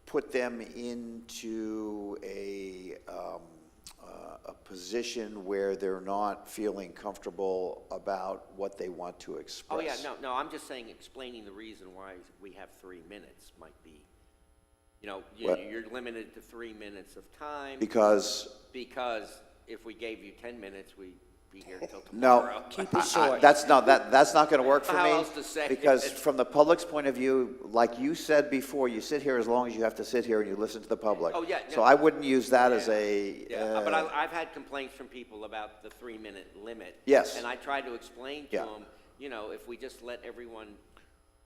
put them into a position where they're not feeling comfortable about what they want to express. Oh, yeah, no, I'm just saying explaining the reason why we have 3 minutes might be, What? you're limited to 3 minutes of time. Because, Because if we gave you 10 minutes, we'd be here until no, tomorrow. Keep it short. that's not going to work for me. How else to say it? Because from the public's point of view, like you said before, you sit here as long as you have to sit here and you listen to the public. Oh, yeah, So no. I wouldn't use that as a. Yeah, but I've had complaints from people about the 3-minute limit. Yes. And I tried to explain to Yeah. them, if we just let everyone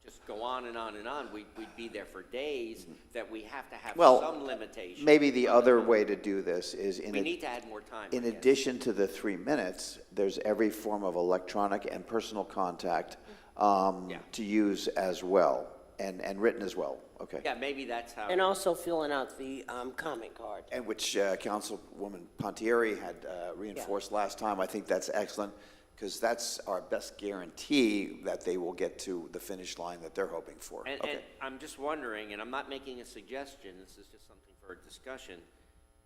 just go on and on and on, we'd be there for days, that we have to have Well, some limitation. Maybe the other way to do this is We need to add more time. in I guess. addition to the 3 minutes, there's every form of electronic and personal contact Yeah. to use as well, and written as well, okay? Yeah, maybe that's how. And also filling out the comment card. And which Councilwoman Pontieri had reinforced last time. I think that's excellent, because that's our best guarantee that they will get to the finish line that they're hoping for. And Okay. I'm just wondering, and I'm not making a suggestion, this is just something for a discussion,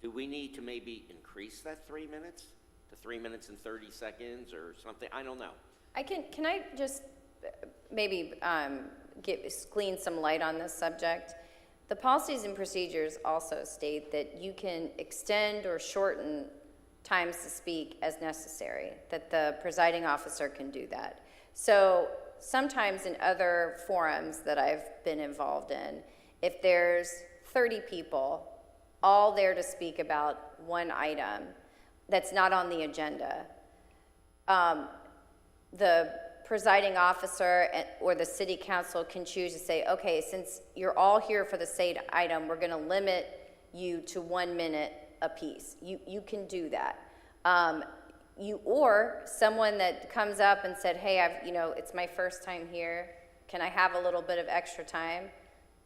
do we need to maybe increase that 3 minutes to 3 minutes and 30 seconds or something? I don't know. Can I just maybe glean some light on this subject? The policies and procedures also state that you can extend or shorten times to speak as necessary, that the presiding officer can do that. So sometimes in other forums that I've been involved in, if there's 30 people all there to speak about one item that's not on the agenda, the presiding officer or the city council can choose to say, okay, since you're all here for the same item, we're gonna limit you to 1 minute apiece. You can do that. Or someone that comes up and said, hey, it's my first time here, can I have a little bit of extra time?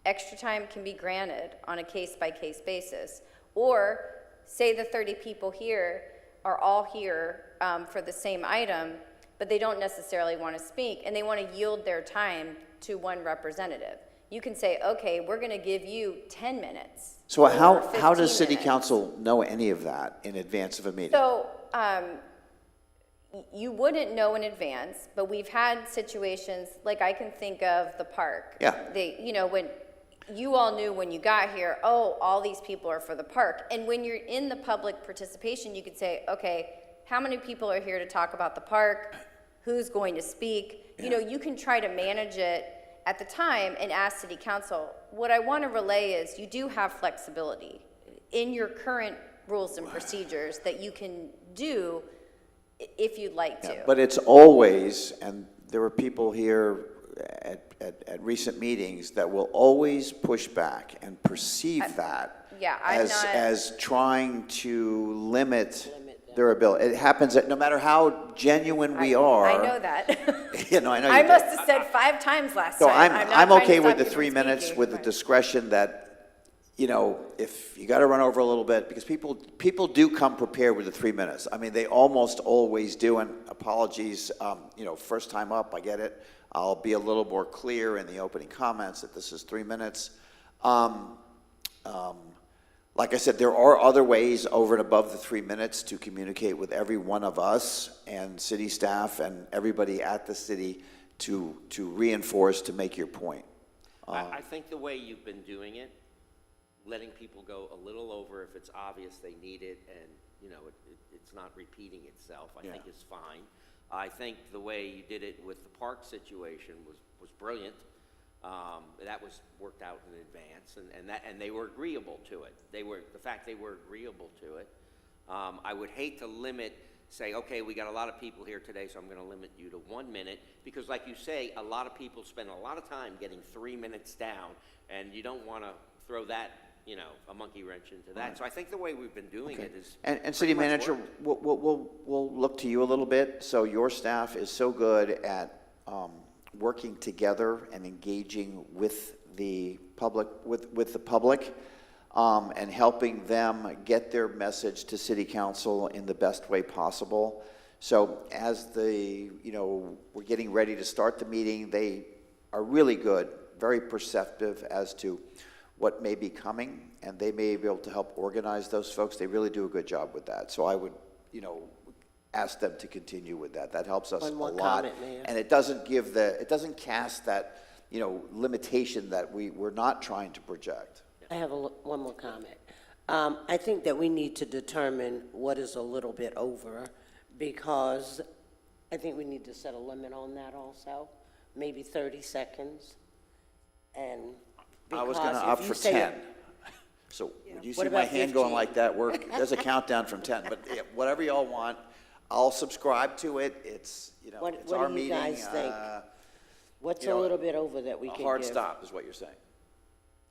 Extra time can be granted on a case-by-case basis. Or say the 30 people here are all here for the same item, but they don't necessarily want to speak, and they want to yield their time to one representative. You can say, okay, we're going to give you 10 minutes. So or how 15 does city minutes. council know any of that in advance of a meeting? So, you wouldn't know in advance, but we've had situations, like I can think of the park. Yeah. When you all knew when you got here, oh, all these people are for the park. And when you're in the public participation, you could say, okay, how many people are here to talk about the park? Who's going to speak? You can try to manage it at the time and asked City Council, what I want to relay is you do have flexibility in your current rules and procedures that you can do if you'd like to. But it's always, and there were people here at recent meetings that will always push back and perceive that yeah, I'm not- as trying to limit their ability. It happens that no matter how genuine we are. I know that. You know, I know you I do. must have said 5 times last So time. I'm not trying to okay with stop the you 3 from minutes speaking, with the but- discretion that, you know, if you got to run over a little bit, because people do come prepared with the 3 minutes. I mean, they almost always do, and apologies, you know, first time up, I get it. I'll be a little more clear in the opening comments that this is 3 minutes. Like I said, there are other ways over and above the 3 minutes to communicate with every one of us and city staff and everybody at the city to reinforce, to make your point. I think the way you've been doing it, letting people go a little over if it's obvious they need it and, you know, it's not repeating itself, I think is fine. I think the way you did it with the park situation was brilliant. That was worked out in advance, and they were agreeable to it. The fact they were agreeable to it. I would hate to limit, say, okay, we got a lot of people here today, so I'm going to limit you to 1 minute, because like you say, a lot of people spend a lot of time getting 3 minutes down, and you don't want to throw that, you know, a monkey wrench into that. So I think the way we've been doing it is And city pretty much manager, worked. we'll look to you a little bit. So your staff is so good at working together and engaging with the public, with the public, and helping them get their message to city council in the best way possible. So as we're getting ready to start the meeting, they are really good, very perceptive as to what may be coming, and they may be able to help organize those folks. They really do a good job with that. So I would, ask them to continue with that. That helps us a One more lot. comment, Mayor. And it doesn't cast that, limitation that we're not trying to project. I have one more comment. I think that we need to determine what is a little bit over, because I think we need to set a limit on that also, maybe 30 seconds. And I was going to because opt if for you say 10. So would you What see my about hand going 15? like that? There's a countdown from 10, but whatever y'all want, I'll subscribe to it. It's, What- it's what our do you meeting. guys think? What's you a know, little bit over that we A can give? hard stop is what you're saying.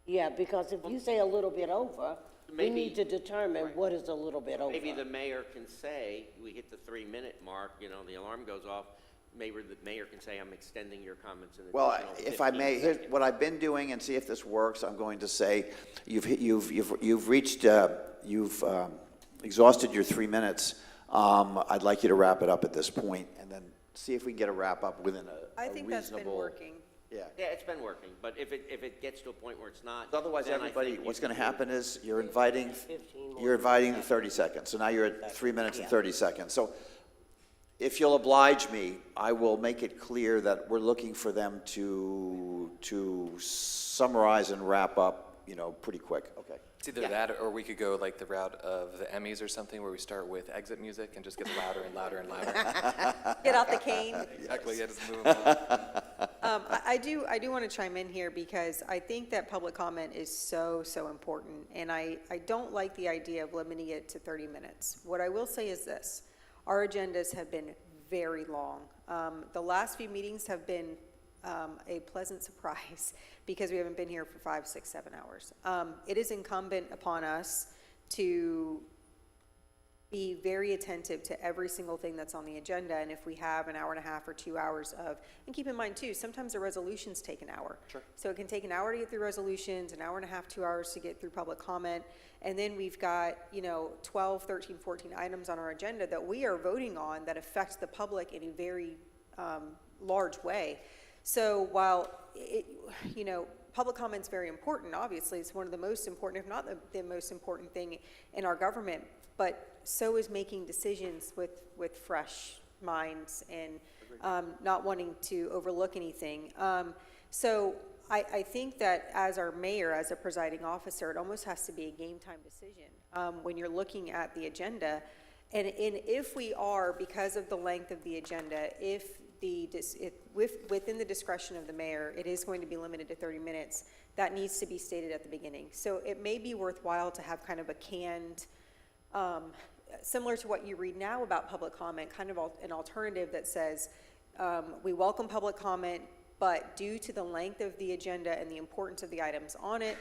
Yeah, because if you say a little bit over, we Maybe- need to determine what is a little bit over. Maybe the mayor can say, we hit the 3-minute mark, the alarm goes off, maybe the mayor can say, I'm extending your comments an Well, additional if I 15 may, here's seconds. what I've been doing, and see if this works. I'm going to say, you've reached, you've exhausted your 3 minutes. I'd like you to wrap it up at this point, and then see if we can get a wrap up within a I think that's been reasonable- working. Yeah. Yeah, it's been working, but if it gets to a point where it's not. Otherwise, then I everybody, think you what's can going to do it. happen is you're inviting the 30 seconds. So now you're at 3 minutes and 30 seconds. So if you'll oblige me, I will make it clear that we're looking for them to summarize and wrap up, pretty quick. Okay. It's either that, or we could go like the route of the Emmys or something, where we start with exit music and just get louder and louder and louder. Get out the cane. Exactly, yeah, just move on. I do want to chime in here because I think that public comment is so important, and I don't like the idea of limiting it to 30 minutes. What I will say is this: our agendas have been very long. The last few meetings have been a pleasant surprise because we haven't been here for 5, 6, 7 hours. It is incumbent upon us to be very attentive to every single thing that's on the agenda, and if we have an hour and a half or 2 hours and keep in mind too, sometimes the resolutions take an hour. Sure. So it can take an hour to get through resolutions, an hour and a half, 2 hours to get through public comment, and then we've got, 12, 13, 14 items on our agenda that we are voting on that affect the public in a very large way. So while, public comment's very important, obviously, it's one of the most important, if not the most important thing in our government, but so is making decisions with fresh minds and not wanting to overlook anything. So I think that as our mayor, as a presiding officer, it almost has to be a game time decision when you're looking at the agenda. And if we are, because of the length of the agenda, if within the discretion of the mayor, it is going to be limited to 30 minutes. That needs to be stated at the beginning. So it may be worthwhile to have kind of a canned, similar to what you read now about public comment, kind of an alternative that says, we welcome public comment, but due to the length of the agenda and the importance of the items on it,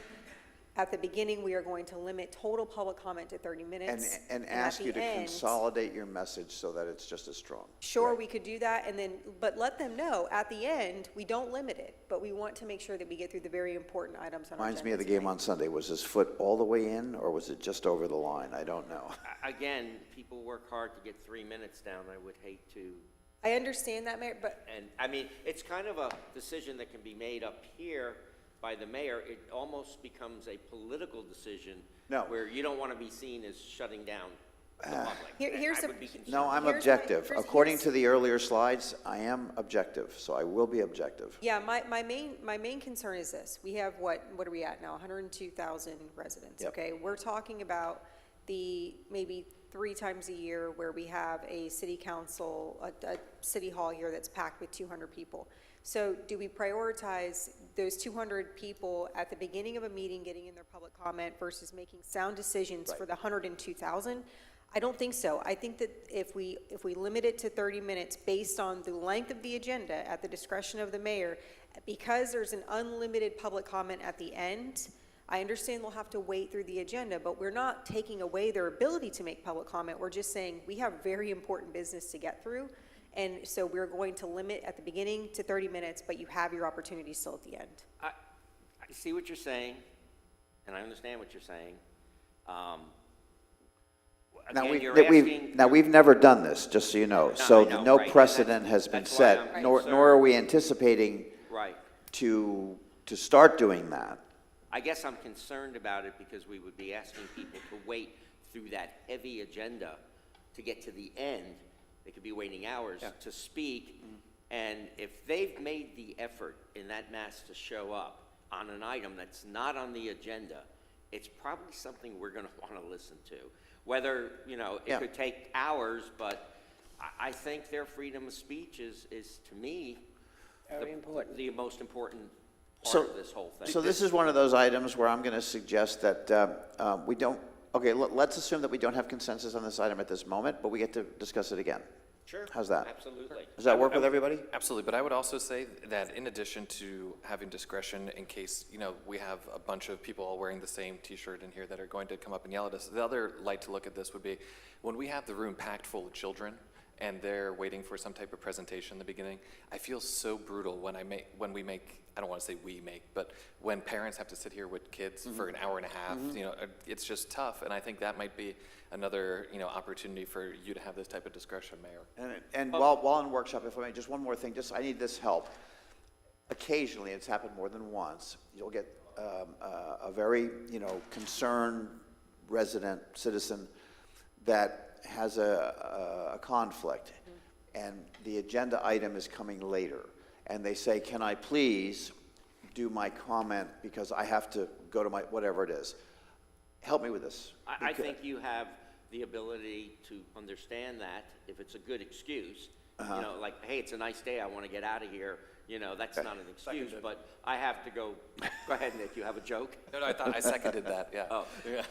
at the beginning, we are going to limit total public comment to 30 minutes. And at ask the you to end- consolidate your message so that it's just as strong. Sure, we could do that, and then, but let them know, at the end, we don't limit it, but we want to make sure that we get through the very important items on our Reminds me of the agenda game on tonight. Sunday. Was his foot all the way in, or was it just over the line? I don't know. Again, people work hard to get 3 minutes down. I would hate to, I understand that, Mayor, but and, I mean, it's kind of a decision that can be made up here by the mayor. It almost becomes a political decision. No. Where you don't want to be seen as shutting down the public. here's I the- would be concerned. No, I'm Here's my- objective. here's- According here's- to the earlier slides, I am objective, so I will be objective. yeah, my main concern is this. We have, what are we at now? 102,000 residents, Yep. okay? We're talking about the maybe 3 times a year where we have a city council, a city hall here that's packed with 200 people. So do we prioritize those 200 people at the beginning of a meeting getting in their public comment versus making sound decisions for the 102,000? I don't think so. I think that if we limit it to 30 minutes based on the length of the agenda at the discretion of the mayor, because there's an unlimited public comment at the end, I understand they'll have to wait through the agenda, but we're not taking away their ability to make public comment. We're just saying we have very important business to get through. And so we're going to limit at the beginning to 30 minutes, but you have your opportunity still at the end. I see what you're saying, and I understand what you're saying. Now, Again, we've, you're that asking. we've never done this, just so you know. So I know, no right, precedent and has been that's why set, I'm nor concerned. are we anticipating Right. to start doing that. I guess I'm concerned about it because we would be asking people to wait through that heavy agenda to get to the end. They could be waiting hours to speak. And if they've made the effort in that mass to show up on an item that's not on the agenda, it's probably something we're going to want to listen to. Whether, it Yeah. could take hours, but I think their freedom of speech is to me, Very important. the most important So- part of this whole thing. So this is one of those items where I'm going to suggest that we don't, okay, let's assume that we don't have consensus on this item at this moment, but we get to discuss it again. Sure. How's that? Absolutely. Does that work with everybody? Absolutely, but I would also say that in addition to having discretion in case, we have a bunch of people all wearing the same T-shirt in here that are going to come up and yell at us, the other light to look at this would be when we have the room packed full of children and they're waiting for some type of presentation in the beginning, I feel so brutal when we make, I don't want to say we make, but when parents have to sit here with kids for an hour and a half, it's just tough, and I think that might be another, opportunity for you to have this type of discretion, Mayor. And while in workshop, if I may, just one more thing, I need this help. Occasionally, it's happened more than once, you'll get a very, concerned resident, citizen that has a conflict, and the agenda item is coming later, and they say, can I please do my comment because I have to go to my, whatever it is. Help me with this. I think you have the ability to understand that if it's a good excuse. Like, hey, it's a nice day, I want to get out of here. That's not an excuse, but I have to go. Go ahead, Nick, you have a joke? No, I thought I seconded that, yeah. Oh. Yeah.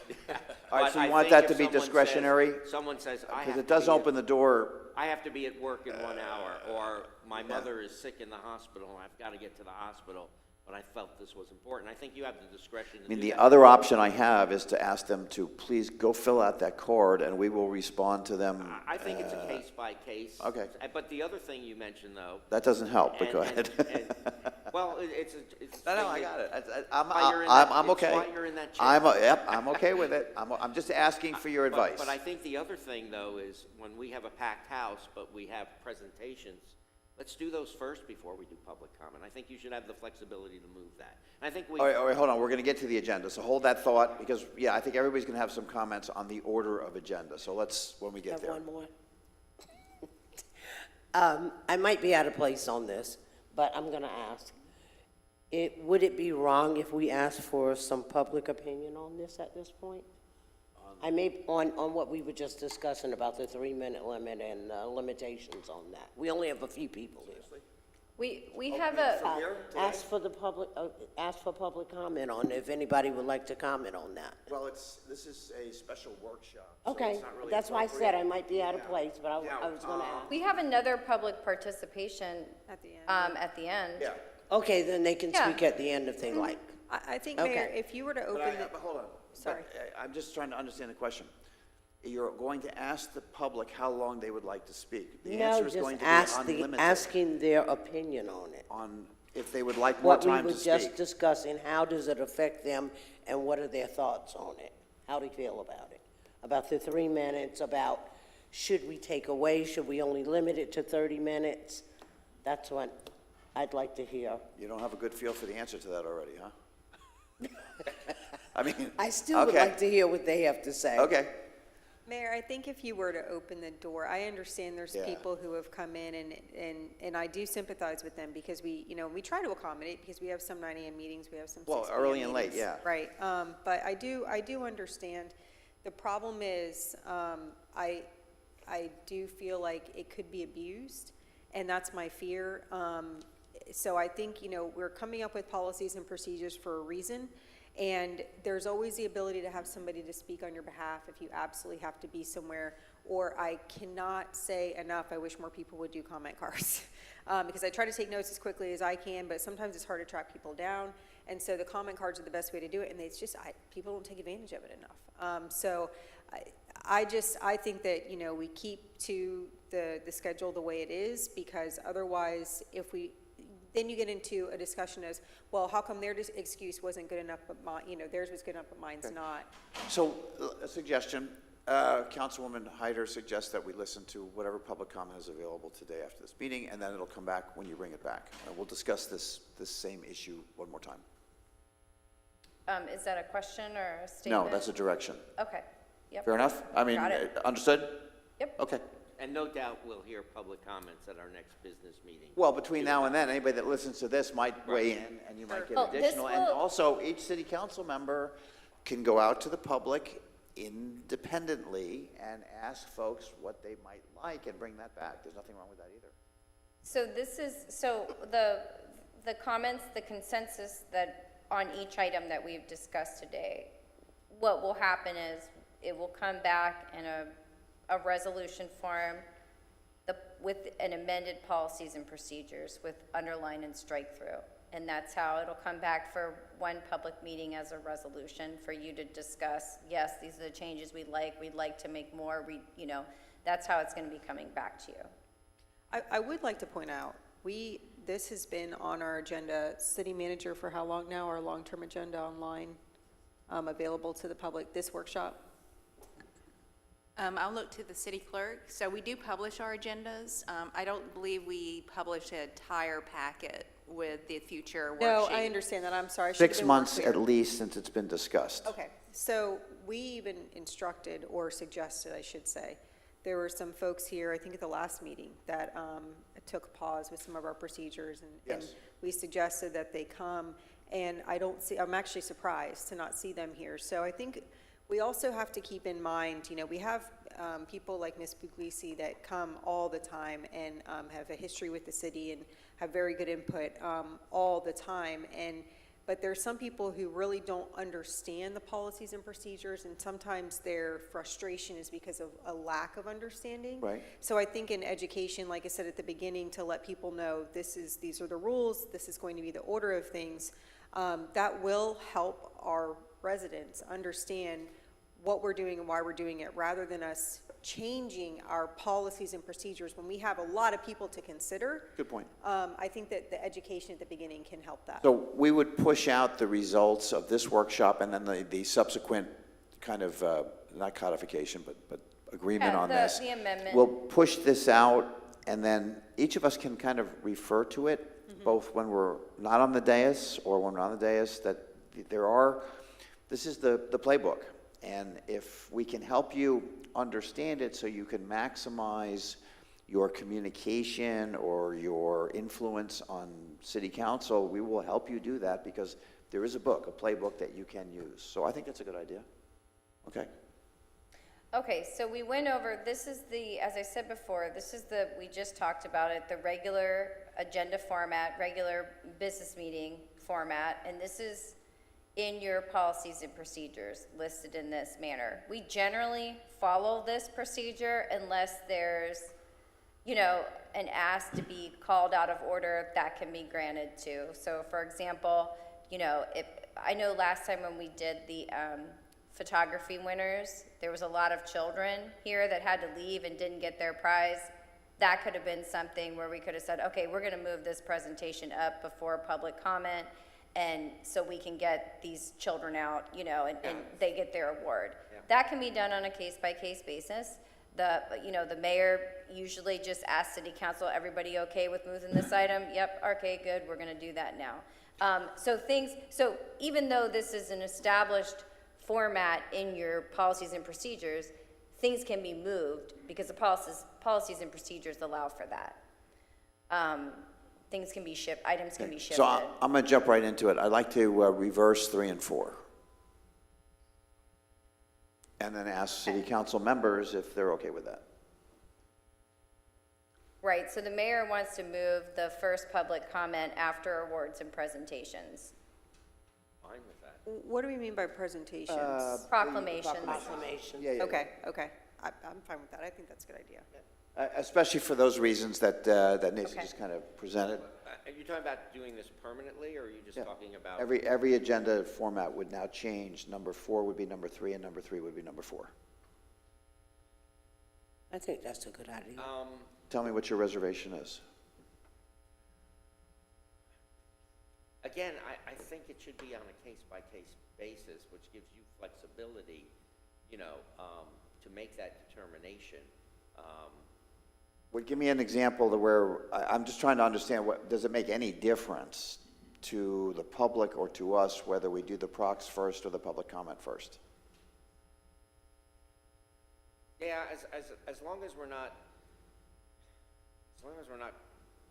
All right, But so you I want think that to if be someone discretionary? Someone says, I have Because to it does be at- open the door. I have to be at work in 1 hour, or my mother is sick in the hospital, and I've got to get to the hospital, but I felt this was important. I think you have the discretion to I mean, do the that. other option I have is to ask them to please go fill out that card, and we will respond to them. I think it's a case by case. okay. But the other thing you mentioned, though. That doesn't help, but go and- ahead. Well, it's. No, I got it. Why you're in that- I'm it's okay. why you're in that chair. I'm okay with it. I'm just asking for your advice. But I think the other thing, though, is when we have a packed house, but we have presentations, let's do those first before we do public comment. I think you should have the flexibility to move that. And I think we. All right, hold on. We're going to get to the agenda, so hold that thought, because, yeah, I think everybody's going to have some comments on the order of agenda. So let's, when we get Have there. one more. I might be out of place on this, but I'm going to ask. Would it be wrong if we asked for some public opinion on this at this point? On I may, on what we were just discussing about the 3-minute limit and limitations on that. We only have a few people here. We have a, Ask for the public, ask for public comment on if anybody would like to comment on that. Well, this is a special workshop. so Okay, it's not really that's why I said I appropriate. might be out of Yeah. place, but I Yeah, was gonna ask. we have another public participation At the end. at the end. Yeah, Okay, then they can Yeah. speak at the end if they like. I think, Mayor, Okay. if you were to but open the. but hold on. Sorry. But, I'm just trying to understand the question. You're going to ask the public how long they would like to speak. The No, answer is just going to ask be unlimited asking their opinion on it. on if they would like more What we time were to just speak. discussing, how does it affect them, and what are their thoughts on it? How do you feel about it? About the 3 minutes, about should we take away, should we only limit it to 30 minutes? That's what I'd like to hear. You don't have a good feel for the answer to that already, huh? I mean, I still would okay. like to hear what they have to say. Okay, Mayor, I think if you were to open the door, I understand there's Yeah. people who have come in and I do sympathize with them because we try to accommodate because we have some 9 AM meetings, we have some 6 Well, PM early and late, meetings. yeah. Right, but I do understand. The problem is, I do feel like it could be abused, and that's my fear. So I think, we're coming up with policies and procedures for a reason, and there's always the ability to have somebody to speak on your behalf if you absolutely have to be somewhere, or I cannot say enough, I wish more people would do comment cards. Because I try to take notes as quickly as I can, but sometimes it's hard to track people down, and so the comment cards are the best way to do it, and it's just, people don't take advantage of it enough. So I think that, we keep to the schedule the way it is, because otherwise, then you get into a discussion as, well, how come their excuse wasn't good enough, but theirs was good enough, but mine's not? so a suggestion, Councilwoman Hyder suggests that we listen to whatever public comment is available today after this meeting, and then it'll come back when you bring it back. We'll discuss this same issue one more time. Is that a question or a statement? No, that's a direction. Okay, yep. Fair enough? I mean, Got it. understood? Yep. Okay. And no doubt we'll hear public comments at our next business meeting. Well, between now and then, anybody that listens to this might weigh in, and you might get Well, this additional. And will- also, each city council member can go out to the public independently and ask folks what they might like and bring that back. There's nothing wrong with that either. So the comments, the consensus that on each item that we've discussed today, what will happen is it will come back in a resolution form with an amended policies and procedures with underline and strike through. And that's how it'll come back for one public meeting as a resolution for you to discuss, yes, these are the changes we'd like to make more, that's how it's gonna be coming back to you. I would like to point out, this has been on our agenda, city manager, for how long now? Our long-term agenda online, available to the public, this workshop? I'll look to the city clerk. So we do publish our agendas. I don't believe we publish an entire packet with the future worksheet. No, I understand that, I'm sorry. I should have 6 been more months clear. at least since it's been discussed. Okay, so we even instructed, or suggested, I should say, there were some folks here, I think at the last meeting, that took a pause with some of our procedures, and Yes. we suggested that they come, and I'm actually surprised to not see them here. So I think we also have to keep in mind, we have people like Ms. Puglisi that come all the time and have a history with the city and have very good input all the time. But there's some people who really don't understand the policies and procedures, and sometimes their frustration is because of a lack of understanding. Right. So I think in education, like I said at the beginning, to let people know these are the rules, this is going to be the order of things, that will help our residents understand what we're doing and why we're doing it, rather than us changing our policies and procedures when we have a lot of people to consider. Good point. I think that the education at the beginning can help that. So we would push out the results of this workshop and then the subsequent kind of, not codification, but agreement Yeah, on the- this. the amendment. We'll push this out, and then each of us can kind of refer to it, both when we're not on the dais or when we're on the dais, that this is the playbook. And if we can help you understand it so you can maximize your communication or your influence on city council, we will help you do that, because there is a book, a playbook that you can use. So I think that's a good idea. Okay. Okay, so we went over, this is the, as I said before, this is the, we just talked about it, the regular agenda format, regular business meeting format, and this is in your policies and procedures listed in this manner. We generally follow this procedure unless there's, you know, an ask to be called out of order, that can be granted too. So for example, you know, if, I know last time when we did the photography winners, there was a lot of children here that had to leave and didn't get their prize. That could have been something where we could have said, okay, we're gonna move this presentation up before public comment, and so we can get these children out, you know, and they get their award. That can be done on a case-by-case basis. You know, the mayor usually just asks city council, everybody okay with moving this item? Yep, okay, good, we're gonna do that now. So even though this is an established format in your policies and procedures, things can be moved because the policies and procedures allow for that. Things can be shipped, items can be shifted. So I'm going to jump right into it. I'd like to reverse 3 and 4. And then ask city council members if they're okay with that. Right, so the mayor wants to move the first public comment after awards and presentations. Fine with that. What do we mean by presentations? Proclamations. Proclamation. Yeah. Okay. I'm fine with that. I think that's a good idea. Especially for those reasons that Nancy Okay. just kind of presented. Are you talking about doing this permanently, or are you just Yeah. talking about? Every agenda format would now change. Number 4 would be number 3, and number 3 would be number 4. I think that's a good idea. Tell me what your reservation is. Again, I think it should be on a case-by-case basis, which gives you flexibility, you know, to make that determination. Would give me an example to where, I'm just trying to understand, does it make any difference to the public or to us whether we do the procs first or the public comment first? Yeah, as long as we're not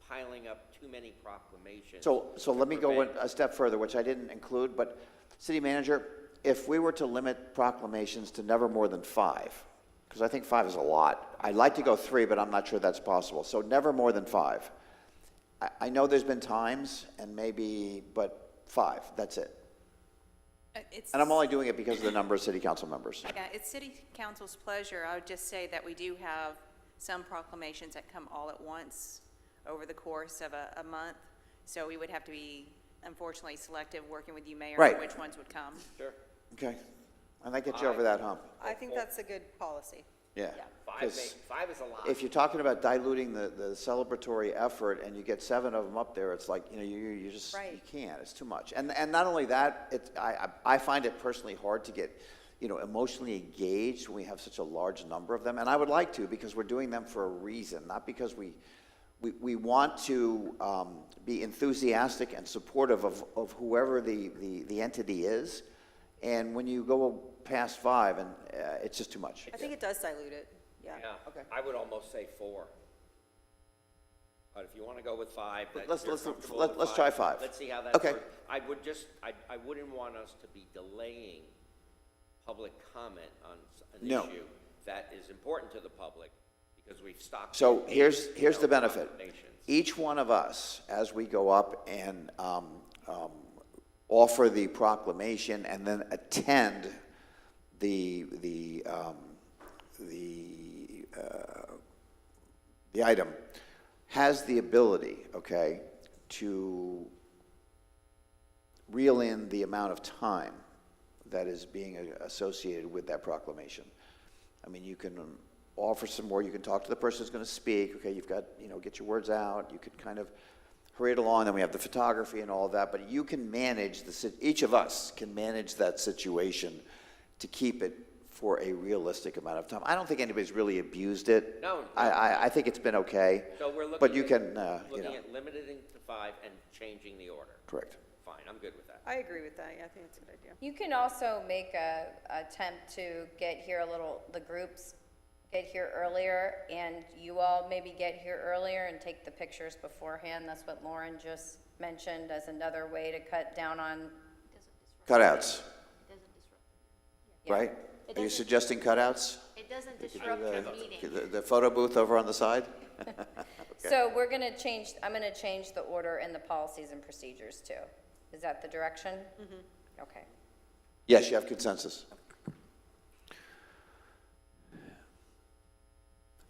piling up too many proclamations. So let me go a step further, which I didn't include, but city manager, if we were to limit proclamations to never more than 5, because I think 5 is a lot. I'd like to go 3, but I'm not sure that's possible. So never more than 5. I know there's been times, and maybe, but 5, that's it. And I'm only doing it because of the number of city council members. Yeah, it's city council's pleasure. I would just say that we do have some proclamations that come all at once over the course of a month. So we would have to be, unfortunately, selective, working with you, Mayor, Right. on which ones would come. Sure. Okay? And that gets you over that hump. I think that's a good policy. Yeah. 5 'Cause is a lot. if you're talking about diluting the celebratory effort and you get 7 of them up there, it's like, you know, you just, you Right. can't, it's too much. And not only that, I find it personally hard to get, you know, emotionally engaged when we have such a large number of them. And I would like to, because we're doing them for a reason, not because we want to be enthusiastic and supportive of whoever the entity is. And when you go past 5, and it's just too much. I think it does dilute it. Yeah. Yeah, Okay. I would almost say 4. But if you want to go with 5, that Let's- you're let's- comfortable let's with try 5. Let's see how that Okay. works. I would just, I wouldn't want us to be delaying public comment on an No. issue that is important to the public, because we've stocked. So it, here's you the know, benefit. proclamations. Each one of us, as we go up and offer the proclamation and then attend the item, has the ability, okay, to reel in the amount of time that is being associated with that proclamation. I mean, you can offer some more, you can talk to the person who's going to speak, okay, you've got, you know, get your words out, you could kind of hurry it along, then we have the photography and all of that, but you can manage, each of us can manage that situation to keep it for a realistic amount of time. I don't think anybody's really abused it. No. I think it's been okay. So we're looking. But you at- can, you Looking know, at limiting to 5 and changing the order. correct. Fine, I'm good with that. I agree with that. Yeah, I think that's a good idea. You can also make a attempt to get here the groups get here earlier, and you all maybe get here earlier and take the pictures beforehand. That's what Lauren just mentioned as another way to cut down on. Cutouts, Yeah. right? Are you suggesting cutouts? It it doesn't disrupt your meeting. The photo booth over on the side? So we're gonna change, I'm gonna change the order in the policies and procedures too. Is that the direction? Mm-hmm. Okay. Yes, you have consensus.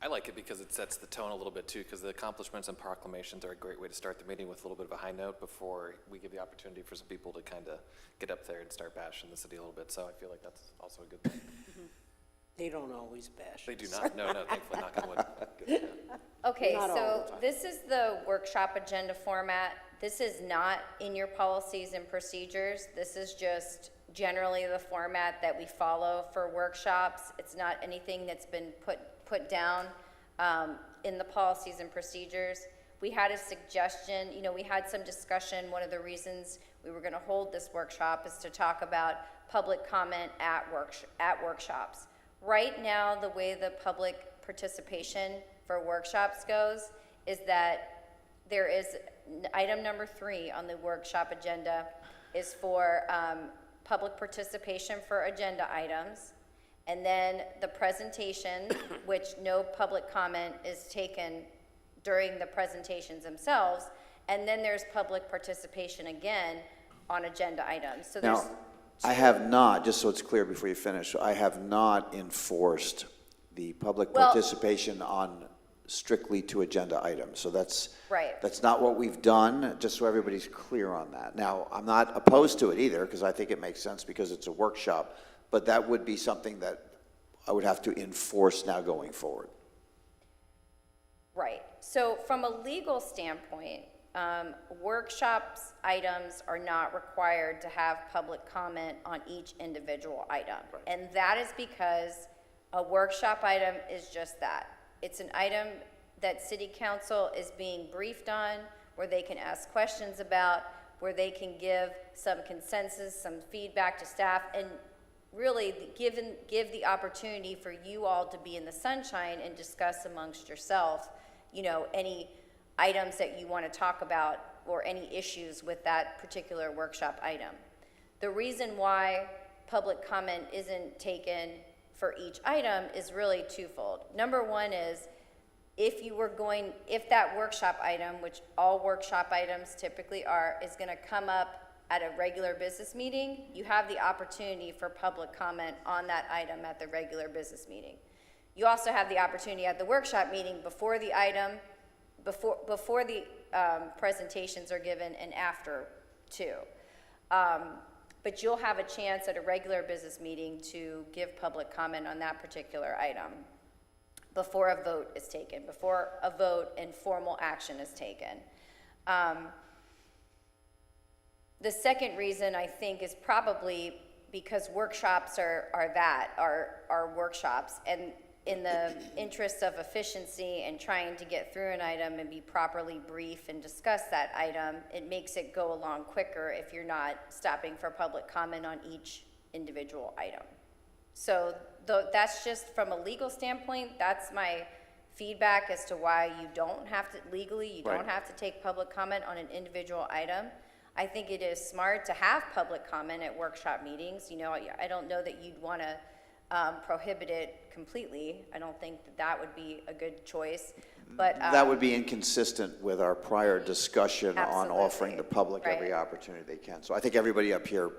I like it because it sets the tone a little bit too, because the accomplishments and proclamations are a great way to start the meeting with a little bit of a high note before we give the opportunity for some people to kind of get up there and start bashing the city a little bit. So I feel like that's also a good thing. They don't always bash. They do not. No, thankfully, knock on wood. Good. Okay, Not all so the time. this is the workshop agenda format. This is not in your policies and procedures. This is just generally the format that we follow for workshops. It's not anything that's been put down in the policies and procedures. We had a suggestion, we had some discussion. One of the reasons we were gonna hold this workshop is to talk about public comment at workshops. Right now, the way the public participation for workshops goes is that there is, item number 3 on the workshop agenda is for public participation for agenda items. And then the presentation, which no public comment is taken during the presentations themselves. And then there's public participation again on agenda items. So there's Now, I have not, just so it's clear before you finish, I have not enforced the public Well- participation on strictly to agenda items. So that's Right. That's not what we've done, just so everybody's clear on that. Now, I'm not opposed to it either, because I think it makes sense because it's a workshop, but that would be something that I would have to enforce now going forward. Right. So from a legal standpoint, workshops items are not required to have public comment on each individual item. And that is because a workshop item is just that. It's an item that city council is being briefed on, where they can ask questions about, where they can give some consensus, some feedback to staff, and really give the opportunity for you all to be in the sunshine and discuss amongst yourself, any items that you want to talk about or any issues with that particular workshop item. The reason why public comment isn't taken for each item is really twofold. Number one is, if that workshop item, which all workshop items typically are, is going to come up at a regular business meeting, you have the opportunity for public comment on that item at the regular business meeting. You also have the opportunity at the workshop meeting before the item, before the presentations are given and after too. But you'll have a chance at a regular business meeting to give public comment on that particular item before a vote is taken, before a vote and formal action is taken. The second reason, I think, is probably because workshops are workshops, and in the interest of efficiency and trying to get through an item and be properly brief and discuss that item, it makes it go along quicker if you're not stopping for public comment on each individual item. So that's just from a legal standpoint, that's my feedback as to why you don't have to, legally, you don't have to take public comment on an individual item. I think it is smart to have public comment at workshop meetings. I don't know that you'd want to prohibit it completely. I don't think that would be a good choice, but. That would be inconsistent with our prior discussion on Absolutely. offering the public every Right. opportunity they can. So I think everybody up here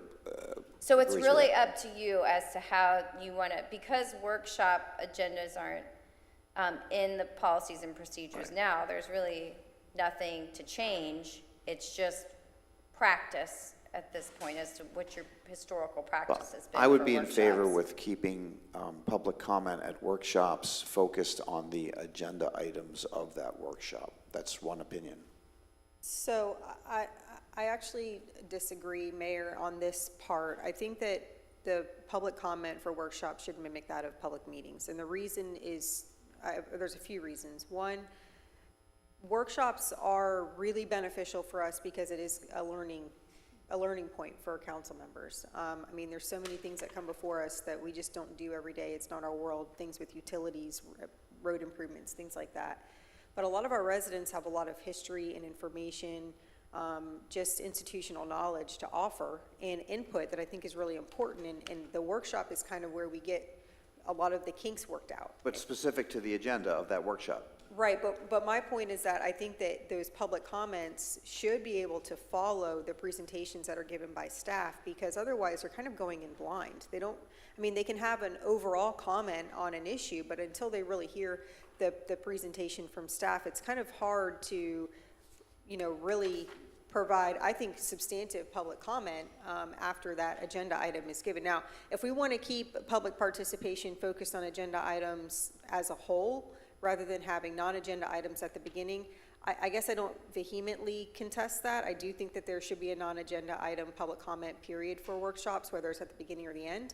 So it's agrees with really that. up to you as to how you want to, because workshop agendas aren't in the policies and procedures now, there's really nothing to change. It's just practice at this point as to what your historical practice has been I would for be in favor workshops. with keeping public comment at workshops focused on the agenda items of that workshop. That's one opinion. So I actually disagree, Mayor, on this part. I think that the public comment for workshops should mimic that of public meetings. And the reason is, there's a few reasons. One, workshops are really beneficial for us because it is a learning point for council members. There's so many things that come before us that we just don't do every day. It's not our world, things with utilities, road improvements, things like that. But a lot of our residents have a lot of history and information, just institutional knowledge to offer and input that I think is really important. And the workshop is kind of where we get a lot of the kinks worked out. But specific to the agenda of that workshop. Right, but my point is that I think that those public comments should be able to follow the presentations that are given by staff, because otherwise they're kind of going in blind. They don't, I mean, they can have an overall comment on an issue, but until they really hear the presentation from staff, it's kind of hard to, you know, really provide, I think, substantive public comment after that agenda item is given. Now, if we want to keep public participation focused on agenda items as a whole, rather than having non-agenda items at the beginning, I guess I don't vehemently contest that. I do think that there should be a non-agenda item public comment period for workshops, whether it's at the beginning or the end.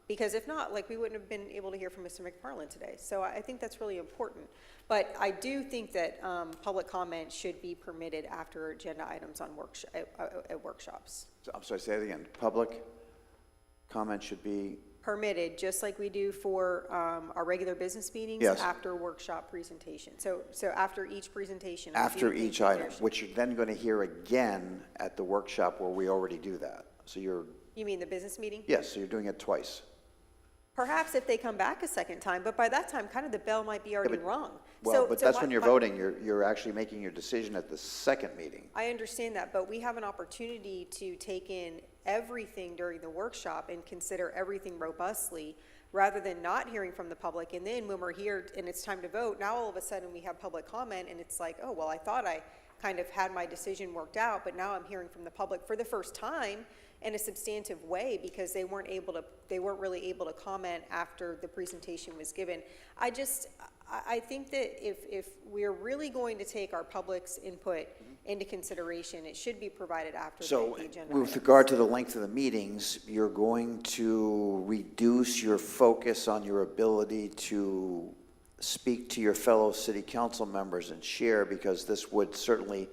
Because if not, like, we wouldn't have been able to hear from Mr. McFarland today. So I think that's really important. But I do think that public comment should be permitted after agenda items on at workshops. So, I'm sorry, say it again. Public comment should be, Permitted, just like we do for our regular business meetings. Yes. After workshop presentation. So after each presentation. I do after think each that item, there should- which you're then going to hear again at the workshop where we already do that. So you're, You mean the business meeting? yes, so you're doing it twice. Perhaps if they come back a second time, but by that time, kind of the bell might be already but- rung. Well, So- but so that's my- when you're my- voting. You're actually making your decision at the second meeting. I understand that, but we have an opportunity to take in everything during the workshop and consider everything robustly, rather than not hearing from the public. And then when we're here and it's time to vote, now all of a sudden we have public comment and it's like, oh, well, I thought I kind of had my decision worked out, but now I'm hearing from the public for the first time in a substantive way, because they weren't really able to comment after the presentation was given. I think that if we're really going to take our public's input into consideration, it should be provided after So the agenda. with items. regard to the length of the meetings, you're going to reduce your focus on your ability to speak to your fellow city council members and share, because this would certainly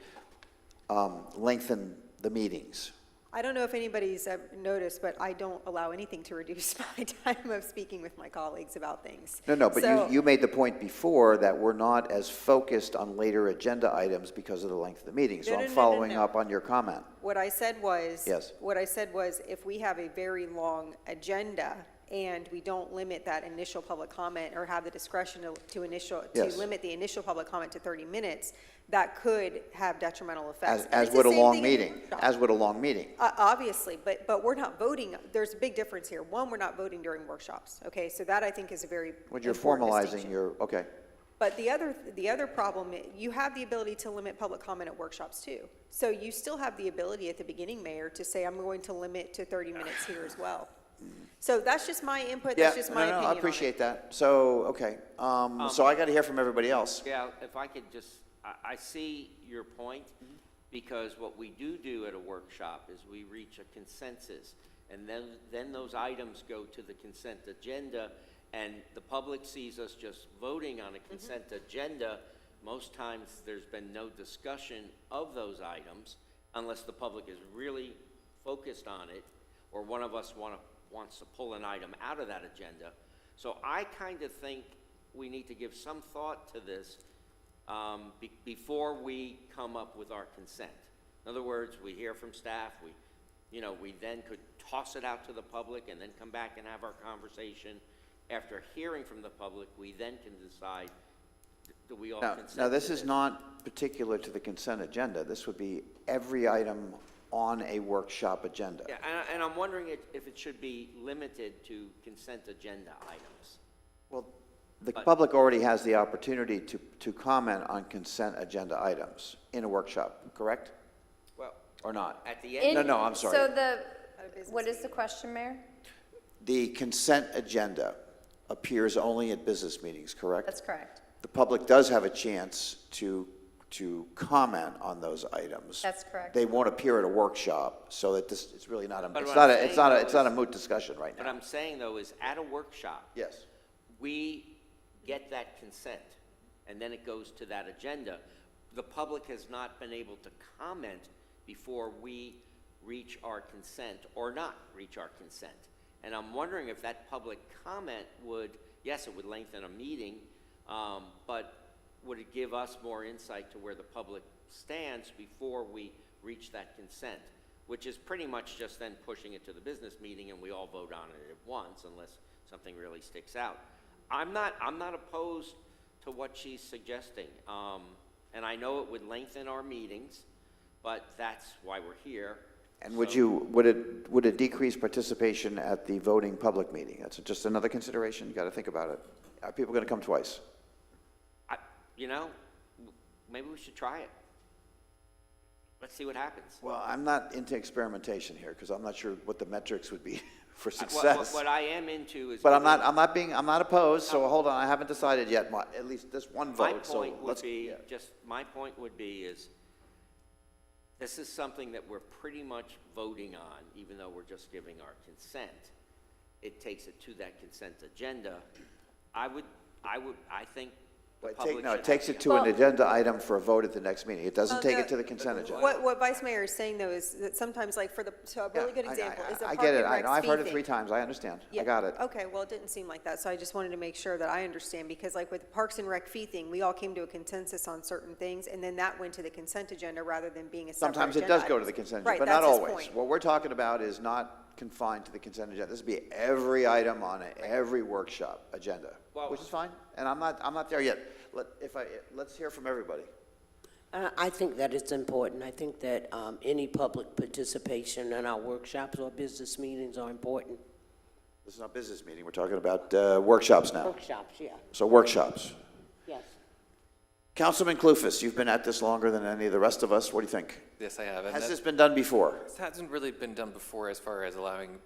lengthen the meetings. I don't know if anybody's noticed, but I don't allow anything to reduce my time of speaking with my colleagues about things. No, but So- you made the point before that we're not as focused on later agenda items because of the length of the meeting. So No, no, I'm no, no, following no. up on your comment. What I said was. Yes. What I said was, if we have a very long agenda and we don't limit that initial public comment, or have the discretion Yes. to limit the initial public comment to 30 minutes, that could have detrimental effects. And As it's the would a same long thing in meeting, workshops. as would a long meeting. Obviously, but we're not voting. There's a big difference here. One, we're not voting during workshops, okay? So that, I think, is a very When you're important formalizing distinction. your, okay. But the other problem, you have the ability to limit public comment at workshops too. So you still have the ability at the beginning, Mayor, to say, I'm going to limit to 30 minutes here as well. So that's just my input, Yeah, that's just my opinion I on it. appreciate that. So, okay, so I got to hear from everybody else. Yeah, if I could just, I see your point, because what we do at a workshop is we reach a consensus, and then those items go to the consent agenda, and the public sees us just voting on a consent agenda. Most times, there's been no discussion of those items, unless the public is really focused on it, or one of us wants to pull an item out of that agenda. So I kind of think we need to give some thought to this before we come up with our consent. In other words, we hear from staff, we then could toss it out to the public and then come back and have our conversation. After hearing from the public, we then can decide, do we all consent Now, this to is not particular to the consent agenda. This would be every item on a workshop agenda. Yeah, and I'm wondering if it should be limited to consent agenda items. Well, the But- public already has the opportunity to comment on consent agenda items in a workshop, correct? Well, Or not? at the end. No, I'm sorry. So what is the question, Mayor? The consent agenda appears only at business meetings, correct? That's correct. The public does have a chance to comment on those items. That's correct. They won't appear at a workshop, so that this, it's really not a, But it's what not I'm a, it's saying, not a, though, it's not a is- moot discussion right What now. I'm saying, though, is at a workshop, Yes. we get that consent, and then it goes to that agenda. The public has not been able to comment before we reach our consent or not reach our consent. And I'm wondering if that public comment would, yes, it would lengthen a meeting, but would it give us more insight to where the public stands before we reach that consent? Which is pretty much just then pushing it to the business meeting and we all vote on it at once, unless something really sticks out. I'm not opposed to what she's suggesting. And I know it would lengthen our meetings, but that's why we're here. And would it decrease participation at the voting public meeting? That's just another consideration. You got to think about it. Are people going to come twice? You know, maybe we should try it. Let's see what happens. Well, I'm not into experimentation here because I'm not sure what the metrics would be for What success. I am into is. But I'm not opposed, so hold on, I haven't decided yet, at least this one vote, so let's. My point would be is, this is something that we're pretty much voting on, even though we're just giving our consent. It takes it to that consent agenda. I think the public should It takes it to an agenda item for a vote at the next meeting. It doesn't take it to the consent agenda. What Vice Mayor is saying, though, is that sometimes, like, so a really good example is the I Park get it, and I know, Rec's I've heard fee it thing. 3 times, I understand, I Yeah, got it. Okay, well, it didn't seem like that, so I just wanted to make sure that I understand, because like with the Parks and Rec fee thing, we all came to a consensus on certain things, and then that went to the consent agenda rather than being a separate Sometimes it agenda does go to item. the consent Right, agenda, but not that's his always. point. What we're talking about is not confined to the consent agenda. This would be every item on every workshop agenda, Well- which is fine, and I'm not there yet. Let's hear from everybody. I think that it's important. I think that any public participation in our workshops or business meetings are important. This is not a business meeting, we're talking about workshops now. Workshops, yeah, So workshops. yes. Councilman Clufus, you've been at this longer than any of the rest of us. What do you think? Yes, I have. And Has that- this been done before? This hasn't really been done before as far as allowing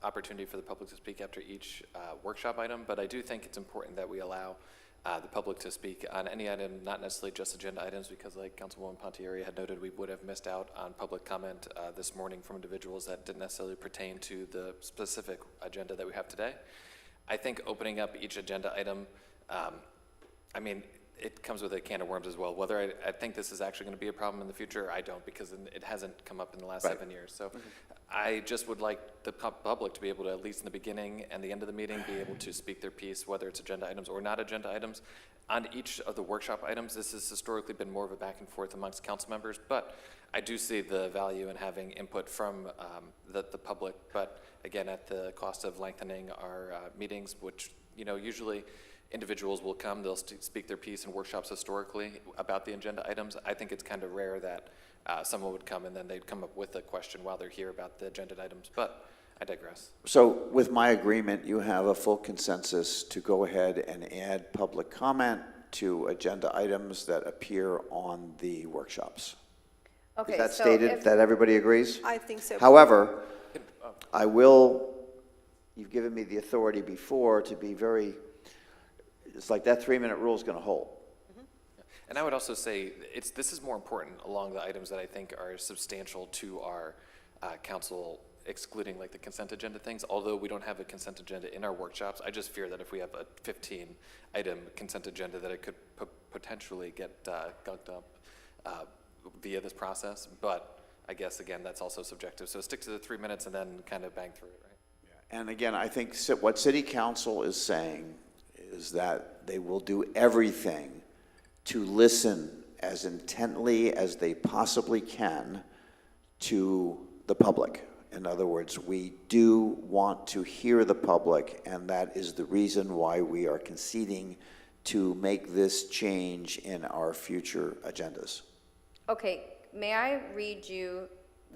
opportunity for the public to speak after each workshop item, but I do think it's important that we allow the public to speak on any item, not necessarily just agenda items, because like Councilwoman Pontieri had noted, we would have missed out on public comment this morning from individuals that didn't necessarily pertain to the specific agenda that we have today. I think opening up each agenda item, I mean, it comes with a can of worms as well. Whether I think this is actually going to be a problem in the future, I don't, because it hasn't come up in the last 7 years. So I just would like the public to be able to, at least in the beginning and the end of the meeting, be able to speak their piece, whether it's agenda items or not agenda items. On each of the workshop items, this has historically been more of a back and forth amongst council members, but I do see the value in having input from the public, but again, at the cost of lengthening our meetings, which, you know, usually individuals will come, they'll speak their piece in workshops historically about the agenda items. I think it's kind of rare that someone would come and then they'd come up with a question while they're here about the agenda items, but I digress. So with my agreement, you have a full consensus to go ahead and add public comment to agenda items that appear on the workshops. Okay, Is that so stated, if- that everybody agrees? I think so. However, you've given me the authority before to be very, it's like that 3-minute rule is going to hold. And I would also say this is more important along the items that I think are substantial to our council, excluding like the consent agenda things. Although we don't have a consent agenda in our workshops, I just fear that if we have a 15-item consent agenda, that it could potentially get gunked up via this process. But I guess again, that's also subjective. So stick to the 3 minutes and then kind of bang through it, right? And again, I think what City Council is saying is that they will do everything to listen as intently as they possibly can to the public. In other words, we do want to hear the public, and that is the reason why we are conceding to make this change in our future agendas. Okay, may I read you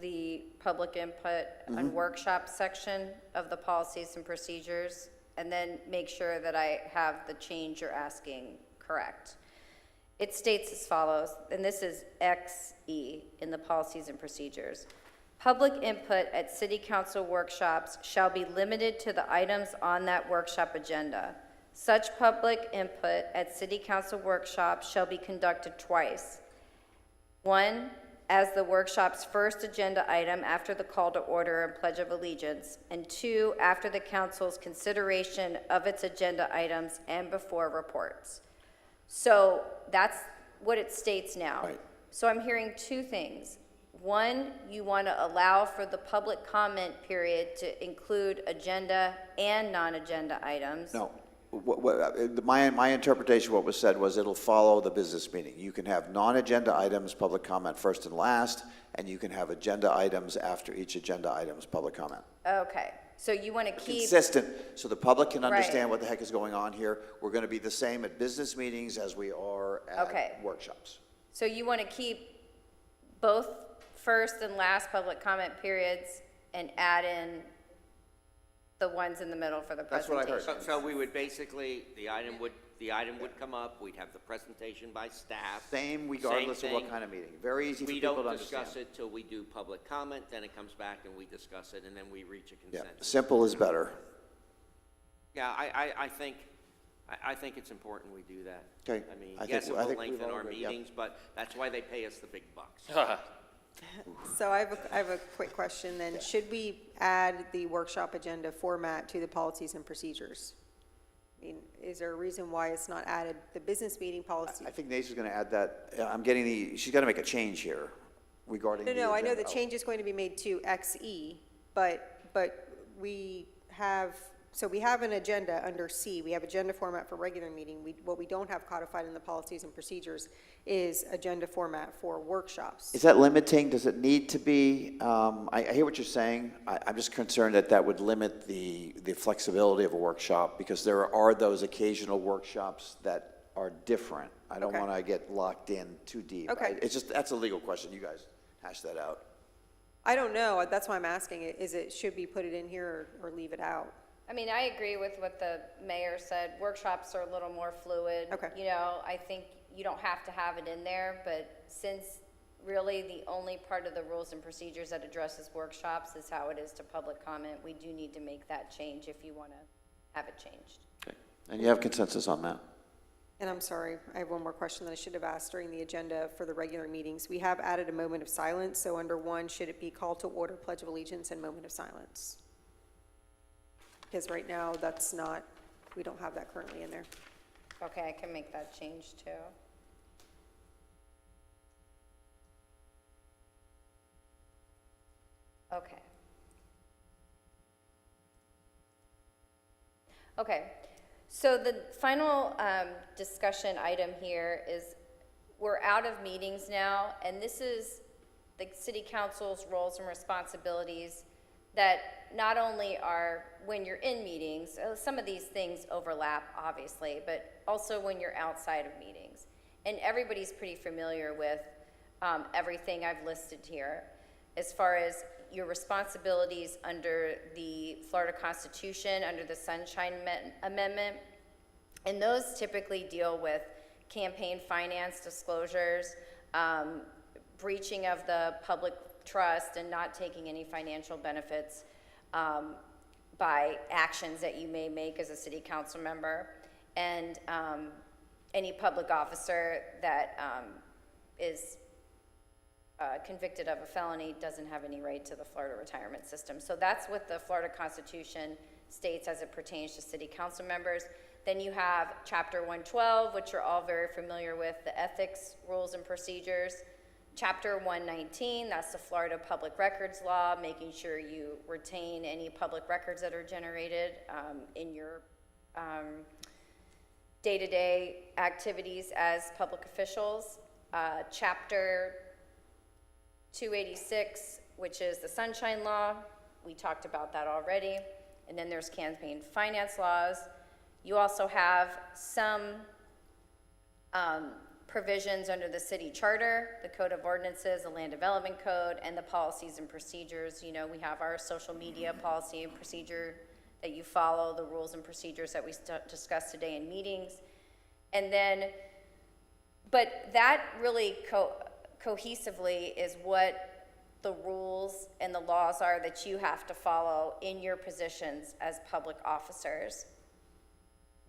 the public input on workshop section of the policies and procedures, and then make sure that I have the change you're asking correct? It states as follows, and this is XE in the policies and procedures. Public input at city council workshops shall be limited to the items on that workshop agenda. Such public input at city council workshops shall be conducted twice. One, as the workshop's first agenda item after the call to order and pledge of allegiance, and two, after the council's consideration of its agenda items and before reports. So that's what it states now. Right. So I'm hearing two things. One, you want to allow for the public comment period to include agenda and non-agenda items. No, my interpretation of what was said was it'll follow the business meeting. You can have non-agenda items, public comment first and last, and you can have agenda items after each agenda item's public comment. Okay, So you want to keep, Consistent, so the public can Right. understand what the heck is going on here. We're going to be the same at business meetings as we are Okay. at workshops. so you want to keep both first and last public comment periods and add in the ones in the middle for the That's what I heard. presentation. So we would basically, the item would come up, we'd have the presentation by staff. Same regardless of what thing. kind of meeting. Very easy for We people to don't understand. discuss it till we do public comment, then it comes back and we discuss it, and then we reach a Yeah, consensus. simple is better. Yeah, I think it's important we do that. Okay. I mean, I think- yes, it I will think we've lengthen all our agreed, yeah. meetings, but that's why they pay us the big bucks. So I have a quick question then. Should we add the workshop agenda format to the policies and procedures? I mean, is there a reason why it's not added, the business meeting policy? I think Nate's going to add that. I'm getting she's got to make a change here regarding the No, I know the agenda. change is going to be made to XE, but we have, so we have an agenda under C. We have agenda format for regular meeting. What we don't have codified in the policies and procedures is agenda format for workshops. Is that limiting? Does it need to be? I hear what you're saying. I'm just concerned that that would limit the flexibility of a workshop because there are those occasional workshops that are different. I don't Okay. want to get locked in too deep. Okay. It's just, that's a legal question. You guys hash that out. I don't know. That's why I'm asking it. Should we put it in here or leave it out? I mean, I agree with what the mayor said. Workshops are a little more fluid. Okay. You know, I think you don't have to have it in there, but since really the only part of the rules and procedures that addresses workshops is how it is to public comment, we do need to make that change if you want to have it changed. Okay. And you have consensus on that? And I'm sorry, I have one more question that I should have asked during the agenda for the regular meetings. We have added a moment of silence, so under 1, should it be call to order, pledge of allegiance, and moment of silence? Because right now, that's not, we don't have that currently in there. Okay, I can make that change too. Okay. Okay, so the final discussion item here is, we're out of meetings now, and this is the city council's roles and responsibilities that not only are when you're in meetings, some of these things overlap, obviously, but also when you're outside of meetings. And everybody's pretty familiar with everything I've listed here, as far as your responsibilities under the Florida Constitution, under the Sunshine Amendment. And those typically deal with campaign finance disclosures, breaching of the public trust, and not taking any financial benefits by actions that you may make as a city council member. And any public officer that is convicted of a felony doesn't have any right to the Florida retirement system. So that's what the Florida Constitution states as it pertains to city council members. Then you have Chapter 112, which you're all very familiar with, the ethics, rules, and procedures. Chapter 119, that's the Florida Public Records Law, making sure you retain any public records that are generated in your day-to-day activities as public officials. Chapter 286, which is the Sunshine Law. We talked about that already. And then there's campaign finance laws. You also have some provisions under the city charter, the code of ordinances, the land development code, and the policies and procedures. You know, we have our social media policy and procedure that you follow, the rules and procedures that we discussed today in meetings. And then, but that really cohesively is what the rules and the laws are that you have to follow in your positions as public officers.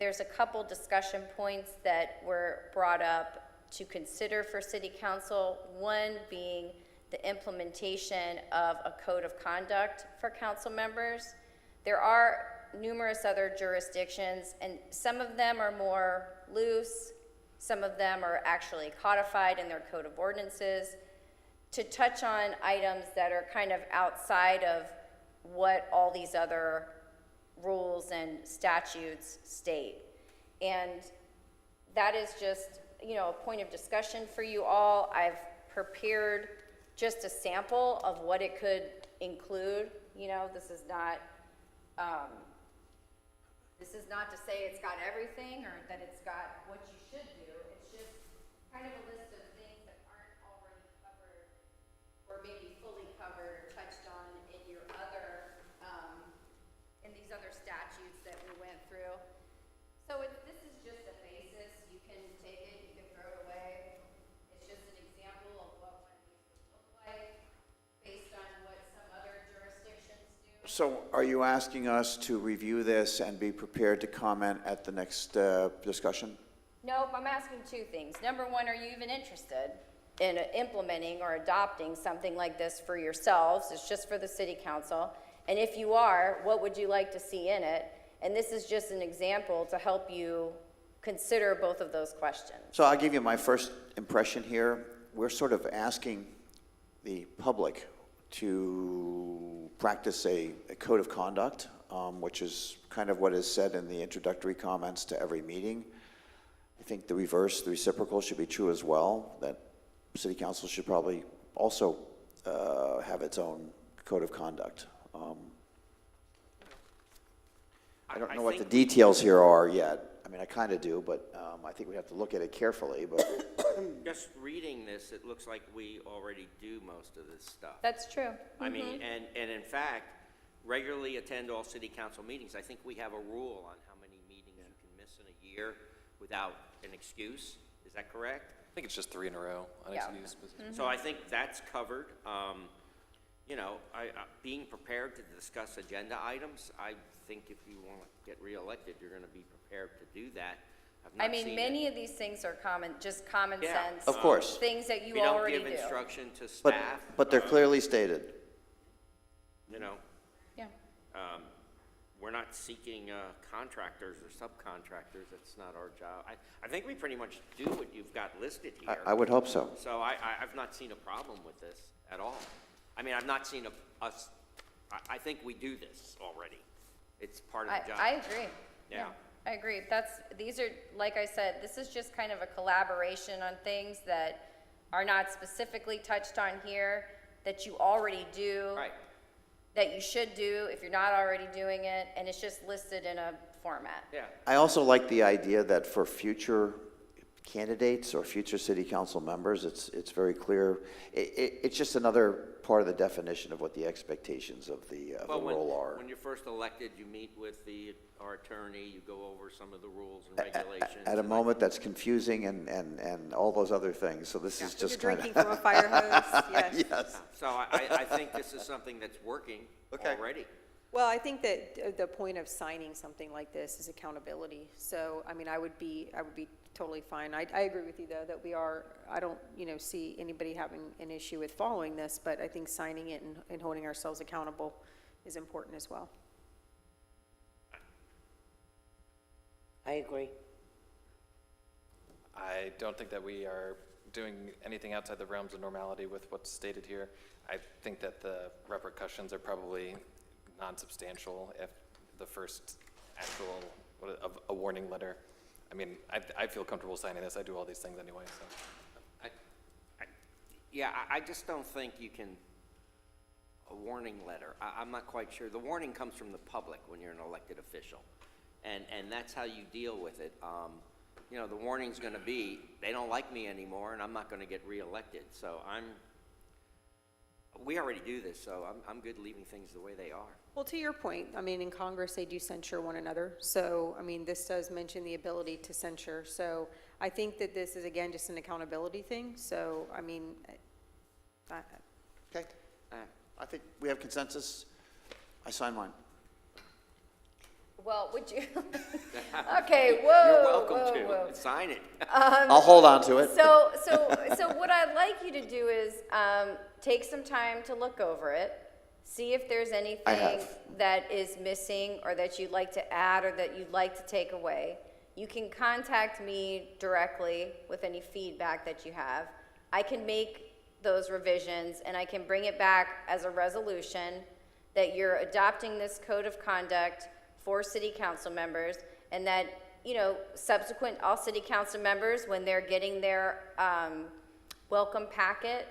There's a couple discussion points that were brought up to consider for city council, one being the implementation of a code of conduct for council members. There are numerous other jurisdictions, and some of them are more loose, some of them are actually codified in their code of ordinances, to touch on items that are kind of outside of what all these other rules and statutes state. And that is just, you know, a point of discussion for you all. I've prepared just a sample of what it could include. You know, this is not This is not to say it's got everything or that it's got what you should do. It's just kind of a list of things that aren't already covered or maybe fully covered or touched on in your other, in these other statutes that we went through. So this is just a basis. You can take it, you can throw it away. It's just an example of what one of these would look like based on what some other jurisdictions do. So are you asking us to review this and be prepared to comment at the next discussion? Nope, I'm asking two things. Number one, are you even interested in implementing or adopting something like this for yourselves? It's just for the city council. And if you are, what would you like to see in it? And this is just an example to help you consider both of those questions. So I'll give you my first impression here. We're sort of asking the public to practice a code of conduct, which is kind of what is said in the introductory comments to every meeting. I think the reverse, the reciprocal should be true as well, that city council should probably also have its own code of conduct. I don't know what the think- details here are yet. I mean, I kind of do, but I think we have to look at it carefully, but Just reading this, it looks like we already do most of this stuff. That's true. I mean, and in fact, regularly attend all city council meetings. I think we have a rule on how many meetings you can miss in a year without an excuse. Is that correct? I think it's just 3 in a row, Yeah. unexcused. So I think that's covered. You know, being prepared to discuss agenda items, I think if you want to get reelected, you're going to be prepared to do that. I've I not mean, seen many it. of these things are just common Yeah. sense. of course. Things that you We don't already give do. instruction to But, staff. but they're clearly stated. You know, Yeah. we're not seeking contractors or subcontractors. That's not our job. I think we pretty much do what you've got listed here. I would hope so. So I've not seen a problem with this at all. I mean, I've not seen I think we do this already. It's part of the job. I agree. Yeah. I agree. These are, like I said, this is just kind of a collaboration on things that are not specifically touched on here, that you already do. Right. That you should do if you're not already doing it, and it's just listed in a format. Yeah. I also like the idea that for future candidates or future city council members, it's very clear. It's just another part of the definition of what the expectations of the Well, role are. when you're first elected, you meet with our attorney, you go over some of the rules and regulations. At a moment that's confusing and all those other things, so this is You're just kind drinking of. from a fire hose, yes. Yes. So I think this is something that's working Okay. already. Well, I think that the point of signing something like this is accountability. So, I mean, I would be totally fine. I agree with you, though, that I don't, see anybody having an issue with following this, but I think signing it and holding ourselves accountable is important as well. I agree. I don't think that we are doing anything outside the realms of normality with what's stated here. I think that the repercussions are probably non-substantial if the first actual, a warning letter. I mean, I feel comfortable signing this. I do all these things anyway, so. Yeah, I just don't think you can, a warning letter, I'm not quite sure. The warning comes from the public when you're an elected official, and that's how you deal with it. The warning's gonna be, they don't like me anymore, and I'm not gonna get reelected, so we already do this, so I'm good leaving things the way they are. Well, to your point, I mean, in Congress, they do censure one another. So, I mean, this does mention the ability to censure. So I think that this is, again, just an accountability thing. So, I mean, Okay, I think we have consensus. I sign mine. Well, would you? Okay, whoa, You're welcome whoa. to, sign it. I'll hold on to it. So what I'd like you to do is take some time to look over it, see if there's anything have. that is missing or that you'd like to add or that you'd like to take away. You can contact me directly with any feedback that you have. I can make those revisions and I can bring it back as a resolution that you're adopting this code of conduct for city council members, and that, subsequent, all city council members, when they're getting their welcome packet,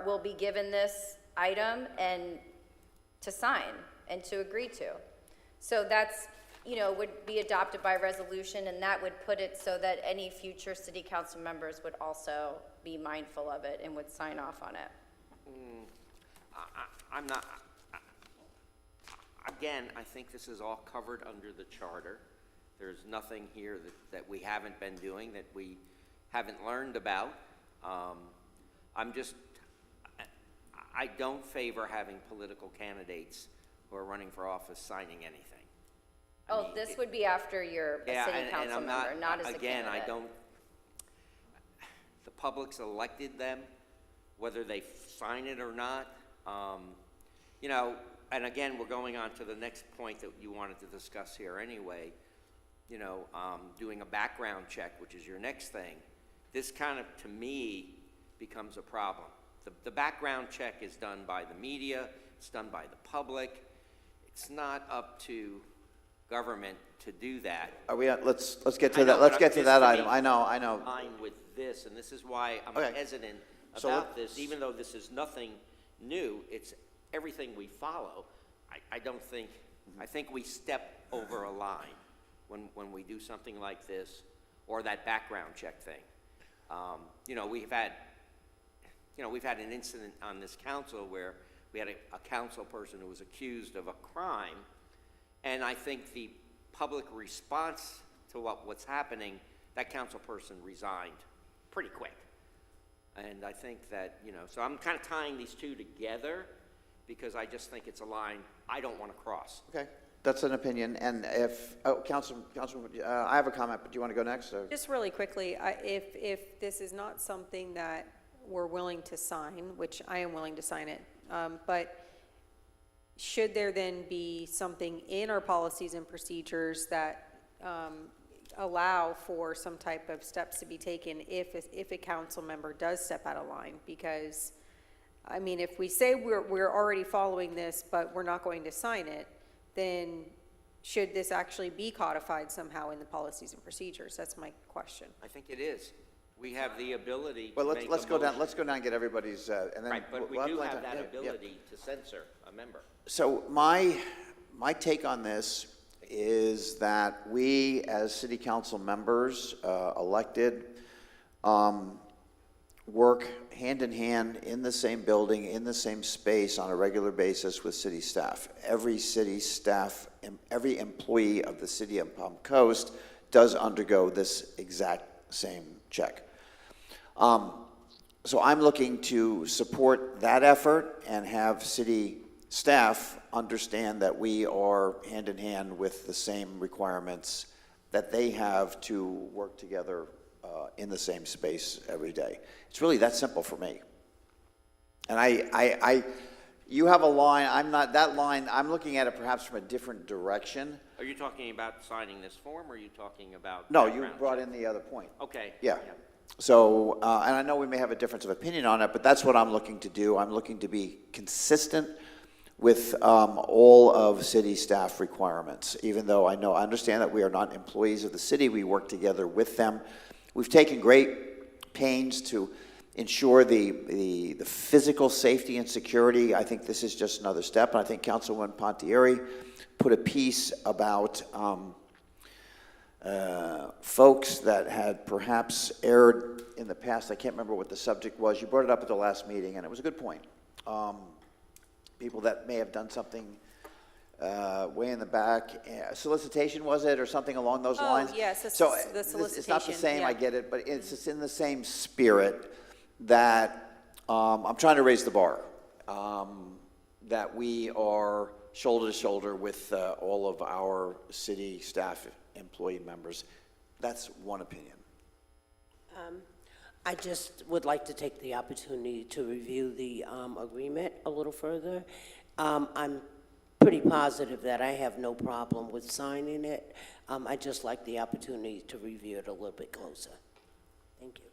will be given this item and to sign and to agree to. So that's, would be adopted by resolution, and that would put it so that any future city council members would also be mindful of it and would sign off on it. I'm not, again, I think this is all covered under the charter. There's nothing here that we haven't been doing, that we haven't learned about. I don't favor having political candidates who are running for office signing anything. I mean, This would be after you're a yeah, city and council I'm member, not as a again, candidate. the public's elected them, whether they sign it or not. And again, we're going on to the next point that you wanted to discuss here anyway, doing a background check, which is your next thing. This kind of, to me, becomes a problem. The background check is done by the media, it's done by the public. It's not up to government to do that. Are we, let's get I to know, that, let's but get to just that me item. I know. in line with this, and this is why I'm Okay. hesitant So about let's- this, even though this is nothing new, it's everything we follow. I think we step over a line when we do something like this, or that background check thing. We've had an incident on this council where we had a council person who was accused of a crime, and I think the public response to what's happening, that council person resigned pretty quick. And I think that, so I'm kind of tying these two together because I just think it's a line I don't want to cross. Okay, that's an opinion, and Councilman, I have a comment, but do you want to go next? Or? Just really quickly, if this is not something that we're willing to sign, which I am willing to sign it, but should there then be something in our policies and procedures that allow for some type of steps to be taken if a council member does step out of line? Because, I mean, if we say we're already following this, but we're not going to sign it, then should this actually be codified somehow in the policies and procedures? That's my question. I think it is. We have the ability Well, to make let's a go down. motion. Let's go down and get everybody's, and then Right, but we we'll do plenty have of that time. Yeah, yeah. ability to censor a member. So my take on this is that we, as city council members, elected, work hand in hand in the same building, in the same space on a regular basis with city staff. Every city staff, every employee of the city of Palm Coast does undergo this exact same check. So I'm looking to support that effort and have city staff understand that we are hand in hand with the same requirements that they have to work together in the same space every day. It's really that simple for me. And you have a line, I'm looking at it perhaps from a different direction. Are you talking about signing this form, or are you talking about? No, you background brought check? in the other point. Okay. Yeah. So, and I know we may have a difference of opinion on it, but that's what I'm looking to do. I'm looking to be consistent with all of city staff requirements, even though I understand that we are not employees of the city. We work together with them. We've taken great pains to ensure the physical safety and security. I think this is just another step, and I think Councilwoman Pontieri put a piece about folks that had perhaps erred in the past. I can't remember what the subject was. You brought it up at the last meeting, and it was a good point. People that may have done something way in the back. Solicitation, was it, or something along those lines? Oh, yes, the So solicitation, it's not the same, I yeah. get it, but it's in the same spirit that I'm trying to raise the bar, that we are shoulder to shoulder with all of our city staff employee members. That's one opinion. I just would like to take the opportunity to review the agreement a little further. I'm pretty positive that I have no problem with signing it. I just like the opportunity to review it a little bit closer. Thank you.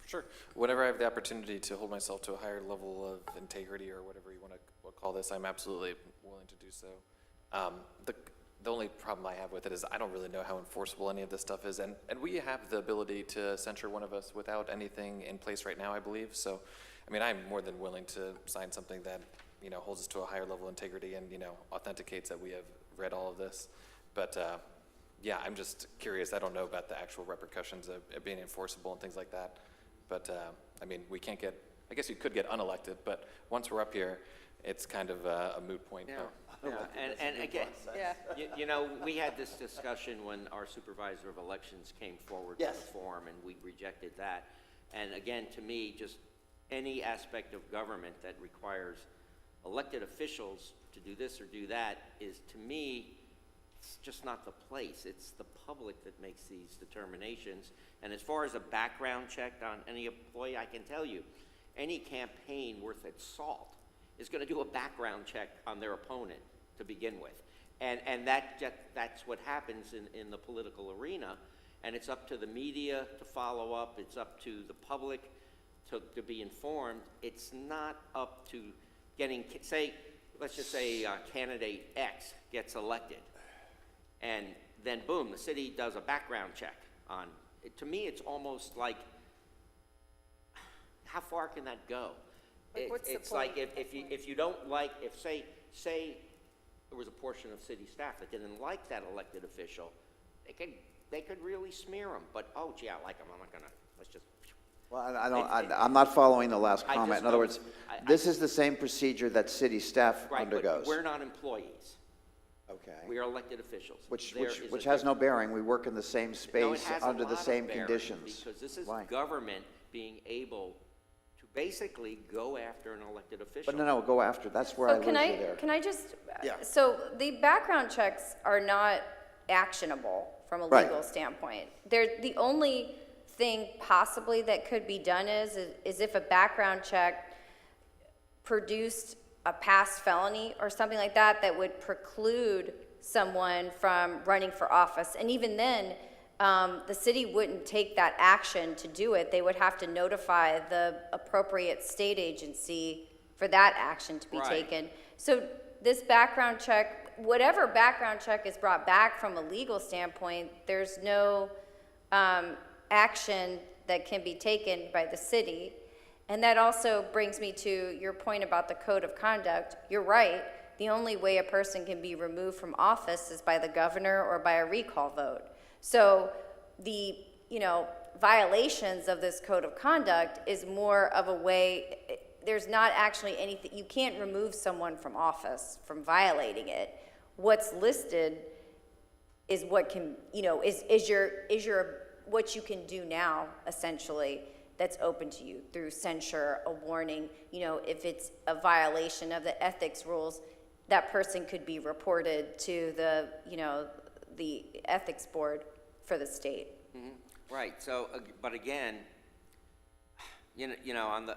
Sure. Whenever I have the opportunity to hold myself to a higher level of integrity or whatever you want to call this, I'm absolutely willing to do so. The only problem I have with it is I don't really know how enforceable any of this stuff is, and we have the ability to censure one of us without anything in place right now, I believe. So, I mean, I'm more than willing to sign something that, holds us to a higher level of integrity and, authenticates that we have read all of this. But yeah, I'm just curious. I don't know about the actual repercussions of it being enforceable and things like that. But I mean, we can't get, I guess you could get unelected, but once we're up here, it's kind of a moot point. Yeah, But and again, Yeah. you know, we had this discussion when our supervisor of elections came forward with the form, and we rejected that. And again, to me, just any aspect of government that requires elected officials to do this or do that is, to me, it's just not the place. It's the public that makes these determinations. And as far as a background check on any employee, I can tell you, any campaign worth its salt is going to do a background check on their opponent to begin with. And that's what happens in the political arena. And it's up to the media to follow up. It's up to the public to be informed. It's not up to getting, say, let's just say candidate X gets elected. And then, boom, the city does a background check on it. To me, it's almost like, how far can that go? Like, what's the It's like point? if you don't like, if say there was a portion of city staff that didn't like that elected official, they could really smear him. But, oh, gee, I like him, I'm not gonna, let's just. Well, I'm not following the last I comment. just In other don't- words, I- this is the same procedure that city staff Right, but undergoes. we're not employees. Okay. We are elected officials. Which There is a has no difference. bearing. We work in the same No, it space, has a under the lot of same bearing, conditions. Because this is Why? government being able to basically go after an elected official. But no, go after. That's where I So lose can you I, there. can I just, Yeah. so the background checks are not actionable from a Right. legal standpoint. They're, the only thing possibly that could be done is if a background check produced a past felony or something like that, that would preclude someone from running for office. And even then, the city wouldn't take that action to do it. They would have to notify the appropriate state agency for that action to be Right. taken. So this background check, whatever background check is brought back from a legal standpoint, there's no action that can be taken by the city. And that also brings me to your point about the code of conduct. You're right. The only way a person can be removed from office is by the governor or by a recall vote. So the, violations of this code of conduct is more of a way, there's not actually anything, you can't remove someone from office from violating it. What's listed is what can, is your what you can do now, essentially, that's open to you through censure, a warning. If it's a violation of the ethics rules, that person could be reported to the, the ethics board for the state. Right, so, but again, on the,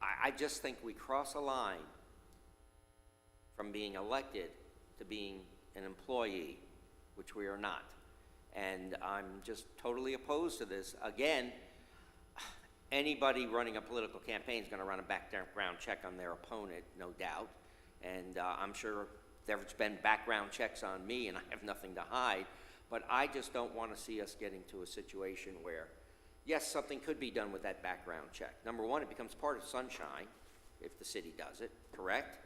I just think we cross a line from being elected to being an employee, which we are not. And I'm just totally opposed to this. Again, anybody running a political campaign is going to run a background check on their opponent, no doubt. And I'm sure there's been background checks on me, and I have nothing to hide. But I just don't want to see us getting to a situation where, yes, something could be done with that background check. Number one, it becomes part of Sunshine if the city does it, correct?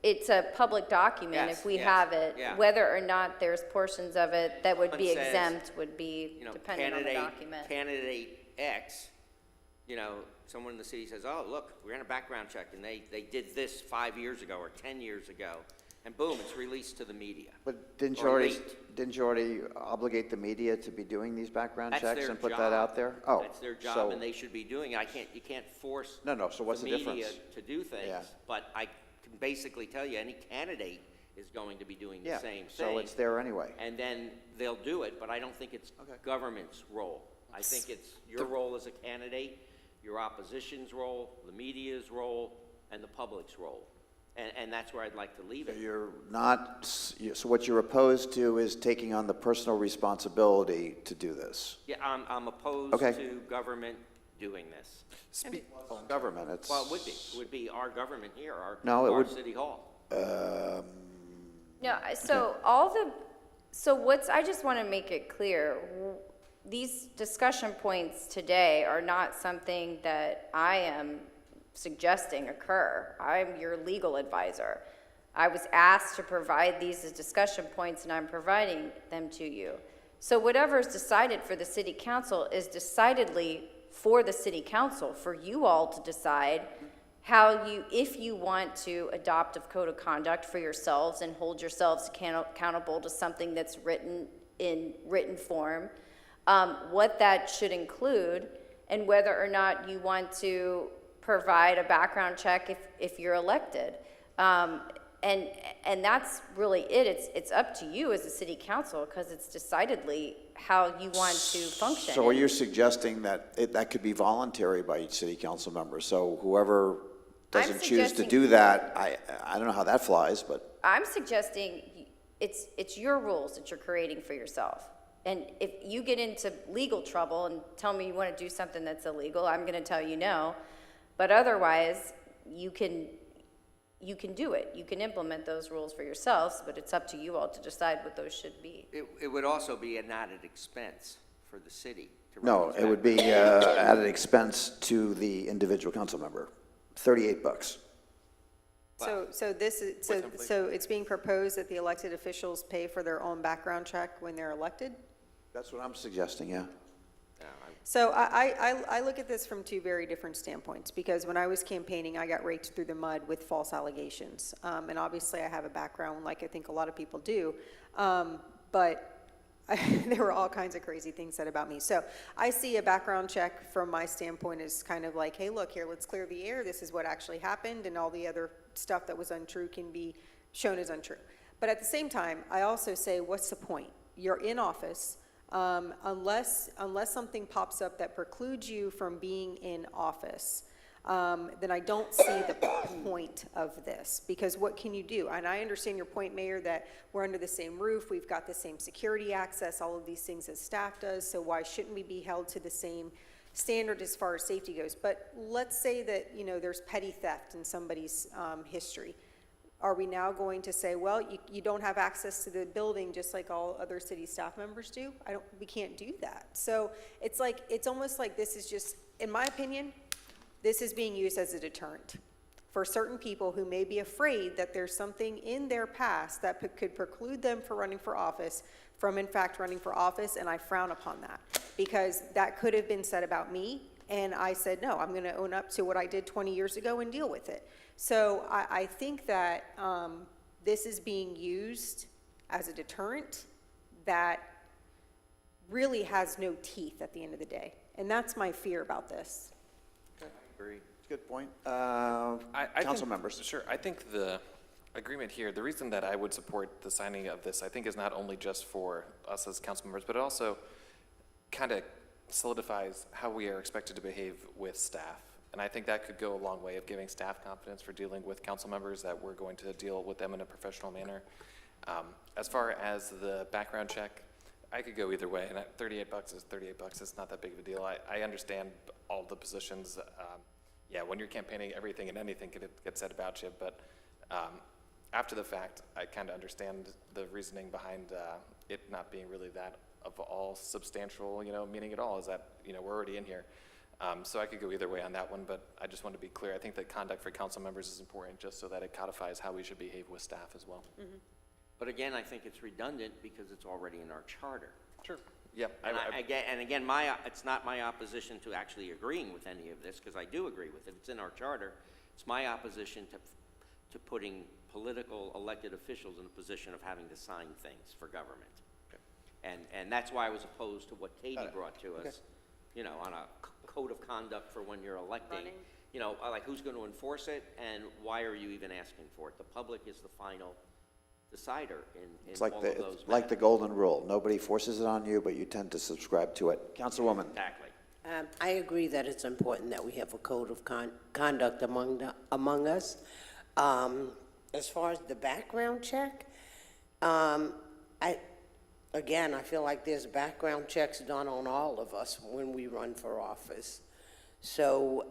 It's a public document Yes, if we yes, have it. yeah. Whether or not there's portions of it that would be Someone says, exempt would be dependent on the document. Candidate X, someone in the city says, oh, look, we're in a background check, and they did this 5 years ago or 10 years ago, and boom, it's released to the media. But didn't or you leaked. already obligate the media to be doing these background That's checks their and put job. that out there? Oh, That's their job, so- and they should be doing it. You can't force No, so what's the media difference? to do things. Yeah. But I can basically tell you, any candidate is going to be doing the Yeah, same thing. so it's there anyway. And then they'll do it, but I don't think it's government's role. I think it's your role as a candidate, your opposition's role, the media's role, and the public's role. And that's where I'd like to leave it. You're not, so what you're opposed to is taking on the personal responsibility to do this. Yeah, I'm opposed Okay. to government doing this. Government, it's. Well, it would be. It would be our government here, No, it our would- city hall. No, so I just want to make it clear, these discussion points today are not something that I am suggesting occur. I'm your legal advisor. I was asked to provide these as discussion points, and I'm providing them to you. So whatever is decided for the city council is decidedly for the city council, for you all to decide how you, if you want to adopt a code of conduct for yourselves and hold yourselves accountable to something that's written in written form, what that should include, and whether or not you want to provide a background check if you're elected. And that's really it. It's up to you as a city council, because it's decidedly how you want to function. So you're suggesting that that could be voluntary by each city council member, so whoever doesn't choose to suggesting- do that, I don't know how that flies, but I'm suggesting it's your rules that you're creating for yourself. And if you get into legal trouble and tell me you want to do something that's illegal, I'm going to tell you no. But otherwise, you can do it. You can implement those rules for yourselves, but it's up to you all to decide what those should be. It would also be an added expense for the city to run no, these it would be added expense to the individual council member, $38. So this is, so it's being proposed that the elected officials pay for their own background check when they're elected? That's what I'm suggesting, yeah. So I look at this from two very different standpoints, because when I was campaigning, I got raked through the mud with false allegations. And obviously I have a background like I think a lot of people do, but there were all kinds of crazy things said about me. So I see a background check from my standpoint as kind of like, hey, look here, let's clear the air. This is what actually happened, and all the other stuff that was untrue can be shown as untrue. But at the same time, I also say, what's the point? You're in office. Unless something pops up that precludes you from being in office, then I don't see the point of this, because what can you do? And I understand your point, Mayor, that we're under the same roof, we've got the same security access, all of these things as staff does, so why shouldn't we be held to the same standard as far as safety goes? But let's say that, you know, there's petty theft in somebody's history. Are we now going to say, well, you don't have access to the building just like all other city staff members do? We can't do that. So it's like, it's almost like this is just, in my opinion, this is being used as a deterrent for certain people who may be afraid that there's something in their past that could preclude them from running for office from in fact running for office, and I frown upon that, because that could have been said about me, and I said, no, I'm gonna own up to what I did 20 years ago and deal with it. So I think that this is being used as a deterrent that really has no teeth at the end of the day. And that's my fear about this. Agree. Good point. I Council think- members. Sure, I think the agreement here, the reason that I would support the signing of this, I think, is not only just for us as council members, but it also kind of solidifies how we are expected to behave with staff. And I think that could go a long way of giving staff confidence for dealing with council members, that we're going to deal with them in a professional manner. As far as the background check, I could go either way, and $38 is $38. It's not that big of a deal. I understand all the positions. Yeah, when you're campaigning, everything and anything could get said about you, but after the fact, I kind of understand the reasoning behind it not being really that of all substantial, meaning at all, is that, we're already in here. So I could go either way on that one, but I just want to be clear. I think that conduct for council members is important, just so that it codifies how we should behave with staff as well. Mm-hmm. But again, I think it's redundant because it's already in our charter. Sure. Yep. And again, it's not my opposition to actually agreeing with any of this, because I do agree with it. It's in our charter. It's my opposition to putting political elected officials in a position of having to sign things for government. Okay. And that's why I was opposed to what Katie brought to us, on a code of conduct for when you're electing. Running. Like who's going to enforce it, and why are you even asking for it? The public is the final decider in It's like all the, of those it's like the matters. golden rule. Nobody forces it on you, but you tend to subscribe to it. Councilwoman. Exactly. I agree that it's important that we have a code of conduct among us. As far as the background check, I feel like there's background checks done on all of us when we run for office. So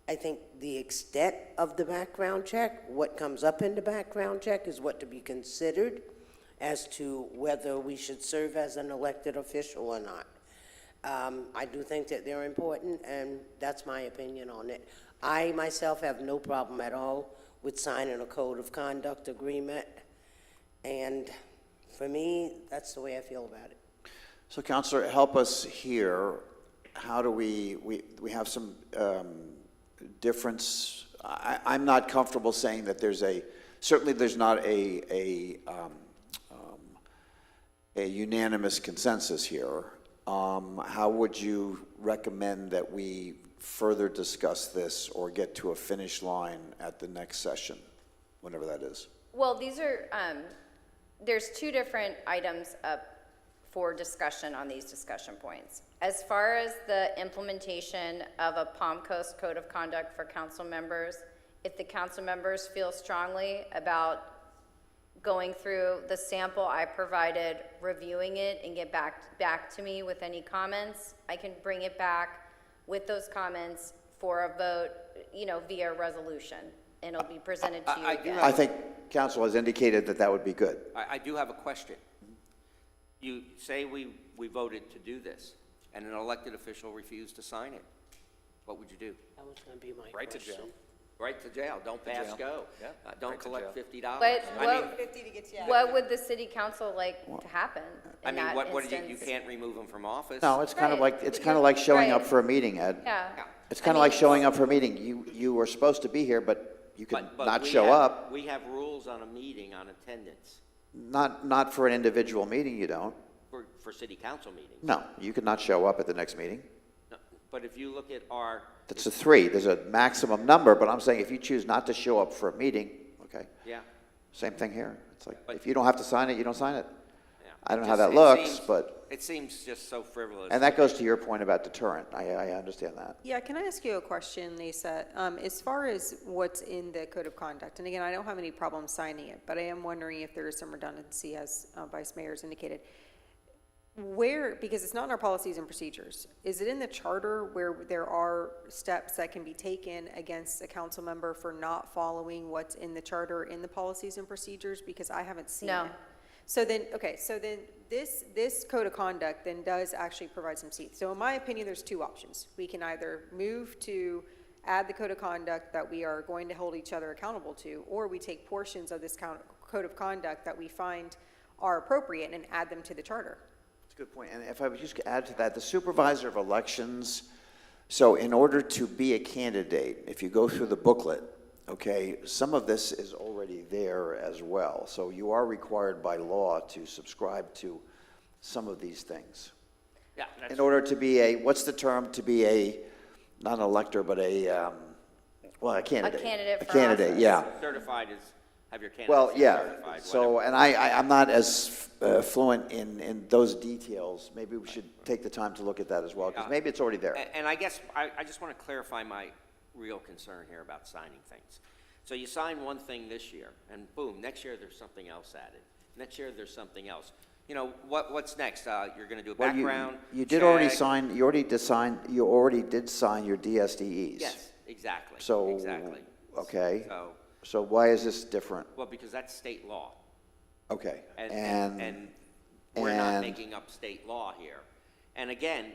I think the extent of the background check, what comes up in the background check, is what to be considered as to whether we should serve as an elected official or not. I do think that they're important, and that's my opinion on it. I myself have no problem at all with signing a code of conduct agreement, and for me, that's the way I feel about it. So Counselor, help us here. How do we have some difference? I'm not comfortable saying that certainly there's not a unanimous consensus here. How would you recommend that we further discuss this or get to a finish line at the next session, whenever that is? Well, these are, there's two different items up for discussion on these discussion points. As far as the implementation of a Palm Coast Code of Conduct for council members, if the council members feel strongly about going through the sample I provided, reviewing it, and get back to me with any comments, I can bring it back with those comments for a vote, via resolution, and it'll be presented to you again. I think council has indicated that would be good. I do have a question. You say we voted to do this, and an elected official refused to sign it. What would you do? That was gonna be my Right to question. jail. Right to jail, don't pass jail. go. Yeah, Don't right to collect jail. $50. But I mean, what would the city council like to happen I in mean, that what instance? you can't remove them from office? No, it's kind of Right. like, it's kind of like showing up Right. for a meeting, Ed. Yeah. It's kind of like showing up for a meeting. You were supposed to be here, but you could But not we show have- up. We have rules on a meeting on attendance Not for an individual meeting, you don't. for city council meetings. No, you could not show up at the next meeting. No, but if you look at our, That's a 3. There's a maximum number, but I'm saying if you choose not to show up for a meeting, okay, yeah. same thing here. It's like, But- if you don't have to sign it, you don't sign it. yeah. I don't know It how just- that it looks, seems- but, It seems just so frivolous. and that goes to your point about deterrent. I understand that. Yeah, can I ask you a question, Lisa? As far as what's in the code of conduct, and again, I don't have any problem signing it, but I am wondering if there is some redundancy, as Vice Mayor's indicated. Because it's not in our policies and procedures, is it in the charter where there are steps that can be taken against a council member for not following what's in the charter in the policies and procedures? Because I haven't seen No. it. So then this code of conduct then does actually provide some teeth. So in my opinion, there's two options. We can either move to add the code of conduct that we are going to hold each other accountable to, or we take portions of this code of conduct that we find are appropriate and add them to the charter. That's a good point. And if I would just add to that, the supervisor of elections, so in order to be a candidate, if you go through the booklet, okay, some of this is already there as well. So you are required by law to subscribe to some of these things. Yeah, that's, In order to be what's the term, to be not an elector, but a candidate. candidate for A candidate, office. yeah. certified as, have your Well, candidacy yeah, certified, so, whatever. and I'm not as fluent in those details. Maybe we should take the time to look at that as well, because Yeah. maybe it's already there. And I guess, I just want to clarify my real concern here about signing things. So you sign one thing this year, and boom, next year there's something else added. Next year there's something else. What's next? You're going to do a Well, background you did already check? sign, you already did sign your DSDEs. Yes, exactly. So, Exactly. okay, So, so why is this different? well, because that's state law. Okay, And we're not and- making up state law here. And again,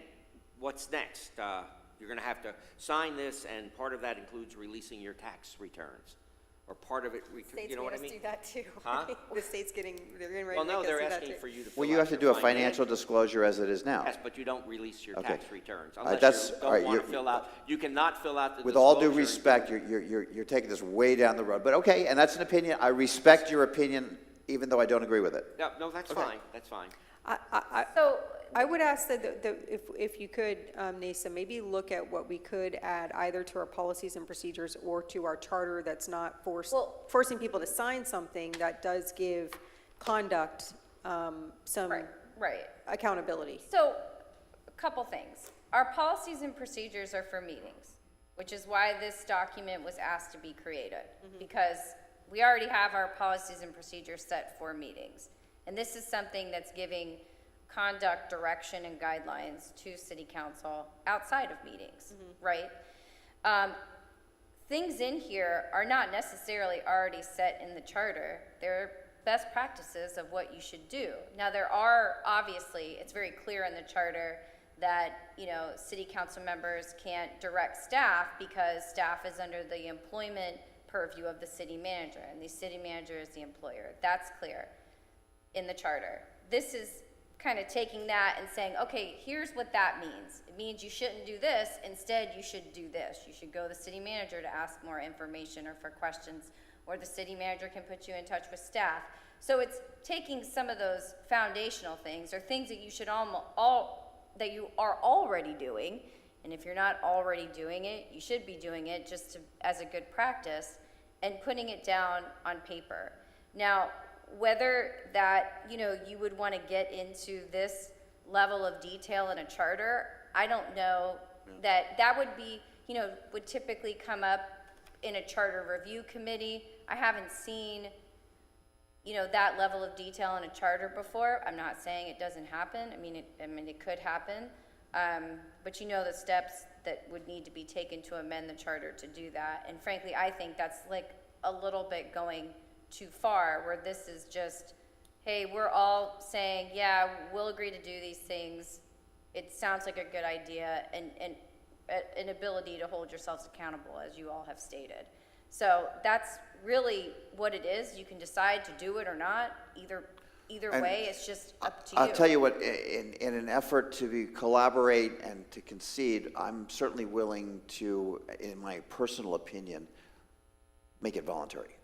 what's next? You're going to have to sign this, and part of that includes releasing your tax returns, or part of it, you know what I mean? that too. Huh? The state's they're getting ready Well, to no, make us they're do that asking too. for you to fill well, you out have to your do a financial disclosure as it is now. Yes, but you don't release your Okay. tax returns right, unless that's- you all right, don't want to you're- fill out, you cannot fill out the With all due disclosure. respect, you're taking this way down the road, but okay, and that's an opinion. I respect your opinion, even though I don't agree with it. No, that's fine, that's fine. So, I would ask that, if you could, Nasa, maybe look at what we could add either to our policies and procedures or to our charter that's not forcing people to sign something that does give conduct some right. accountability. So, a couple things. Our policies and procedures are for meetings, which is why this document was asked to be created, because we already have our policies and procedures set for meetings. And this is something that's giving conduct, direction, and guidelines to city council outside of meetings, right? Things in here are not necessarily already set in the charter. They're best practices of what you should do. Now, there are, obviously, it's very clear in the charter that, you know, city council members can't direct staff because staff is under the employment purview of the city manager, and the city manager is the employer. That's clear in the charter. This is kind of taking that and saying, okay, here's what that means. It means you shouldn't do this. Instead, you should do this. You should go to the city manager to ask more information or for questions, or the city manager can put you in touch with staff. So it's taking some of those foundational things, or things that you should that you are already doing, and if you're not already doing it, you should be doing it just as a good practice, and putting it down on paper. Now, whether that, you know, you would want to get into this level of detail in a charter, I don't know. That would be, you know, would typically come up in a charter review committee. I haven't seen, you know, that level of detail in a charter before. I'm not saying it doesn't happen. I mean, it could happen. But you know the steps that would need to be taken to amend the charter to do that. And frankly, I think that's like a little bit going too far, where this is just, hey, we're all saying, yeah, we'll agree to do these things. It sounds like a good idea, and an ability to hold yourselves accountable, as you all have stated. So that's really what it is. You can decide to do it or not. Either way, it's just up to you. I'll tell you what, in an effort to collaborate and to concede, I'm certainly willing to, in my personal opinion, make it voluntary.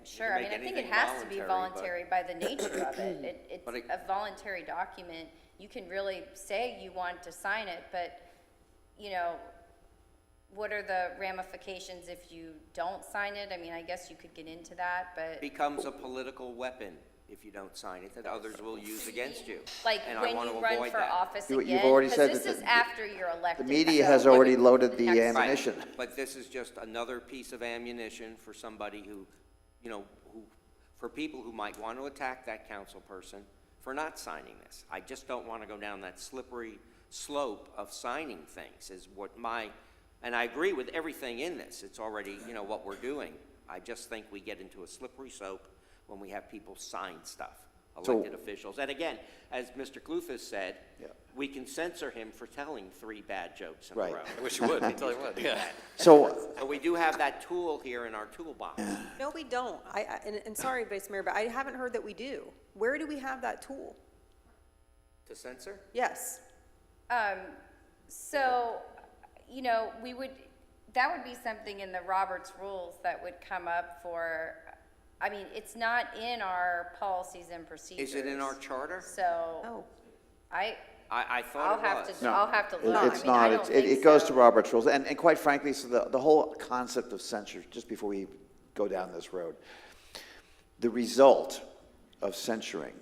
Sure, I mean, I think it has to be voluntary by the nature of it. It's But a voluntary document. You can really say you want to sign it, but, you know, what are the ramifications if you don't sign it? I mean, I guess you could get into that, but, Becomes a political weapon if you don't sign it that others will use against you. like, And I when want to you run avoid for that. office You've again, already because said this that is after you're elected. The media so has when already you- loaded the next- ammunition. But this is just another piece of ammunition for somebody who, you know, for people who might want to attack that council person for not signing this. I just don't want to go down that slippery slope of signing things is what and I agree with everything in this. It's already, you know, what we're doing. I just think we get into a slippery slope when we have people sign stuff, elected officials. And again, as Mr. Clufus said, we can censor him for telling 3 bad jokes in a Right. row. I wish you would, I tell you what, yeah. So, So we do have that tool here in our toolbox. No, we don't. And sorry, Vice Mayor, but I haven't heard that we do. Where do we have that tool? To censor? Yes. So, you know, that would be something in the Roberts rules that would come up for, I mean, it's not in our policies and procedures. Is it in our charter? So, Oh. I I'll thought it have was. to, I'll have to look. I it's mean, I not, don't think it goes so. to Robert's rules, and quite frankly, so the whole concept of censure, just before we go down this road, the result of censuring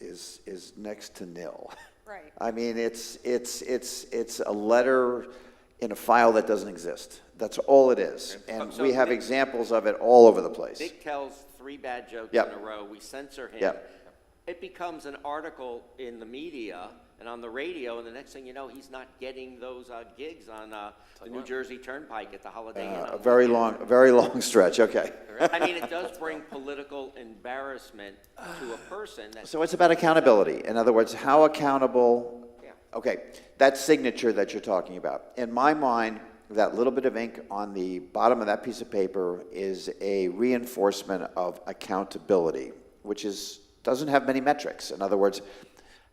is next to nil. Right. I mean, it's a letter in a file that doesn't exist. That's all it is, and So we have Nick- examples of it all over the place. Nick tells 3 bad jokes Yep. in a row, we censor him. Yep. It becomes an article in the media and on the radio, and the next thing you know, he's not getting those gigs on the New Jersey Turnpike at the Holiday Inn. A very long stretch, okay. I mean, it does bring political embarrassment to a person that, So it's about accountability. In other words, how accountable, Yeah. okay, that signature that you're talking about. In my mind, that little bit of ink on the bottom of that piece of paper is a reinforcement of accountability, which doesn't have many metrics. In other words,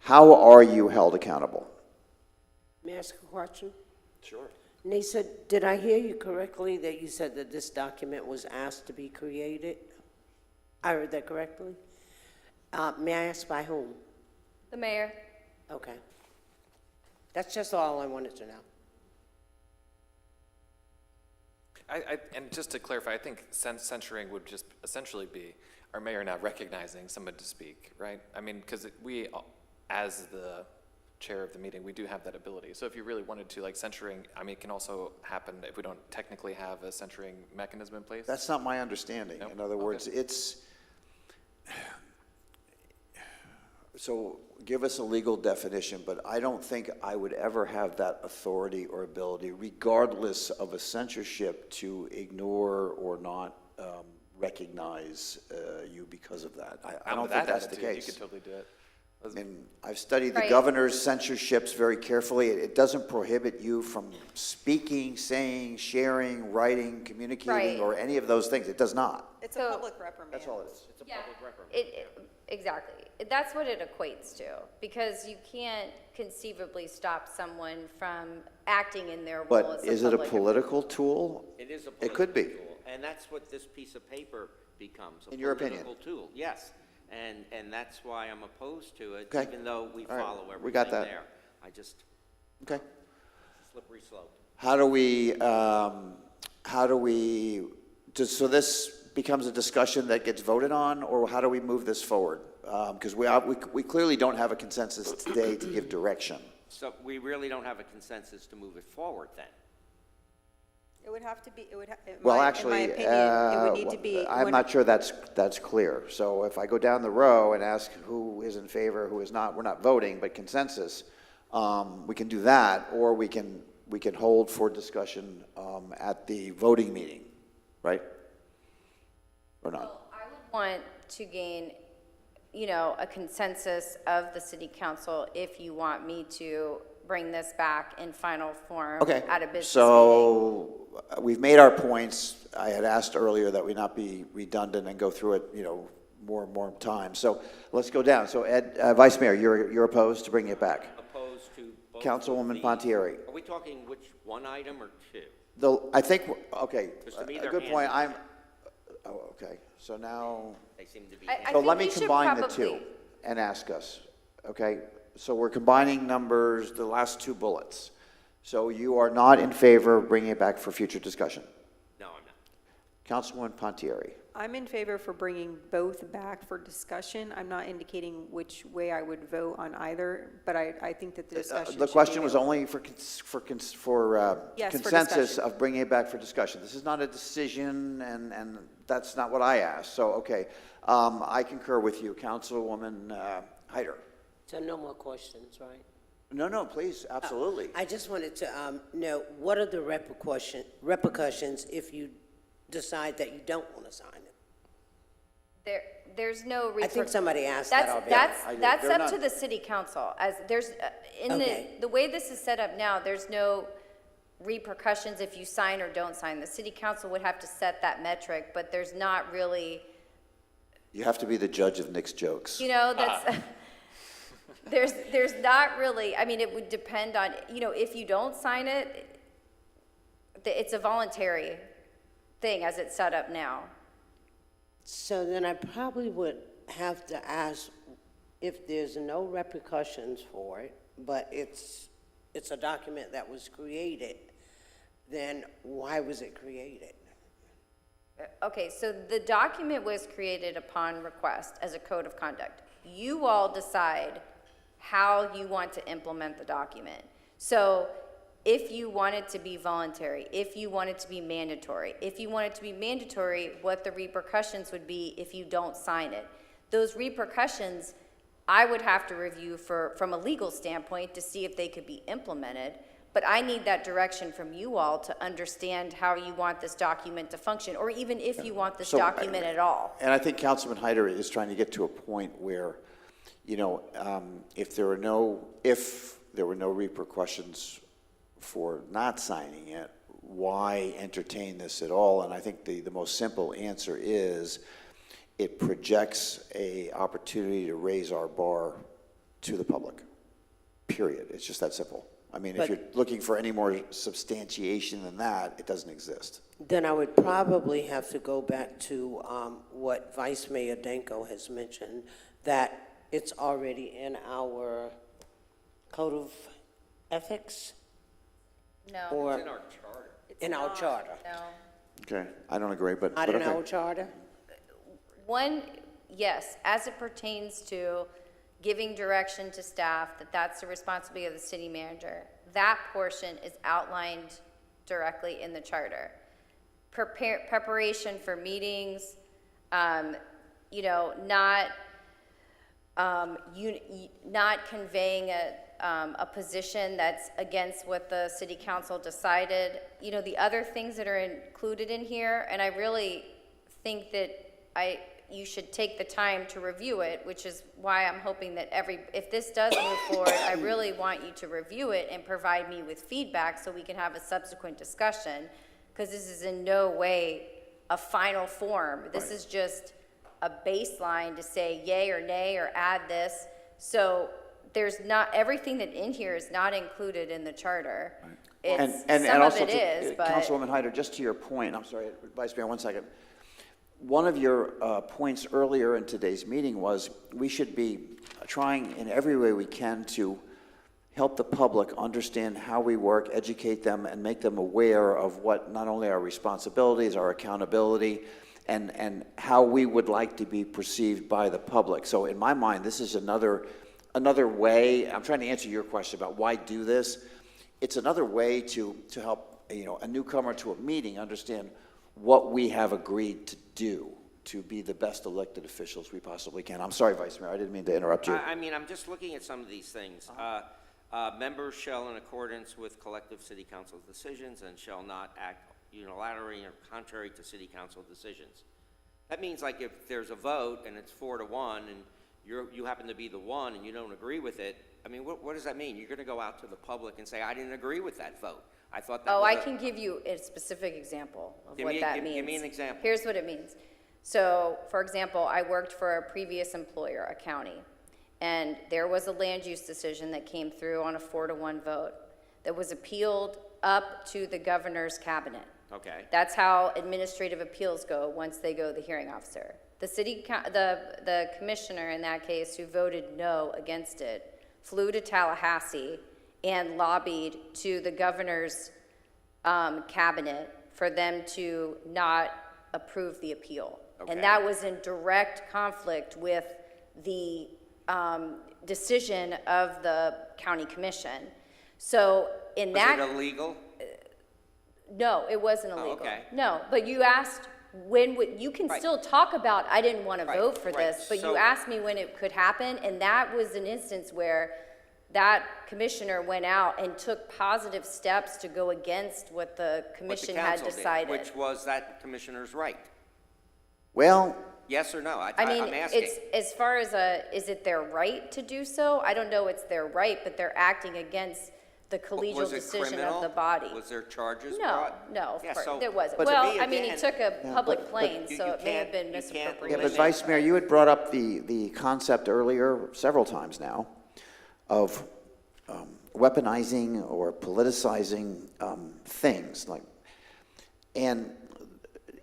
how are you held accountable? May I ask a question? Sure. Nisa, did I hear you correctly that you said that this document was asked to be created? I heard that correctly? May I ask by whom? The mayor. Okay. That's just all I wanted to know. And just to clarify, I think censuring would just essentially be our mayor not recognizing someone to speak, right? I mean, because we, as the chair of the meeting, we do have that ability. So if you really wanted to, like, censuring, I mean, it can also happen if we don't technically have a censuring mechanism in place. That's not my understanding. Nope. In other words, so give us a legal definition, but I don't think I would ever have that authority or ability, regardless of a censorship, to ignore or not recognize you because of that. I don't think that's the attitude, case. You could totally do it. And I've studied the Right. governor's censorships very carefully. It doesn't prohibit you from speaking, saying, sharing, writing, communicating, Right. or any of those things. It does not. It's So- a public reprimand. That's all it is. It's a Yeah, public reprimand. exactly. That's what it equates to, because you can't conceivably stop someone from acting in their role But as is it a public- political tool? It is a It could be. political tool, and that's what this piece of paper becomes, a In your opinion? political tool. Yes, and that's why I'm opposed to it, Okay. even though we All right. follow everything We got that. there. I just, Okay. it's a slippery slope. How do we, so this becomes a discussion that gets voted on, or how do we move this forward? Because we clearly don't have a consensus today to give direction. So we really don't have a consensus to move it forward then. It would have to be, Well, in my actually, opinion, it would need to be. I'm one- not sure that's clear. So if I go down the row and ask who is in favor, who is not, we're not voting, but consensus, we can do that, or we can hold for discussion at the voting meeting, right? Or not? Well, I would want to gain, a consensus of the city council if you want me to bring this back in final form Okay, at a business meeting. so we've made our points. I had asked earlier that we not be redundant and go through it, more and more time. So let's go down. So Ed, Vice Mayor, you're opposed to bringing it back? Opposed to both of Councilwoman these. Pontieri. Are we talking which, one item or two? I think, okay, Because to me, a they're good point. handy. Okay, so now, They seem to be. I handy. so think let me we should combine the two probably- and ask us, okay? So we're combining numbers, the last two bullets. So you are not in favor of bringing it back for future discussion? No, I'm not. Councilwoman Pontieri. I'm in favor for bringing both back for discussion. I'm not indicating which way I would vote on either, but I think that the discussion The should question be was there. only for Yes, for consensus discussion. of bringing it back for discussion. This is not a decision, and that's not what I asked. So, okay, I concur with you, Councilwoman Hyder. So no more questions, right? No, please, absolutely. I just wanted to know, what are the repercussions if you decide that you don't want to sign it? There's no. I think somebody asked that already. I did. That's They're up not- to the city council, as there's, in Okay. the way this is set up now, there's no repercussions if you sign or don't sign. The city council would have to set that metric, but there's not really, You have to be the judge of Nick's jokes. that's, there's not really, it would depend on, if you don't sign it, it's a voluntary thing as it's set up now. So then I probably would have to ask if there's no repercussions for it, but it's a document that was created, then why was it created? Okay, so the document was created upon request as a code of conduct. You all decide how you want to implement the document. So if you want it to be voluntary, if you want it to be mandatory, what the repercussions would be if you don't sign it. Those repercussions, I would have to review from a legal standpoint to see if they could be implemented. But I need that direction from you all to understand how you want this document to function, or even if you want this So, document at all. And I think Councilman Hyder is trying to get to a point where, if there were no repercussions for not signing it, why entertain this at all? And I think the most simple answer is it projects a opportunity to raise our bar to the public, period. It's just that simple. If But- you're looking for any more substantiation than that, it doesn't exist. Then I would probably have to go back to what Vice Mayor Danko has mentioned, that it's already in our code of ethics No, or It's in our charter. in our charter. no. Okay, I don't agree, but Not but in okay. our charter? One, yes, as it pertains to giving direction to staff, that's the responsibility of the city manager. That portion is outlined directly in the charter. Preparation for meetings, not conveying a position that's against what the city council decided. The other things that are included in here, and I really think that you should take the time to review it, which is why I'm hoping that if this does move forward, I really want you to review it and provide me with feedback so we can have a subsequent discussion, because this is in no way a final form. This is just a baseline to say yay or nay or add this. So there's not, everything that in here is not included in the charter. It's, some of also it is, but. Councilwoman Hyder, just to your point, I'm sorry, Vice Mayor, 1 second. One of your points earlier in today's meeting was we should be trying in every way we can to help the public understand how we work, educate them, and make them aware of what not only our responsibilities, our accountability, and how we would like to be perceived by the public. So in my mind, this is another way. I'm trying to answer your question about why do this. It's another way to help a newcomer to a meeting understand what we have agreed to do to be the best elected officials we possibly can. I'm sorry, Vice Mayor, I didn't mean to interrupt you. I mean, I'm just looking at some of these things. Members shall, in accordance with collective city council decisions, and shall not act unilaterally or contrary to city council decisions. That means, like, if there's a vote and it's 4-1, and you happen to be the one and you don't agree with it, I mean, what does that mean? You're going to go out to the public and say, I didn't agree with that vote. I thought that Oh, was I can give you a specific example of Give what me- that give- means. give me an example. Here's what it means. So, for example, I worked for a previous employer, a county, and there was a land use decision that came through on a 4-1 vote that was appealed up to the governor's cabinet. Okay. That's how administrative appeals go once they go to the hearing officer. The commissioner in that case who voted no against it flew to Tallahassee and lobbied to the governor's cabinet for them to not approve the appeal. Okay. And that was in direct conflict with the decision of the county commission. So in that. Was it illegal? No, it wasn't Oh, illegal. okay. No, but you asked when you can Right. still talk about, I didn't want to Right, vote for right. this, but So- you asked me when it could happen, and that was an instance where that commissioner went out and took positive steps to go against what the What the commission had council did, decided. which was that commissioner's right. Well, Yes or no? I mean, I'm asking. it's, as far as is it their right to do so? I don't know it's their right, but they're acting against the collegial Was it decision criminal? of the body. Was there charges No, brought? no, of Yeah, course, so- there wasn't. but to Well, me, I mean, he again- took a public but plane, you- so you it may have can't- been you can't yeah, misappropriation. but Vice Mayor, you had brought up the concept earlier several times now of weaponizing or politicizing things like, and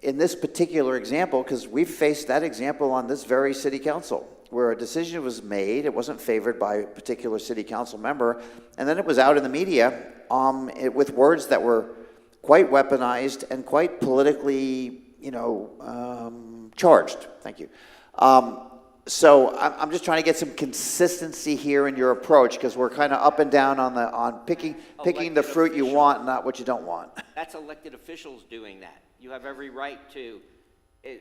in this particular example, because we've faced that example on this very city council, where a decision was made, it wasn't favored by a particular city council member, and then it was out in the media with words that were quite weaponized and quite politically, charged. Thank you. So I'm just trying to get some consistency here in your approach, because we're kind of up and down on picking the Elected fruit you official. want, not what you don't want. That's elected officials doing that. You have every right to,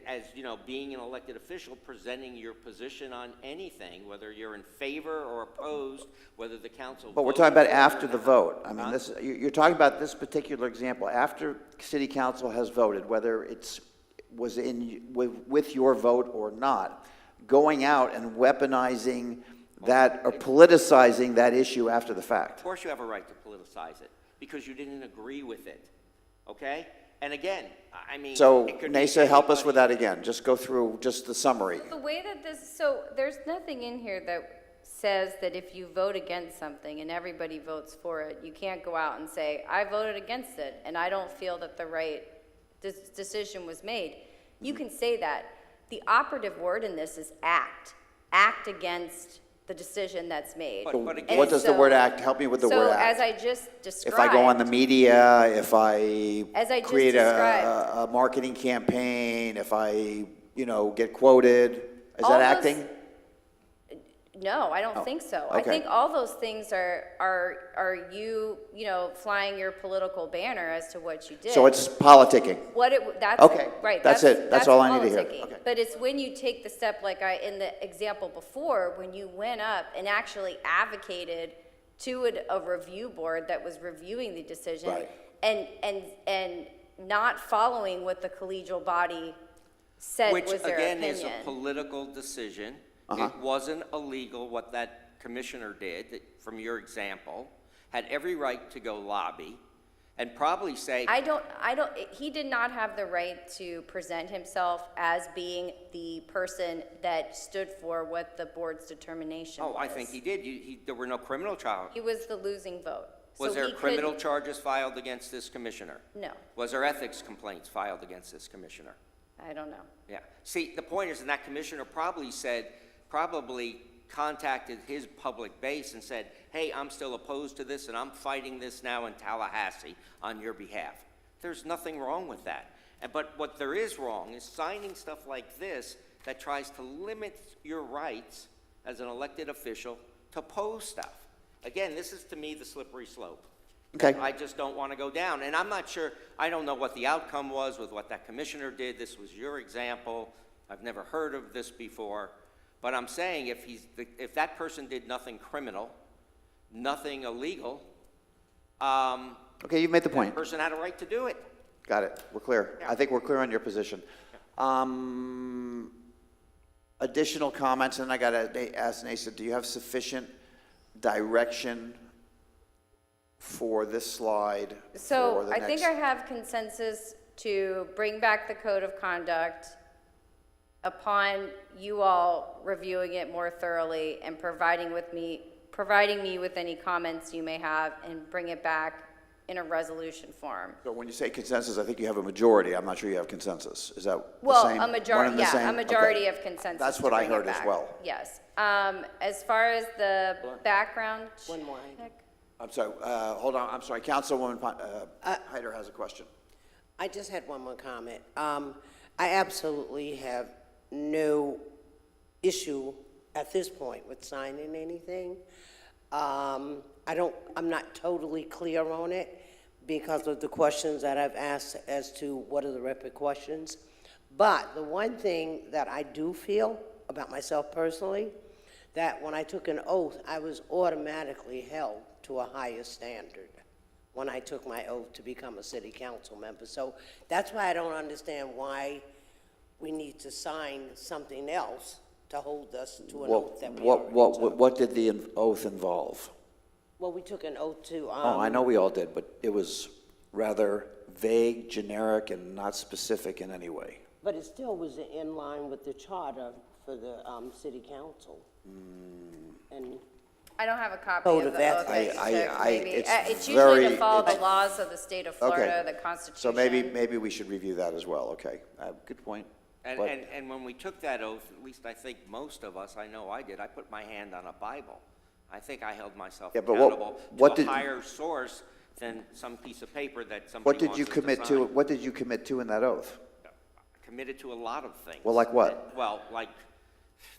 as being an elected official, presenting your position on anything, whether you're in favor or opposed, whether the council. But we're votes talking about for it or after the not. vote. I mean, Huh? you're talking about this particular example, after city council has voted, whether it was with your vote or not, going out and weaponizing that or politicizing that issue after the fact. Of course you have a right to politicize it, because you didn't agree with it, okay? And again, I mean. So, it could be Nasa, help us anybody. with that again. Just go through just the summary. The way that so there's nothing in here that says that if you vote against something and everybody votes for it, you can't go out and say, I voted against it, and I don't feel that the right decision was made. You can say that. The operative word in this is act. Act against the decision that's made. But again- What does the word act, help me with the word So as act. I just described. If I go on the media, if I As I just create described. a marketing campaign, if I, get quoted, is All that those- acting? No, I don't think so. I okay. think all those things are you, flying your political banner as to what you did. So it's politicking. That's Okay, right. that's it. That's all I need to hear. politicking. Okay. But it's when you take the step, like in the example before, when you went up and actually advocated to a review board that was reviewing the decision, Right. and not following what the collegial body said Which, was their again, is a opinion. political decision. Uh-huh. It wasn't illegal what that commissioner did, from your example. Had every right to go lobby and probably say, He did not have the right to present himself as being the person that stood for what the board's determination was. oh, I think he did. There were no criminal charges. He was the losing vote. Was So there he could- criminal charges filed against this commissioner? No, Was there ethics complaints filed against this commissioner? I don't know. Yeah. See, the point is, and that commissioner probably contacted his public base and said, hey, I'm still opposed to this, and I'm fighting this now in Tallahassee on your behalf. There's nothing wrong with that. But what there is wrong is signing stuff like this that tries to limit your rights as an elected official to post stuff. Again, this is, to me, the slippery slope. Okay. I just don't want to go down. And I'm not sure, I don't know what the outcome was with what that commissioner did. This was your example. I've never heard of this before. But I'm saying if that person did nothing criminal, nothing illegal, Okay, you've made the point. that person had a right to do it. Got it. We're clear. I think we're clear on your position. Additional comments, and I got to ask Nasa, do you have sufficient direction for this slide? for So the I think next- I have consensus to bring back the code of conduct upon you all reviewing it more thoroughly and providing me with any comments you may have, and bring it back in a resolution form. So when you say consensus, I think you have a majority. I'm not sure you have consensus. Is that the Well, same? a One majority, and the yeah, same? a majority Okay. of consensus. That's to what I bring it heard as back. well. Yes. As far as the background One more. check, I'm sorry, hold on, I'm sorry. Councilwoman Hyder has a question. I just had one more comment. I absolutely have no issue at this point with signing anything. I'm not totally clear on it because of the questions that I've asked as to what are the repercussions. But the one thing that I do feel about myself personally, that when I took an oath, I was automatically held to a higher standard when I took my oath to become a city council member. So that's why I don't understand why we need to sign something else to hold us to an oath that we already took. What did the oath involve? Well, we took an oath to, Oh, I know we all did, but it was rather vague, generic, and not specific in any way. but it still was in line with the charter for the city council. And I don't have a copy Code of of the oath. ethics. I can check, maybe. it's It's usually to very- follow the it's- laws of the state of Florida, the Okay. Constitution. So maybe we should review that as well, okay. Good point. And, But- and when we took that oath, at least I think most of us, I know I did, I put my hand on a Bible. I think I held myself Yeah, but accountable what to a did- higher source than some piece of paper that somebody What did wants you us commit sign. to, what did you commit to in that oath? Committed to a lot of things. Well, like what? Well, like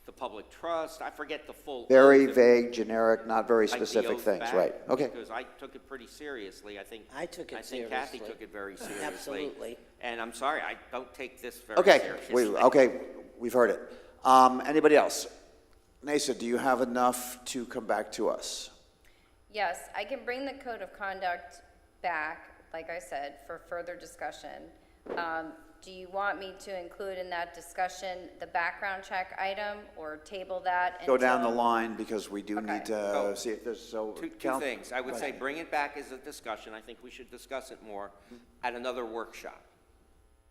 the public trust, I forget the full. Very oath. vague, generic, not very Like the specific oath things, back, right, okay. Because I took it pretty seriously, I think. I took it I think Kathy seriously. took it very seriously. Absolutely. And I'm sorry, I don't take this very Okay, seriously. okay, we've heard it. Anybody else? Nasa, do you have enough to come back to us? Yes, I can bring the code of conduct back, like I said, for further discussion. Do you want me to include in that discussion the background check item, or table that Go down the until- line, because we do need to Oh. see if there's, so. Two things. I would say bring it back as a discussion. I think we should discuss it more at another workshop.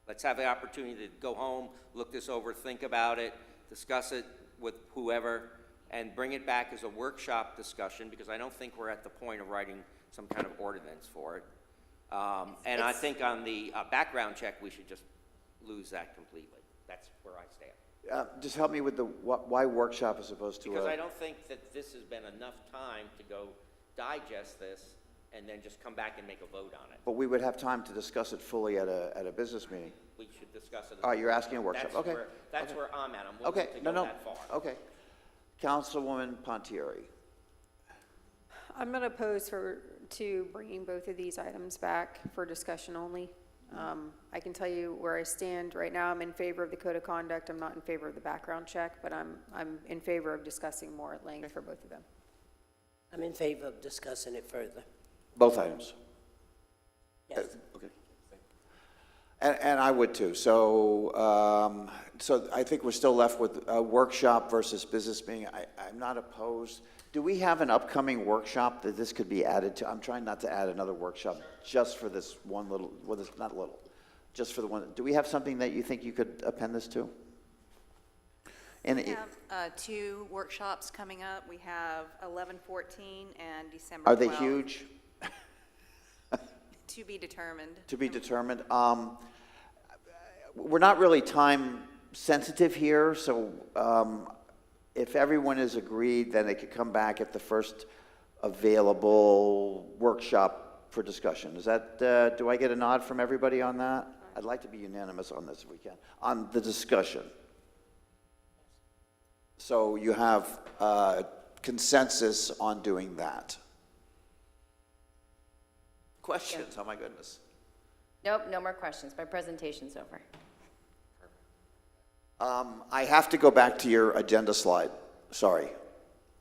Let's have the opportunity to go home, look this over, think about it, discuss it with whoever, and bring it back as a workshop discussion, because I don't think we're at the point of writing some kind of ordinance for it. And I think on the background check, we should just lose that completely. That's where I stand. Just help me with why workshop as opposed to Because a... I don't think that this has been enough time to go digest this and then just come back and make a vote on it. But we would have time to discuss it fully at a business meeting. We should discuss it. All right, you're asking a workshop, okay. That's where I'm at. I'm Okay, willing to no, go no, that far. okay. Councilwoman Pontieri. I'm not opposed to bringing both of these items back for discussion only. I can tell you where I stand right now. I'm in favor of the code of conduct. I'm not in favor of the background check, but I'm in favor of discussing more at length for both of them. I'm in favor of discussing it further. Both items. Yes. Okay. And I would too. So I think we're still left with a workshop versus business meeting. I'm not opposed. Do we have an upcoming workshop that this could be added to? I'm trying not to add another workshop just for this one little, well, it's not little, just for the one. Do we have something that you think you could append this to? And We have 2 workshops coming up. We have 11/14 and December 12th. are they huge? To be determined. To be determined. We're not really time sensitive here, so if everyone is agreed, then they could come back at the first available workshop for discussion. Is that, do I get a nod from everybody on that? I'd like to be unanimous on this if we can, on the discussion. So you have consensus on doing that. Questions? Oh my goodness. Nope, no more questions. My presentation's over. I have to go back to your agenda slide. Sorry.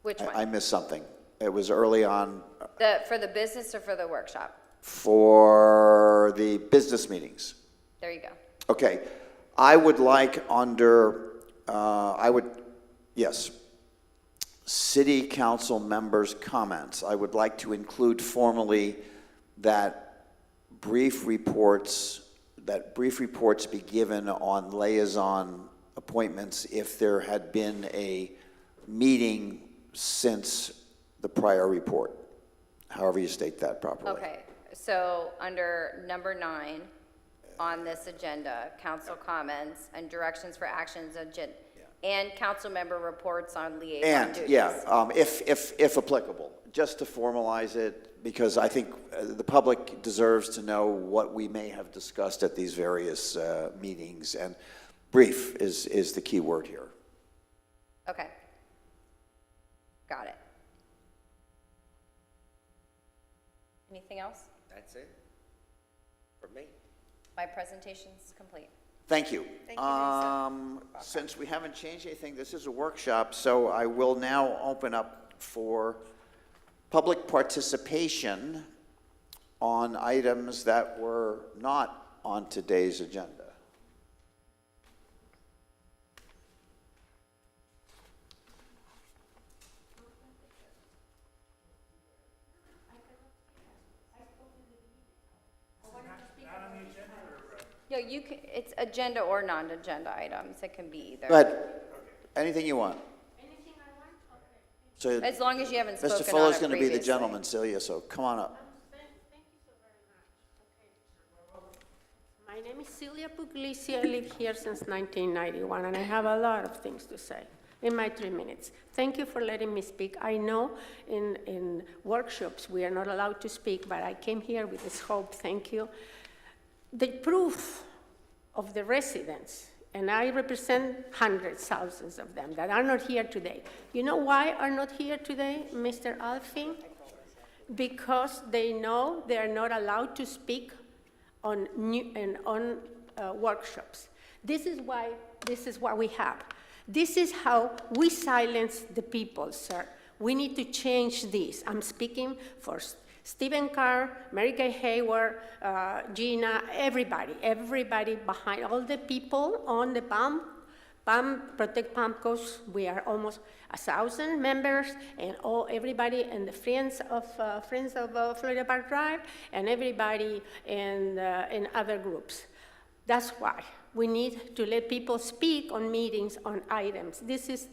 Which one? I missed something. It was early on For the business or for the workshop? for the business meetings. There you go. Okay. I would like under, yes, city council members' comments. I would like to include formally that brief reports be given on liaison appointments if there had been a meeting since the prior report, however you state that properly. Okay, so under number 9 on this agenda, council comments and directions for actions and council member reports on liaison duties. And, yeah, if applicable, just to formalize it, because I think the public deserves to know what we may have discussed at these various meetings, and brief is the key word here. Okay. Got it. Anything else? That's it for me. My presentation's complete. Thank you. Thank you, Lisa. Since we haven't changed anything, this is a workshop, so I will now open up for public participation on items that were not on today's agenda. Yeah, you can, it's agenda or non-agenda items. It can be either. Go ahead. Anything you want. So As long as you haven't spoken on Mr. it Fuller's going to be the previously. gentleman, Celia, so come on up. My name is Celia Puglisi. I live here since 1991, and I have a lot of things to say in my 3 minutes. Thank you for letting me speak. I know in workshops we are not allowed to speak, but I came here with this hope. Thank you. The proof of the residents, and I represent hundreds, thousands of them that are not here today. You know why are not here today, Mr. Alfie? Because they know they are not allowed to speak on workshops. This is what we have. This is how we silence the people, sir. We need to change this. I'm speaking for Stephen Carr, Mary Kay Hayward, Gina, everybody behind, all the people on the Protect Palm Coast. We are almost 1,000 members, and everybody and the friends of Florida Park Drive, and everybody in other groups. That's why we need to let people speak on meetings on items. This is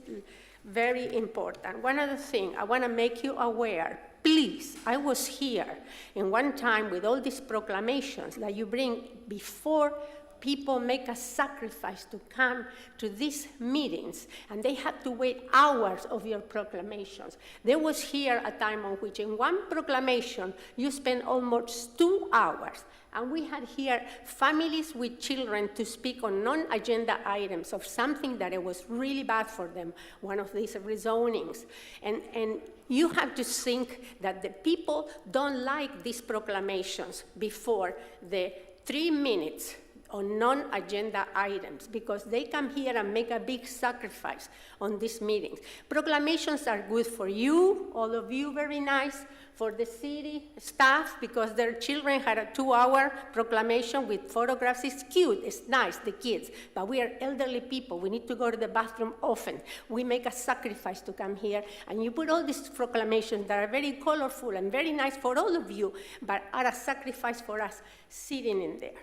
very important. One other thing, I want to make you aware. Please, I was here in one time with all these proclamations that you bring before people make a sacrifice to come to these meetings, and they had to wait hours of your proclamations. There was here a time on which in one proclamation you spent almost 2 hours, and we had here families with children to speak on non-agenda items of something that it was really bad for them, one of these rezonings. And you have to think that the people don't like these proclamations before the 3 minutes on non-agenda items because they come here and make a big sacrifice on these meetings. Proclamations are good for you, all of you, very nice, for the city staff because their children had a 2-hour proclamation with photographs. It's cute, it's nice, the kids, but we are elderly people. We need to go to the bathroom often. We make a sacrifice to come here, and you put all these proclamations that are very colorful and very nice for all of you, but are a sacrifice for us sitting in there.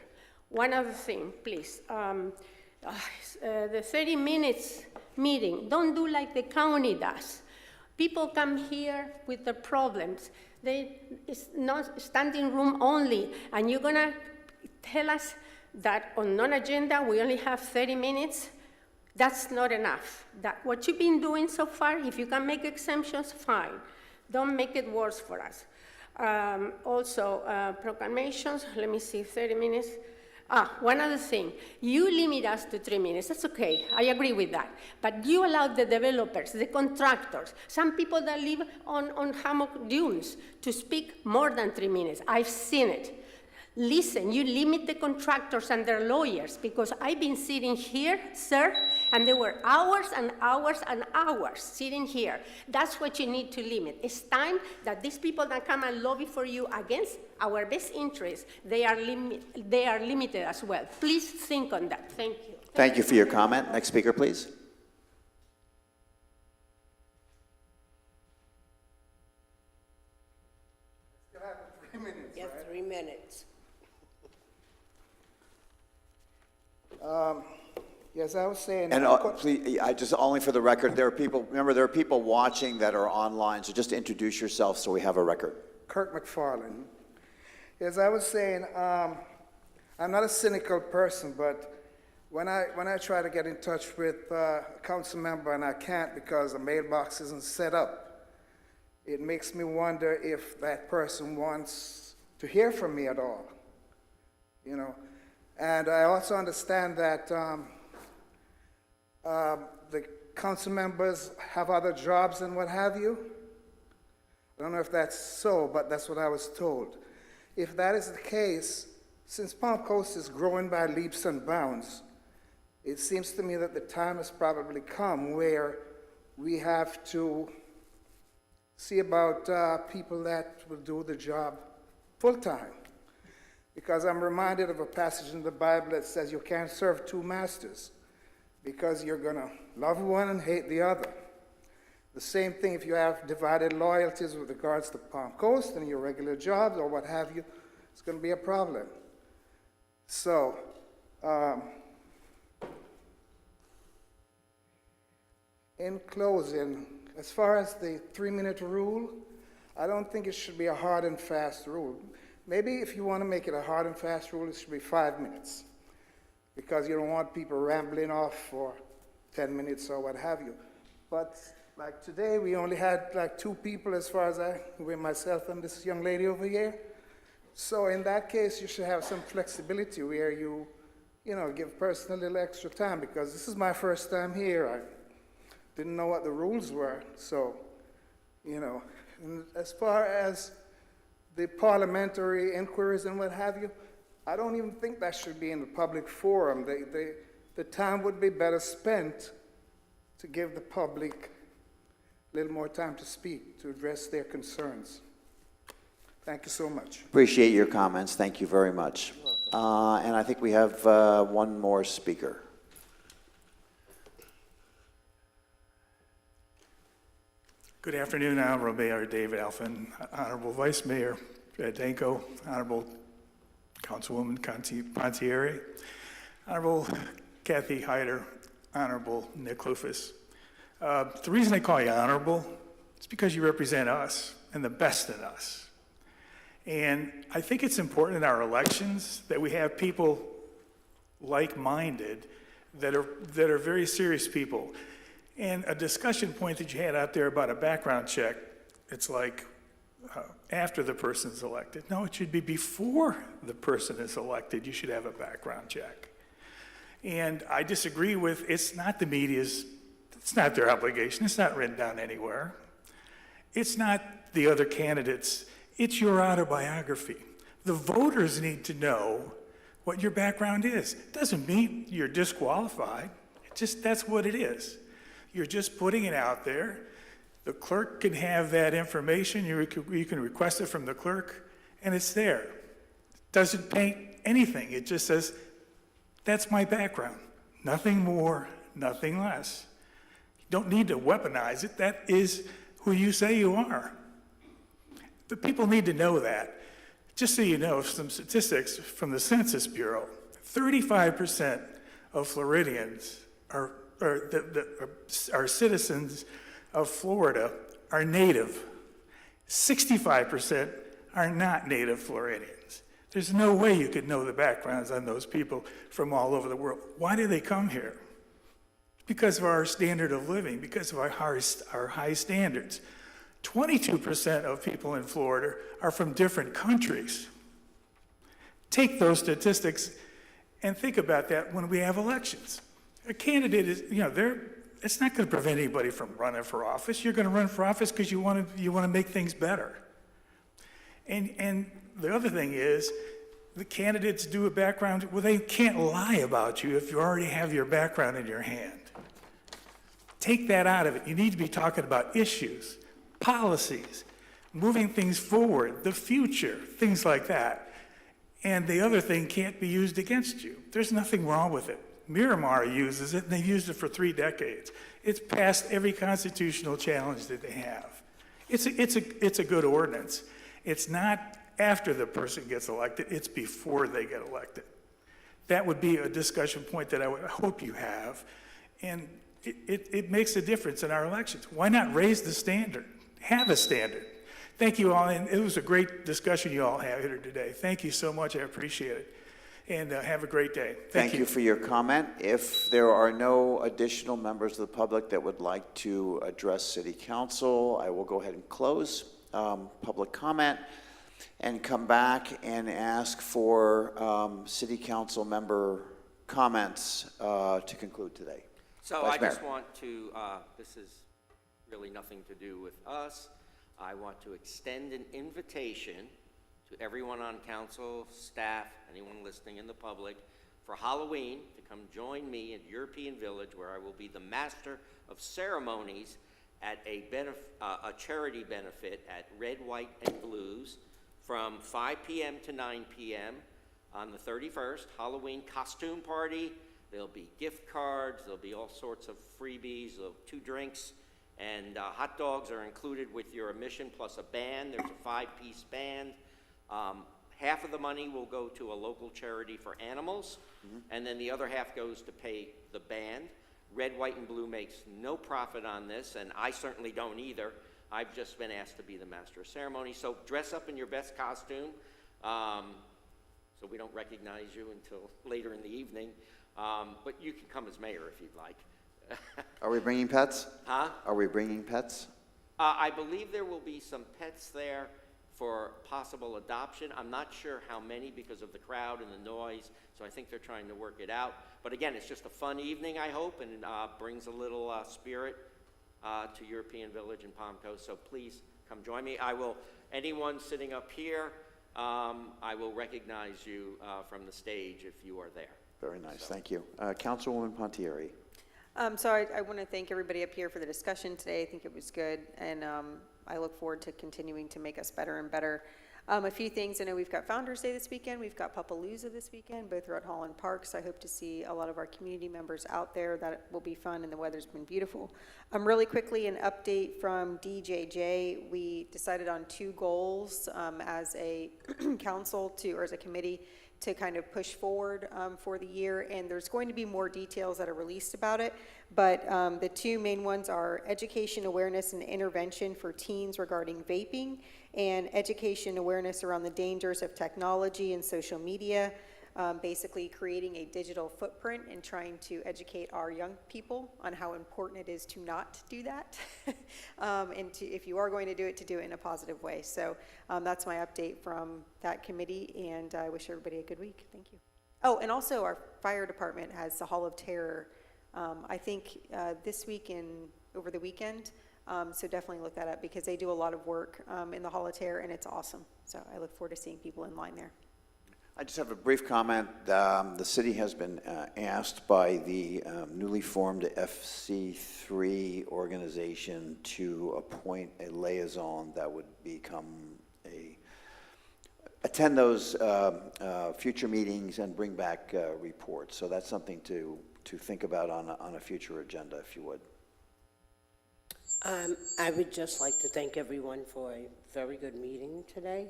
One other thing, please. The 30 minutes meeting, don't do like the county does. People come here with their problems. It's not standing room only, and you're gonna tell us that on non-agenda we only have 30 minutes? That's not enough. What you've been doing so far, if you can make exemptions, fine. Don't make it worse for us. Also, proclamations, let me see, 30 minutes. One other thing, you limit us to 3 minutes, that's okay, I agree with that. But you allow the developers, the contractors, some people that live on hammock dunes to speak more than 3 minutes. I've seen it. Listen, you limit the contractors and their lawyers because I've been sitting here, sir, and there were hours and hours and hours sitting here. That's what you need to limit. It's time that these people that come and lobby for you against our best interests, they are limited as well. Please think on that. Thank you. Thank you for your comment. Next speaker, please. Still have 3 minutes, You have right? 3 minutes. Yes, I was saying. And please, just only for the record, there are people, remember, there are people watching that are online, so just introduce yourself so we have a record. Kirk McFarland. As I was saying, I'm not a cynical person, but when I try to get in touch with a council member and I can't because the mailbox isn't set up, it makes me wonder if that person wants to hear from me at all, you know. And I also understand that the council members have other jobs and what have you. I don't know if that's so, but that's what I was told. If that is the case, since Palm Coast is growing by leaps and bounds, it seems to me that the time has probably come where we have to see about people that will do the job full-time. Because I'm reminded of a passage in the Bible that says you can't serve 2 masters because you're going to love one and hate the other. The same thing if you have divided loyalties with regards to Palm Coast and your regular jobs or what have you, it's going to be a problem. So, in closing, as far as the 3-minute rule, I don't think it should be a hard and fast rule. Maybe if you want to make it a hard and fast rule, it should be 5 minutes, because you don't want people rambling off for 10 minutes or what have you. But like today, we only had like 2 people as far as with myself and this young lady over here. So in that case, you should have some flexibility where you know, give a person a little extra time, because this is my first time here. I didn't know what the rules were. So, you know, and as far as the parliamentary inquiries and what have you, I don't even think that should be in the public forum. The time would be better spent to give the public a little more time to speak, to address their concerns. Thank you so much. Appreciate your comments. Thank you very much. And I think we have one more speaker. Good afternoon, Honorable Mayor David Alphen, Honorable Vice Mayor Danko, Honorable Councilwoman Pontieri, Honorable Kathy Hyder, Honorable Nick Lufus. The reason I call you honorable is because you represent us and the best in us. And I think it's important in our elections that we have people like-minded that are very serious people. And a discussion point that you had out there about a background check, it's like after the person's elected. No, it should be before the person is elected. You should have a background check. And I disagree with, it's not the media's, it's not their obligation. It's not written down anywhere. It's not the other candidates. It's your autobiography. The voters need to know what your background is. Doesn't mean you're disqualified. That's what it is. You're just putting it out there. The clerk can have that information. You can request it from the clerk, and it's there. Doesn't paint anything. It just says, that's my background. Nothing more, nothing less. You don't need to weaponize it. That is who you say you are. The people need to know that. Just so you know, some statistics from the Census Bureau, 35% of Floridians are citizens of Florida are native. 65% are not native Floridians. There's no way you could know the backgrounds on those people from all over the world. Why do they come here? Because of our standard of living, because of our high standards. 22% of people in Florida are from different countries. Take those statistics and think about that when we have elections. A candidate is, it's not going to prevent anybody from running for office. You're going to run for office because you want to make things better. And the other thing is, the candidates do a background, well, they can't lie about you if you already have your background in your hand. Take that out of it. You need to be talking about issues, policies, moving things forward, the future, things like that. And the other thing can't be used against you. There's nothing wrong with it. Miramar uses it, and they've used it for 3 decades. It's passed every constitutional challenge that they have. It's a good ordinance. It's not after the person gets elected, it's before they get elected. That would be a discussion point that I would hope you have. And it makes a difference in our elections. Why not raise the standard? Have a standard. Thank you all, and it was a great discussion you all had here today. Thank you so much, I appreciate it. And have a great day. Thank you for your comment. If there are no additional members of the public that would like to address City Council, I will go ahead and close public comment and come back and ask for City Council member comments to conclude today. So Vice I Mayor. just want to, this is really nothing to do with us. I want to extend an invitation to everyone on council, staff, anyone listening in the public, for Halloween to come join me at European Village, where I will be the master of ceremonies at a charity benefit at Red, White, and Blues from 5 p.m. to 9 p.m. on the 31st, Halloween costume party. There'll be gift cards, there'll be all sorts of freebies, 2 drinks, and hot dogs are included with your admission, plus a band. There's a 5-piece band. Half of the money will go to a local charity for animals, and then the other half goes to pay the band. Red, White, and Blue makes no profit on this, and I certainly don't either. I've just been asked to be the master of ceremony. So dress up in your best costume, so we don't recognize you until later in the evening. But you can come as mayor if you'd like. Are we bringing pets? Huh? Are we bringing pets? I believe there will be some pets there for possible adoption. I'm not sure how many because of the crowd and the noise, so I think they're trying to work it out. But again, it's just a fun evening, I hope, and brings a little spirit to European Village and Palm Coast, so please come join me. Anyone sitting up here, I will recognize you from the stage if you are there. Very nice, thank you. Councilwoman Pontieri. So I want to thank everybody up here for the discussion today. I think it was good, and I look forward to continuing to make us better and better. A few things, I know we've got Founders Day this weekend, we've got Papalooza this weekend, both are at Holland Park, so I hope to see a lot of our community members out there. That will be fun, and the weather's been beautiful. Really quickly, an update from DJJ. We decided on 2 goals as a council or as a committee to kind of push forward for the year, and there's going to be more details that are released about it, but the 2 main ones are education, awareness, and intervention for teens regarding vaping, and education awareness around the dangers of technology and social media, basically creating a digital footprint and trying to educate our young people on how important it is to not do that, and if you are going to do it in a positive way. So that's my update from that committee, and I wish everybody a good week. Thank you. Oh, and also our fire department has the Hall of Terror, I think this week and over the weekend, so definitely look that up because they do a lot of work in the Hall of Terror, and it's awesome. So I look forward to seeing people in line there. I just have a brief comment. The city has been asked by the newly formed FC3 organization to appoint a liaison that would attend those future meetings and bring back reports. So that's something to think about on a future agenda, if you would. I would just like to thank everyone for a very good meeting today.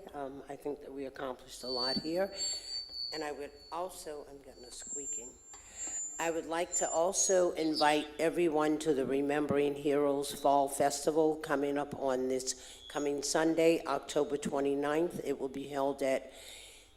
I think that we accomplished a lot here. And I would also, I'm getting a squeaking. I would like to also invite everyone to the Remembering Heroes Fall Festival coming up on this coming Sunday, October 29th. It will be held at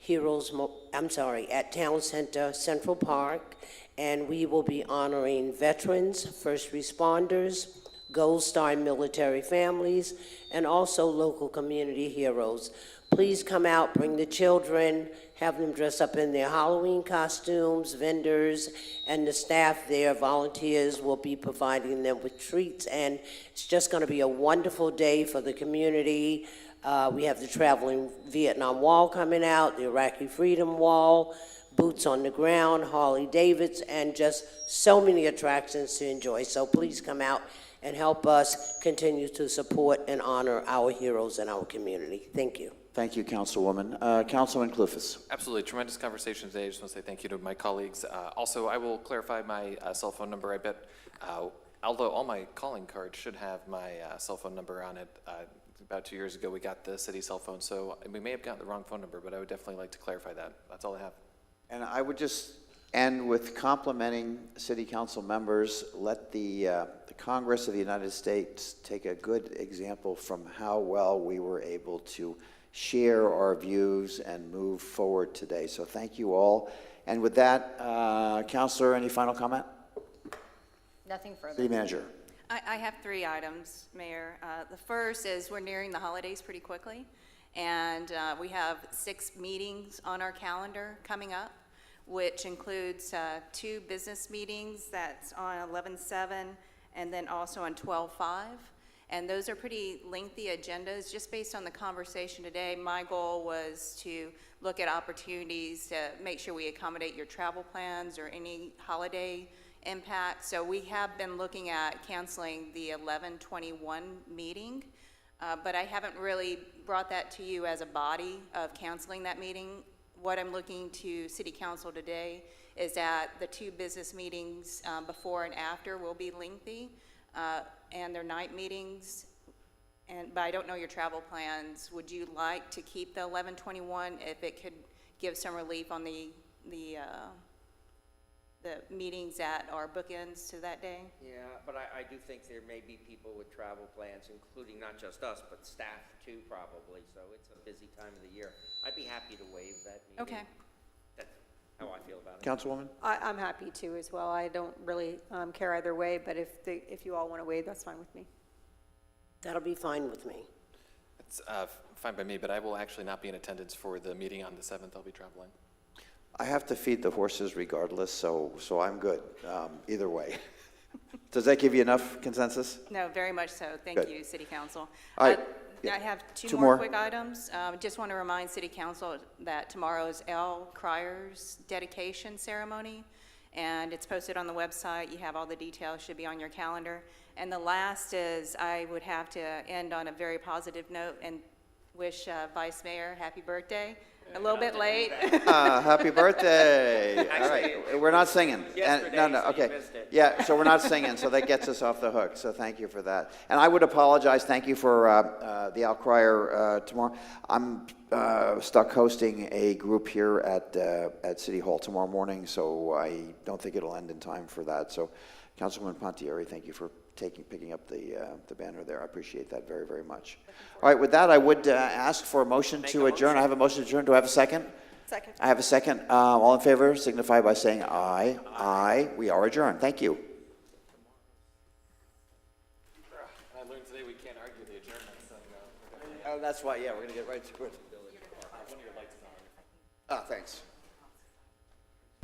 at Town Center Central Park, and we will be honoring veterans, first responders, Gold Star military families, and also local community heroes. Please come out, bring the children, have them dress up in their Halloween costumes, vendors, and the staff there, volunteers, will be providing them with treats, and it's just going to be a wonderful day for the community. We have the Traveling Vietnam Wall coming out, the Iraqi Freedom Wall, Boots on the Ground, Harley Davidson, and just so many attractions to enjoy. So please come out and help us continue to support and honor our heroes in our community. Thank you. Thank you, Councilwoman. Councilman Clufus. Absolutely, tremendous conversation today. I just want to say thank you to my colleagues. Also, I will clarify my cell phone number. I bet, although all my calling cards should have my cell phone number on it, about 2 years ago we got the city cell phone, so we may have gotten the wrong phone number, but I would definitely like to clarify that. That's all I have. And I would just end with complimenting city council members. Let the Congress of the United States take a good example from how well we were able to share our views and move forward today. So thank you all. And with that, Councilor, any final comment? Nothing further. City Manager. I have 3 items, Mayor. The first is we're nearing the holidays pretty quickly, and we have 6 meetings on our calendar coming up, which includes 2 business meetings. That's on 11/7 and then also on 12/5. And those are pretty lengthy agendas. Just based on the conversation today, my goal was to look at opportunities to make sure we accommodate your travel plans or any holiday impact. So we have been looking at canceling the 11/21 meeting, but I haven't really brought that to you as a body of canceling that meeting. What I'm looking to City Council today is that the 2 business meetings before and after will be lengthy, and they're night meetings, but I don't know your travel plans. Would you like to keep the 11/21 if it could give some relief on the meetings that are bookends to that day? Yeah, but I do think there may be people with travel plans, including not just us, but staff too, probably, so it's a busy time of the year. I'd be happy to waive that meeting. Okay. That's how I feel about it. Councilwoman? I'm happy to as well. I don't really care either way, but if you all want to waive, that's fine with me. That'll be fine with me. It's fine by me, but I will actually not be in attendance for the meeting on the 7th. I'll be traveling. I have to feed the horses regardless, so I'm good either way. Does that give you enough consensus? No, very much so. Thank Good. you, City Council. All right. I have two Two more more. quick items. Just want to remind City Council that tomorrow is L. Cryer's dedication ceremony, and it's posted on the website. You have all the details, should be on your calendar. And the last is I would have to end on a very positive note and wish Vice Mayor happy birthday. A little bit late. Happy birthday. All Actually, right, we're not singing. yesterday, No, so you okay. missed it. Yeah, so we're not singing, so that gets us off the hook, so thank you for that. And I would apologize, thank you for the Al Crier tomorrow. I'm stuck hosting a group here at City Hall tomorrow morning, so I don't think it'll end in time for that. So Councilwoman Pontieri, thank you for picking up the banner there. I appreciate that very, very much. All right, with that, I would ask for a motion to adjourn. I have a motion to adjourn. Do I have a second? Second. I have a second. All in favor signify by saying aye. Aye. We are adjourned. Thank you. I learned today we can't argue the adjournment, so. Oh, that's why, yeah, we're going to get right to it. One of your lights is on. Thanks.